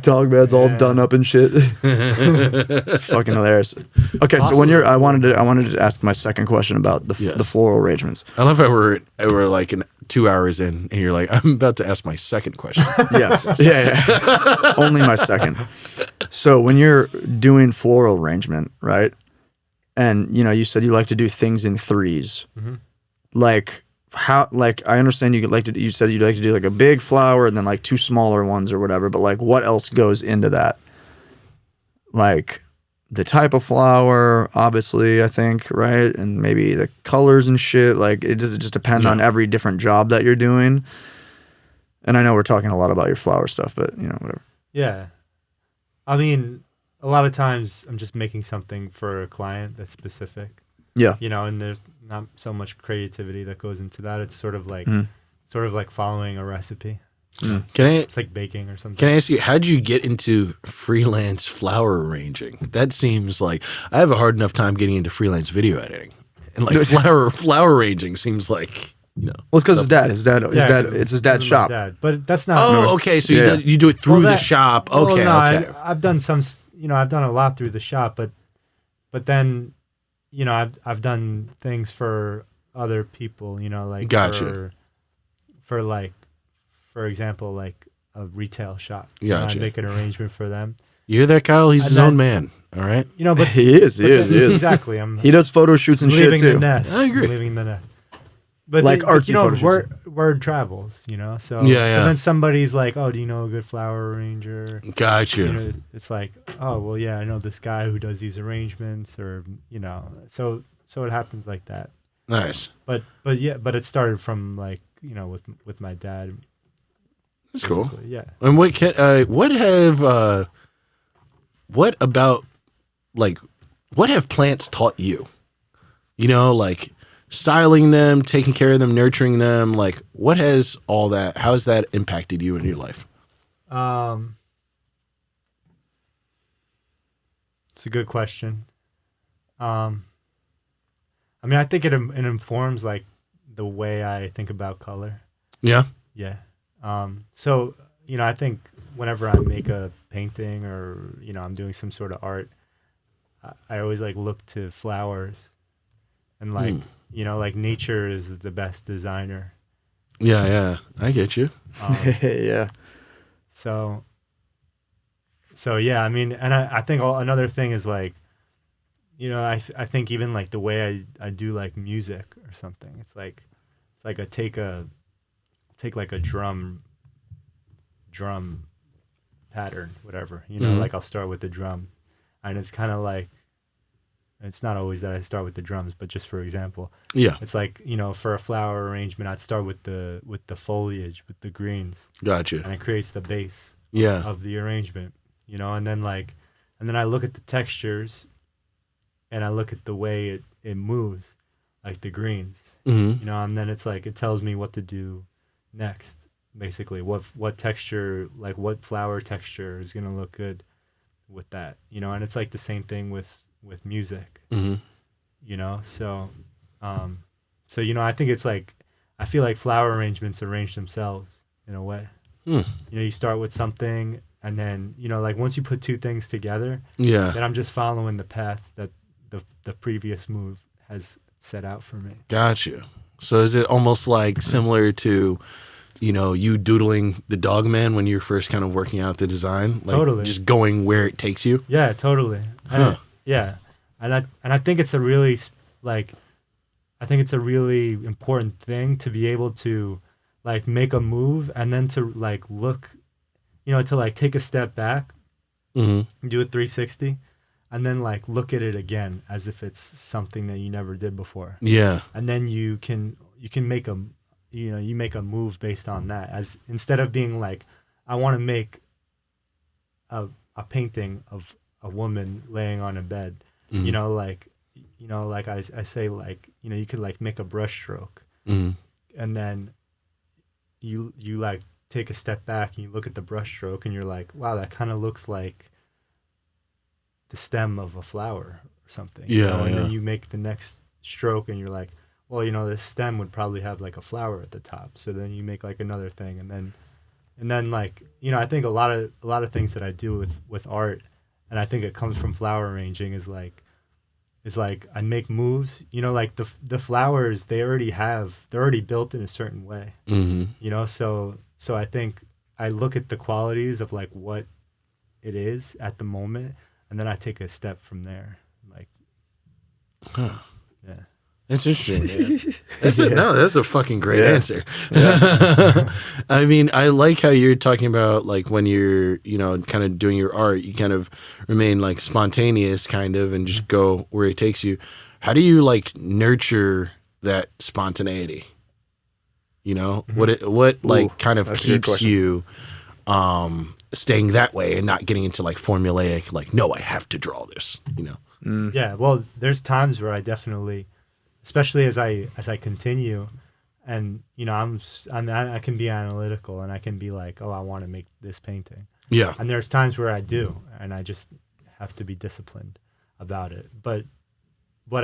S2: Dogman's all done up and shit. It's fucking hilarious. Okay, so when I wanted to ask my second question about the floral arrangements.
S1: I love how we're like 2 hours in, and you're like, I'm about to ask my second question.
S2: Yes. Yeah. Only my second. So when you're doing floral arrangement, right? And you said you like to do things in threes.
S3: Mm-hmm.
S2: Like how? Like I understand you said you'd like to do like a big flower and then like two smaller ones or whatever. But like, what else goes into that? Like the type of flower, obviously, I think, right? And maybe the colors and shit. Like it just depend on every different job that you're doing. And I know we're talking a lot about your flower stuff, but whatever.
S3: yeah. I mean, a lot of times I'm just making something for a client that's specific.
S2: Yeah.
S3: And there's not so much creativity that goes into that. It's sort of like following a recipe. It's like baking or something.
S1: Can I ask you, how'd you get into freelance flower arranging? That seems like I have a hard enough time getting into freelance video editing, and like flower arranging seems like
S2: Well, it's because it's his dad's shop.
S3: But that's not.
S1: Oh, okay. So
S2: Yeah.
S1: you do it through the shop.
S3: Well,
S1: Okay,
S3: no,
S1: okay.
S3: I've done some. I've done a lot through the shop, but then, I've done things for other people. Like
S1: Gotcha.
S3: for example, like a retail shop.
S1: Gotcha.
S3: I make an arrangement for them.
S1: You hear that, Kyle? He's
S3: And
S1: his
S3: then-
S1: own man. All right.
S3: But
S2: He is.
S3: exactly.
S2: He does photo shoots and shit
S3: leaving
S2: too.
S3: the nest.
S1: I agree.
S3: Leaving the nest. But
S2: Like artsy photo shoots.
S3: word travels, So
S1: Yeah.
S3: so then somebody's like, "Oh, do you know a good flower arranger?"
S1: Gotcha.
S3: It's like, "Oh, well, yeah, I know this guy who does these arrangements," or so it happens like that.
S1: Nice.
S3: But it started from like with my dad.
S1: That's cool.
S3: basically, Yeah.
S1: And what have plants taught you? Like styling them, taking care of them, nurturing them. Like, how has that impacted you in your life?
S3: It's a good question. I I mean, I think it informs like the way I think about color.
S1: Yeah.
S3: Yeah. So, I think whenever I make a painting or, I'm doing some sort of art, I always like look to flowers and like, like nature is the best designer.
S1: Yeah, yeah. I get you.
S2: Yeah.
S3: So yeah, I mean, and I think another thing is like, I think even like the way I do like music or something, it's like I take like a drum pattern, whatever, like I'll start with the drum, and it's kind of like, it's not always that I start with the drums, but just for example,
S1: Yeah.
S3: it's like, for a flower arrangement, I'd start with the foliage, with the greens,
S1: Gotcha.
S3: and it creates the base
S1: Yeah.
S3: of the arrangement, and then I look at the textures, and I look at the way it moves, like the greens,
S1: Mm-hmm.
S3: and then it's like it tells me what to do next, basically what texture, like what flower texture is gonna look good with that, and it's like the same thing with music,
S1: Mm-hmm.
S3: so I think it's like, I feel like flower arrangements arrange themselves in a way. You start with something, and then like once you put two things together,
S1: Yeah.
S3: then I'm just following the path that the previous move has set out for me.
S1: Gotcha. So is it almost like similar to, you doodling the Dogman when you're first kind of working out the design? Like
S3: Totally.
S1: just going where it takes you?
S3: Yeah, totally.
S1: Huh.
S3: And I think it's a really important thing to be able to like make a move and then to like look, to like take a step back,
S1: Mm-hmm.
S3: do a 360, and then like look at it again as if it's something that you never did before.
S1: Yeah.
S3: And then you can make you make a move based on that, as instead of being like, I want to make a painting of a woman laying on a bed, like I say, like, you could like make a brush stroke,
S1: Mm-hmm.
S3: and then you like take a step back and you look at the brush stroke and you're like, wow, that kind of looks like the stem of a flower or something.
S1: Yeah,
S3: And
S1: yeah.
S3: then you make the next stroke and you're like, well, this stem would probably have like a flower at the top. So then you make like another thing, and then like, I think a lot of things that I do with art, and I think it comes from flower arranging, is like I make moves, like the flowers, they're already built in a certain way,
S1: Mm-hmm.
S3: So I think I look at the qualities of like what it is at the moment, and then I take a step from there, like,
S1: Huh.
S3: yeah.
S1: That's interesting, man. That's a fucking great
S2: Yeah.
S1: answer. I mean, I like how you're talking about like when you're, kind of doing your art, you kind of remain like spontaneous kind of and just go where it takes you. How do you like nurture that spontaneity? What like
S2: Ooh,
S1: kind of
S2: that's a good
S1: keeps
S2: question.
S1: you staying that way and not getting into like formulaic, like, no, I have to draw this,
S3: Yeah, well, there's times where I definitely, especially as I continue, and I can be analytical, and I can be like, oh, I want to make this painting,
S1: Yeah.
S3: and there's times where I do, and I just have to be disciplined about it. But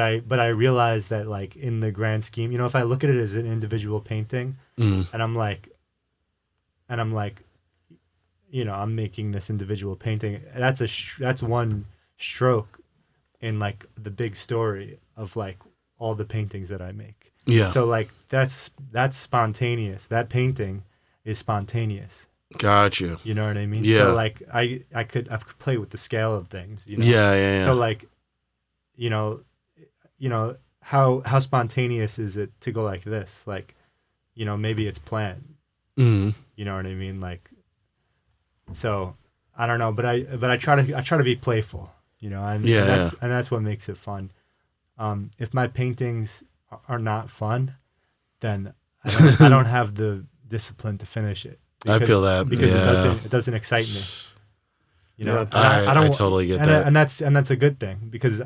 S3: I realize that like in the grand scheme, if I look at it as an individual painting,
S1: Mm.
S3: and I'm like, I'm making this individual painting. That's one stroke in like the big story of like all the paintings that I make.
S1: Yeah.
S3: So like that's spontaneous. That painting is spontaneous.
S1: Gotcha.
S3: You know what I mean?
S1: Yeah.
S3: So like I could play with the scale of things.
S1: Yeah.
S3: So like, how spontaneous is it to go like this? Like, maybe it's planned.
S1: Mm.
S3: You know what I mean? Like, so I don't know, but I try to be playful, and that's what makes it fun. If my paintings are not fun, then I don't have the discipline to finish it.
S1: I feel that,
S3: because
S1: yeah.
S3: it doesn't excite me.
S2: Yeah,
S3: And
S1: I totally get that.
S3: and that's a good thing, because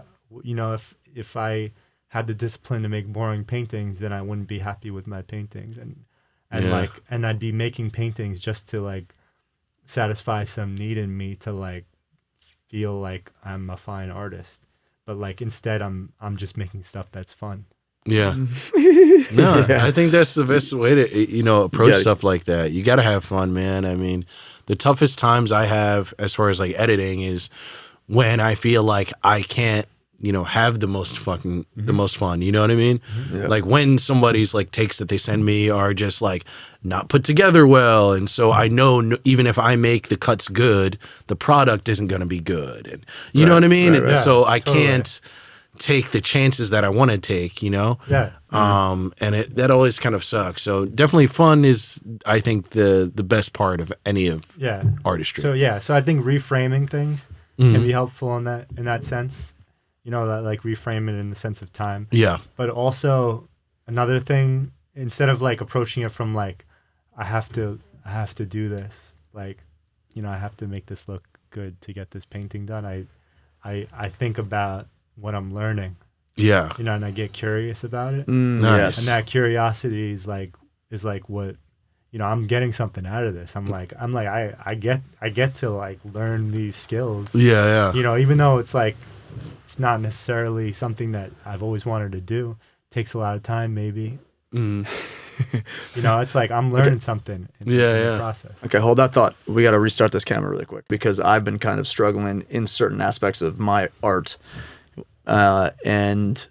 S3: if I had the discipline to make boring paintings, then I wouldn't be happy with my paintings, and
S1: Yeah.
S3: I'd be making paintings just to like satisfy some need in me to like feel like I'm a fine artist, but like instead I'm just making stuff that's fun.
S1: Yeah. No, I think that's the best way to, approach stuff like that. You got to have fun, man. I mean, the toughest times I have as far as like editing is when I feel like I can't, have the most fun. You know what I mean?
S2: Yeah.
S1: Like when somebody's like takes that they send me are just like not put together well. And so I know even if I make the cuts good, the product isn't going to be good. And you know what I mean?
S2: Right, right.
S1: And so I
S3: totally.
S1: can't take the chances that I want to take,
S3: Yeah.
S1: and that always kind of sucks. So definitely fun is, I think, the best part of any of artistry.
S3: So I think reframing things can be helpful in that sense. That like reframe it in the sense of time.
S1: Yeah.
S3: But also another thing, instead of like approaching it from like I have to do this, like I have to make this look good to get this painting done. I think about what I'm learning.
S1: Yeah.
S3: And I get curious about it.
S1: Nice.
S3: And that curiosity is like what I'm getting something out of this. I get to like learn these skills.
S1: Yeah.
S3: Even though it's like it's not necessarily something that I've always wanted to do. It takes a lot of time maybe. It's like I'm learning something in the process.
S2: Okay, hold that thought. We got to restart this camera really quick because I've been kind of struggling in certain aspects of my art. And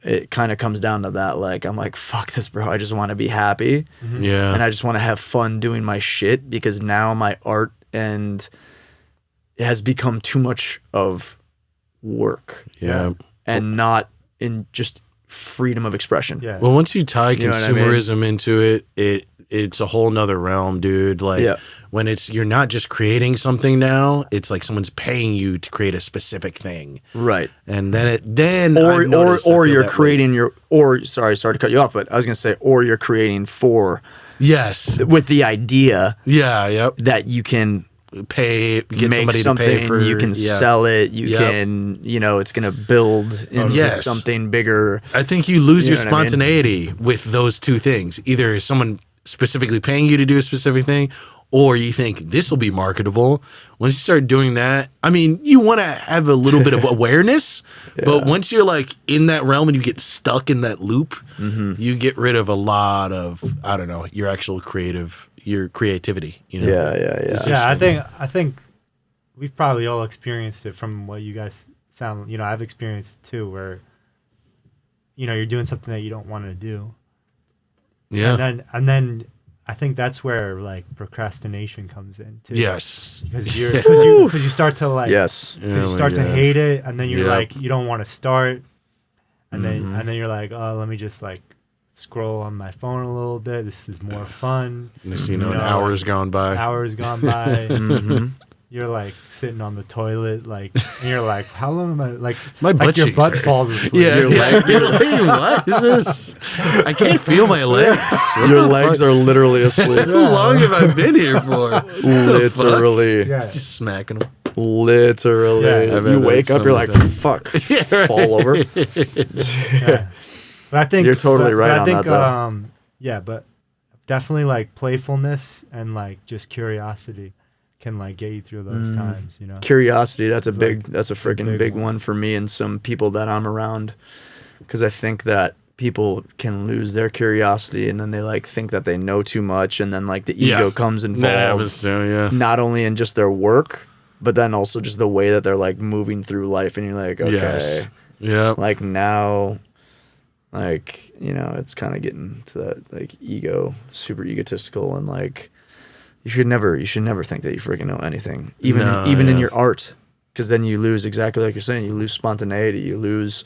S2: it kind of comes down to that. Like, I'm like, fuck this, bro. I just want to be happy.
S1: Yeah.
S2: And I just want to have fun doing my shit because now my art and it has become too much of work.
S1: Yeah.
S2: And not in just freedom of expression.
S3: Yeah.
S1: Well, once you tie
S2: You know what I mean?
S1: consumerism into it's a whole nother realm, dude. Like when you're not just creating something now, it's like someone's paying you to create a specific thing.
S2: Right.
S1: And then
S2: or you're creating sorry to cut you off, but I was going to say, or you're creating for,
S1: yes,
S2: with the idea that you can
S1: get
S2: make
S1: somebody
S2: something,
S1: to pay for,
S2: you can sell it, you can, it's going to build into something bigger.
S1: I think you lose your
S2: know what I mean?
S1: spontaneity with those two things. Either someone specifically paying you to do a specific thing, or you think this will be marketable. Once you start doing that, I mean, you want to have a little bit of awareness, but once you're like in that realm and you get stuck in that loop, you get rid of a lot of, I don't know, your creativity.
S3: Yeah. I think we've probably all experienced it from what you guys sound. I've experienced it too, where you're doing something that you don't want to do.
S1: Yeah.
S3: And then I think that's where like procrastination comes in too.
S1: Yes.
S3: Because you start to like you start to hate it, and then you're like you don't want to start, and then you're like, oh, let me just like scroll on my phone a little bit. This is more fun.
S1: Hours gone by.
S3: You're like sitting on the toilet, like, and you're like, how long am I like?
S1: My butt
S3: your
S1: cheeks
S3: butt
S1: hurt.
S3: falls asleep.
S1: Yeah, you're like, what is this? I can't feel my legs. What
S2: Your
S1: the
S2: legs
S1: fuck?
S2: are literally asleep.
S1: How long have I been here for?
S2: Literally.
S3: Yeah.
S1: Just smacking them.
S2: Literally.
S3: Yeah.
S1: I've
S2: You
S1: had
S2: wake
S1: that
S2: up, you're like,
S1: so many
S2: fuck, fall over.
S3: Yeah. But I think
S2: You're totally right on that, though.
S3: But definitely like playfulness and like just curiosity can like get you through those times,
S2: Curiosity, that's a
S3: Like,
S2: freaking big one for me and some people that I'm around, because I think that people can lose their curiosity and then they like think that they know too much, and then like the ego comes involved.
S1: That happens too,
S2: Not only in just their work, but then also just the way that they're like moving through life, and you're like, okay,
S1: Yes. Yeah.
S2: like now, like, it's kind of getting to that like super egotistical, and like you should never think that you freaking know anything, even in your art, because then you lose, exactly like you're saying, you lose spontaneity, you lose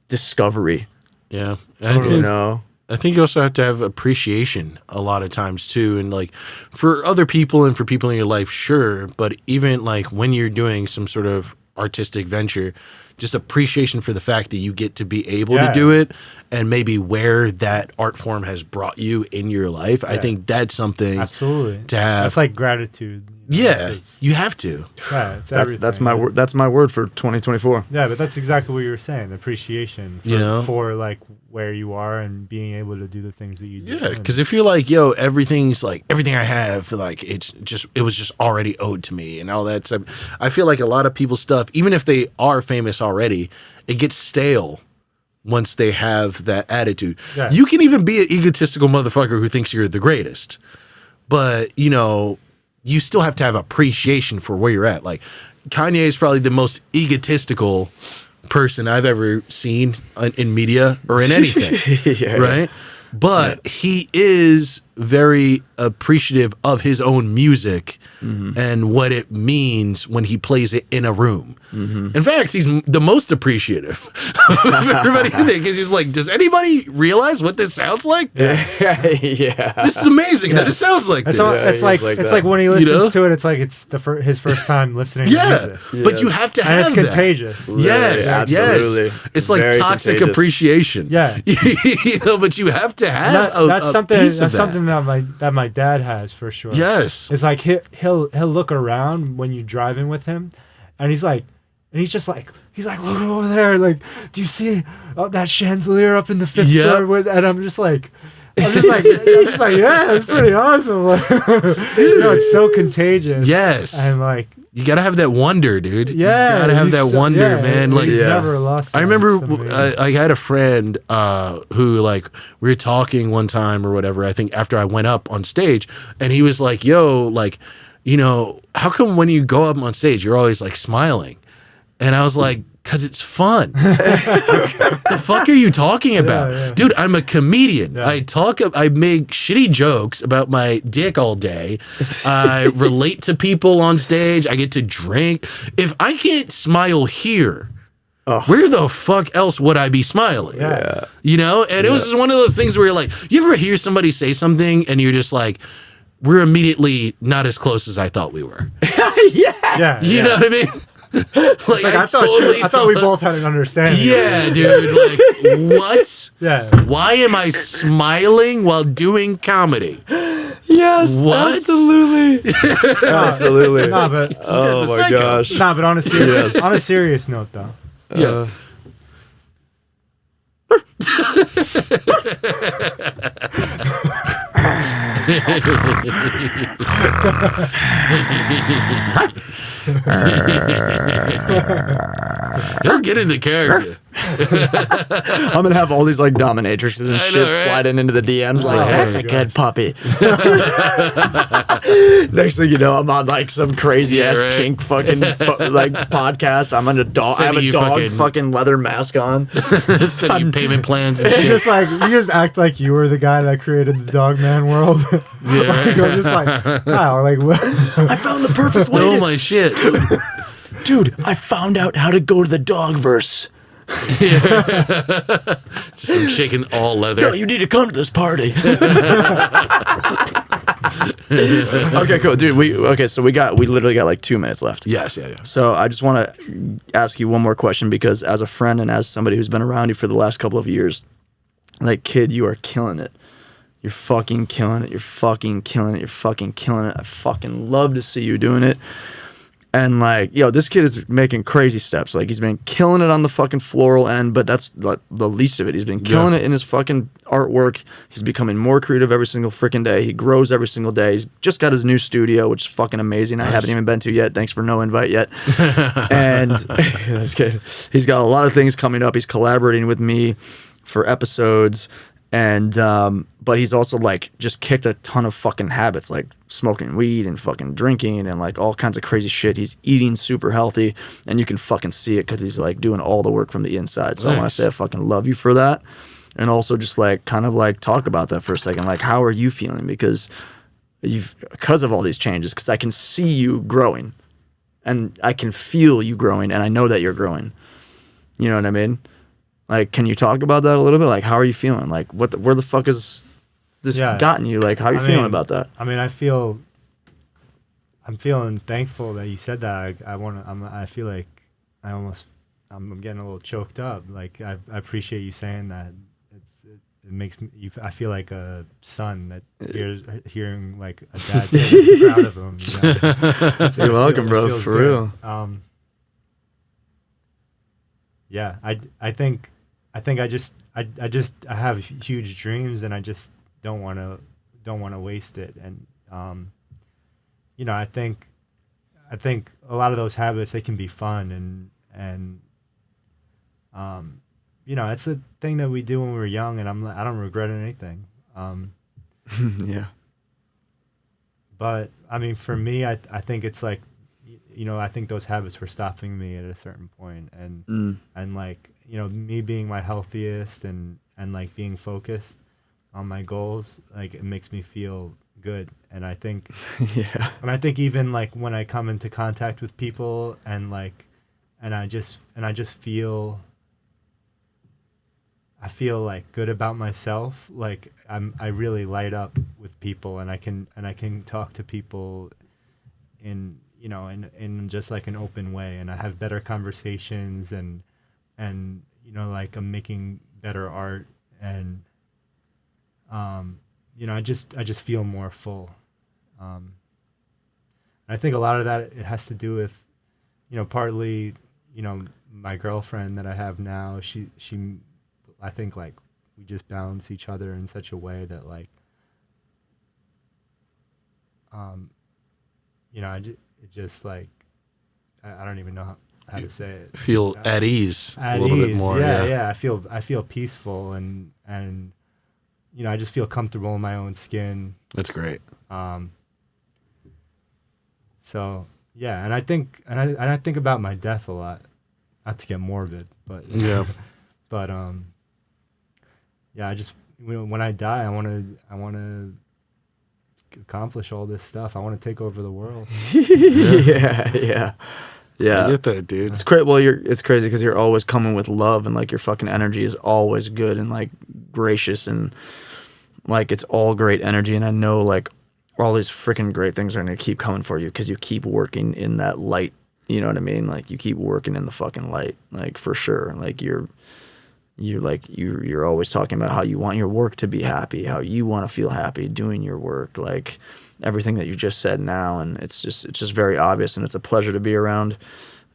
S2: discovery.
S1: Yeah. I think you also have to have appreciation a lot of times too. And like for other people and for people in your life, sure. But even like when you're doing some sort of artistic venture, just appreciation for the fact that you get to be able to do it, and maybe where that art form has brought you in your life. I think that's something
S3: absolutely
S1: to have.
S3: That's like gratitude.
S1: You have to.
S3: Yeah, it's
S2: That's my word. That's my word for 2024.
S3: Yeah, but that's exactly what you were saying. Appreciation for like where you are and being able to do the things that you do.
S1: Yeah, because if you're like, yo, everything I have, like it was just already owed to me and all that stuff. I feel like a lot of people's stuff, even if they are famous already, it gets stale once they have that attitude.
S3: Yeah.
S1: You can even be an egotistical motherfucker who thinks you're the greatest, but you know, you still have to have appreciation for where you're at. Like Kanye is probably the most egotistical person I've ever seen in media or in anything, right? But he is very appreciative of his own music and what it means when he plays it in a room. In fact, he's the most appreciative of everybody in there, because he's like, does anybody realize what this sounds like?
S2: Yeah.
S1: This is amazing that it sounds like this.
S3: It's like it's like when he listens
S1: You know?
S3: to it, it's like it's his first time listening to
S1: Yeah,
S3: music.
S1: but you have to
S3: And
S1: have
S3: it's
S1: that.
S3: contagious.
S1: Yes,
S2: Absolutely.
S1: yes. It's like
S2: Very
S1: toxic
S2: contagious.
S1: appreciation.
S3: Yeah.
S1: You know, but you have to have
S3: That's
S1: a
S3: something.
S1: piece of
S3: That's
S1: that.
S3: something that my dad has for sure.
S1: Yes.
S3: It's like he'll look around when you're driving with him, and he's just like look over there, like, do you see that chandelier up in the fifth story? And I'm just like, yeah, that's pretty awesome. Like, dude, it's so contagious.
S1: Yes.
S3: And like,
S1: You gotta have that wonder, dude.
S3: yeah,
S1: you gotta have that wonder, man. Like,
S3: he's never lost.
S1: I
S3: that.
S1: remember
S3: It's amazing.
S1: I had a friend who, like, we were talking one time or whatever, I think after I went up on stage, and he was like, yo, like, you know, how come when you go up on stage, you're always like smiling? And I was like, because it's fun. The fuck are you talking about?
S3: Yeah.
S1: Dude, I'm a comedian.
S3: Yeah.
S1: I make shitty jokes about my dick all day. I relate to people on stage. I get to drink. If I can't smile here, where the fuck else would I be smiling?
S3: Yeah.
S1: You know? And it was just one of those things where you're like, you ever hear somebody say something and you're just like, we're immediately not as close as I thought we were.
S3: Yeah.
S1: You know what I mean? Like,
S3: I thought we both had an understanding.
S1: Yeah, dude. Like, what?
S3: Yeah.
S1: Why am I smiling while doing comedy?
S2: Yes,
S1: What?
S2: absolutely. Absolutely.
S3: No, but
S1: guy's
S2: Oh
S1: a
S2: my
S1: psycho.
S2: gosh.
S3: no, but on a serious note though.
S1: Yeah. He'll get into character.
S2: I'm gonna have all these like dominatrixes and
S1: I
S2: shit
S1: know, right?
S2: sliding into the DMs like,
S1: Oh,
S2: that's
S3: my
S2: a good puppy. Next thing you know, I'm on like some crazy ass
S1: right.
S2: kink fucking like podcast. I'm on a dog. I have
S1: Sending
S2: a
S1: you
S2: dog fucking leather mask on.
S1: Sending you payment plans and
S3: You
S1: shit.
S3: just like you just act like you were the guy that created the Dogman world.
S1: Yeah,
S3: Like,
S1: right.
S3: I'm just like, Kyle, like what?
S2: I found the perfect way
S1: Oh
S2: to,
S1: my shit.
S2: dude. I found out how to go to the dogverse.
S1: Just some chicken all leather.
S2: No, you need to come to this party. Okay, cool, dude. So we literally got like 2 minutes left.
S1: Yes, yeah.
S2: So I just want to ask you one more question, because as a friend and as somebody who's been around you for the last couple of years, like, kid, you are killing it. You're fucking killing it. You're fucking killing it. You're fucking killing it. I fucking love to see you doing it. And like, yo, this kid is making crazy steps. Like, he's been killing it on the fucking floral end, but that's like the least of it. He's been killing it in his fucking artwork. He's becoming more creative every single freaking day. He grows every single day. He's just got his new studio, which is fucking amazing. I haven't even been to yet. Thanks for no invite yet. And that's good. He's got a lot of things coming up. He's collaborating with me for episodes. And but he's also like just kicked a ton of fucking habits, like smoking weed and fucking drinking and like all kinds of crazy shit. He's eating super healthy, and you can fucking see it because he's like doing all the work from the inside. So I want
S1: Nice.
S2: to say I fucking love you for that, and also just like kind of like talk about that for a second. Like, how are you feeling? Because of all these changes, because I can see you growing, and I can feel you growing, and I know that you're growing. You know what I mean? Like, can you talk about that a little bit? Like, how are you feeling? Like, where the fuck is this gotten you? Like, how are you feeling about that?
S3: I mean, I'm feeling thankful that you said that. I feel like I'm getting a little choked up. Like, I appreciate you saying that. It makes me. I feel like a son that hearing like a dad say he's proud of him. You know?
S2: You're welcome,
S3: It
S2: bro.
S3: feels
S2: For
S3: good.
S2: real.
S3: Yeah, I think I have huge dreams, and I just don't want to waste it. And you know, I think a lot of those habits, they can be fun, and you know, it's a thing that we do when we're young, and I don't regret anything.
S2: Yeah.
S3: But I mean, for me, I think it's like, you know, I think those habits were stopping me at a certain point, and like, you know, me being my healthiest and like being focused on my goals, like it makes me feel good. And I think,
S2: Yeah.
S3: and I think even like when I come into contact with people and like, and I just feel, I feel like good about myself. Like I really light up with people, and I can talk to people in, you know, in just like an open way, and I have better conversations, and you know, like I'm making better art, and you know, I just feel more full. I think a lot of that, it has to do with, you know, partly, you know, my girlfriend that I have now, she I think like we just balance each other in such a way that like, you know, it just like, I don't even know how to say it.
S1: Feel at ease a little bit more.
S3: Yeah. I feel peaceful, and you know, I just feel comfortable in my own skin.
S1: That's great.
S3: So yeah, and I think about my death a lot. Not to get morbid, but
S1: Yeah.
S3: but yeah, I just, you know, when I die, I want to accomplish all this stuff. I want to take over the world.
S2: Yeah.
S1: I get that, dude.
S2: It's crazy. Well, it's crazy because you're always coming with love, and like your fucking energy is always good and like gracious, and like it's all great energy. And I know like all these freaking great things are gonna keep coming for you because you keep working in that light. You know what I mean? Like you keep working in the fucking light, like for sure. Like you're always talking about how you want your work to be happy, how you want to feel happy doing your work, like everything that you just said now. And it's just very obvious, and it's a pleasure to be around.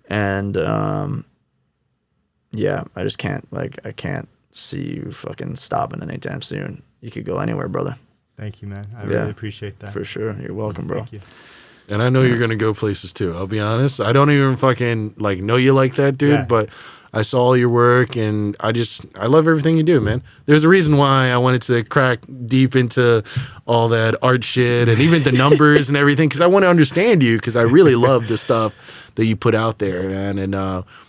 S2: And yeah, I just can't, like, I can't see you fucking stopping anytime soon. You could go anywhere, brother.
S3: Thank you, man. I really appreciate that.
S2: For sure. You're welcome, bro.
S3: Thank you.
S1: And I know you're gonna go places too. I'll be honest. I don't even fucking like know you like that, dude.
S3: Yeah.
S1: But I saw all your work, and I love everything you do, man. There's a reason why I wanted to crack deep into all that art shit and even the numbers and everything, because I want to understand you, because I really love the stuff that you put out there, man. And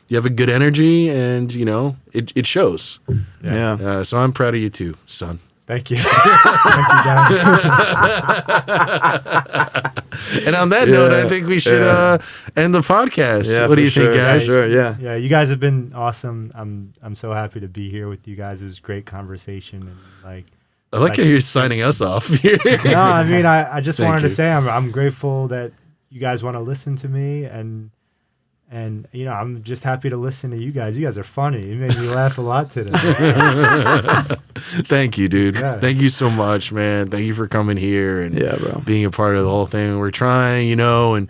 S1: you have a good energy, and you know it shows.
S2: Yeah.
S1: So I'm proud of you too, son.
S3: Thank you. Thank you, guys.
S1: And on that note, I think we should end the podcast.
S2: Yeah,
S1: What do you
S2: for sure.
S1: think, guys?
S2: Sure, yeah.
S3: Yeah, you guys have been awesome. I'm so happy to be here with you guys. It was great conversation, and like,
S1: I like how you're signing us off here.
S3: no, I mean, I just
S1: Thank
S3: wanted
S1: you.
S3: to say I'm grateful that you guys want to listen to me, and you know, I'm just happy to listen to you guys. You guys are funny. You made me laugh a lot today.
S1: Thank you, dude.
S3: Yeah.
S1: Thank you so much, man. Thank you for coming here and
S2: Bro.
S1: being a part of the whole thing. We're trying, you know, and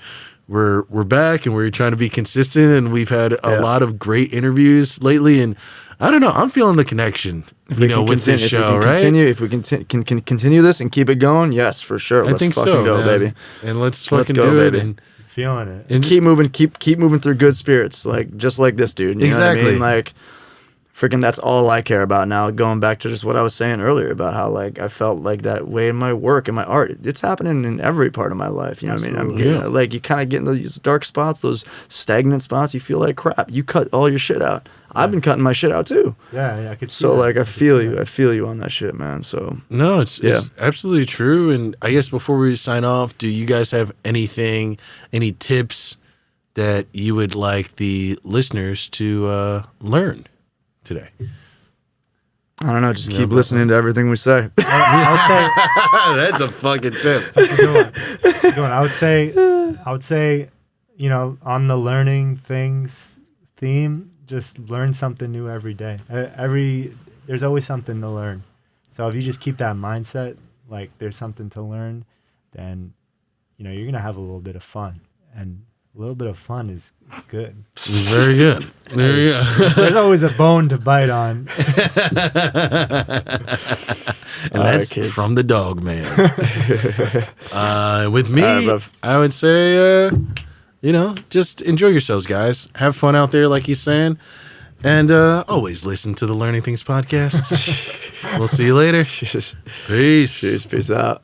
S1: we're back, and we're trying to be consistent, and we've had a lot of great interviews lately, and I don't know, I'm feeling the connection, you know, with this show, right?
S2: If we can continue this and keep it going, yes, for sure.
S1: I think
S2: fucking
S1: so,
S2: go,
S1: man.
S2: baby.
S1: And let's
S2: Let's
S1: fucking
S2: go,
S1: do
S2: baby.
S1: it. And
S3: Feeling it.
S1: And
S2: Keep moving, keep moving through good spirits, like just like this dude. You know what I
S1: Exactly.
S2: mean? Like, freaking, that's all I care about now. Going back to just what I was saying earlier about how like I felt like that way in my work and my art. It's happening in every part of my life. You know what I mean? I'm
S1: Absolutely.
S2: getting like you kind of get in those dark spots, those stagnant spots. You feel like crap. You cut all your shit out. I've been cutting my shit out too.
S3: Yeah, I could see
S2: So
S3: that.
S2: like I
S3: could
S2: feel
S3: see
S2: you.
S3: that.
S2: I feel you on that shit, man. So
S1: no, it's absolutely true. And I guess before we sign off, do you guys have any tips that you would like the listeners to learn today?
S2: I don't know. Just keep listening to everything we say.
S1: That's a fucking tip.
S3: Good one. I would say, you know, on the learning things theme, just learn something new every day. There's always something to learn. So if you just keep that mindset, like there's something to learn, then, you know, you're gonna have a little bit of fun, and a little bit of fun is good.
S1: Very good. There you go.
S3: There's always a bone to bite on.
S1: And that's
S2: kids.
S1: from the Dogman. With me,
S2: All right, bruv.
S1: I would say, you know, just enjoy yourselves, guys. Have fun out there, like he's saying. And always listen to the Learning Things podcast. We'll see you later. Peace.
S2: Peace out.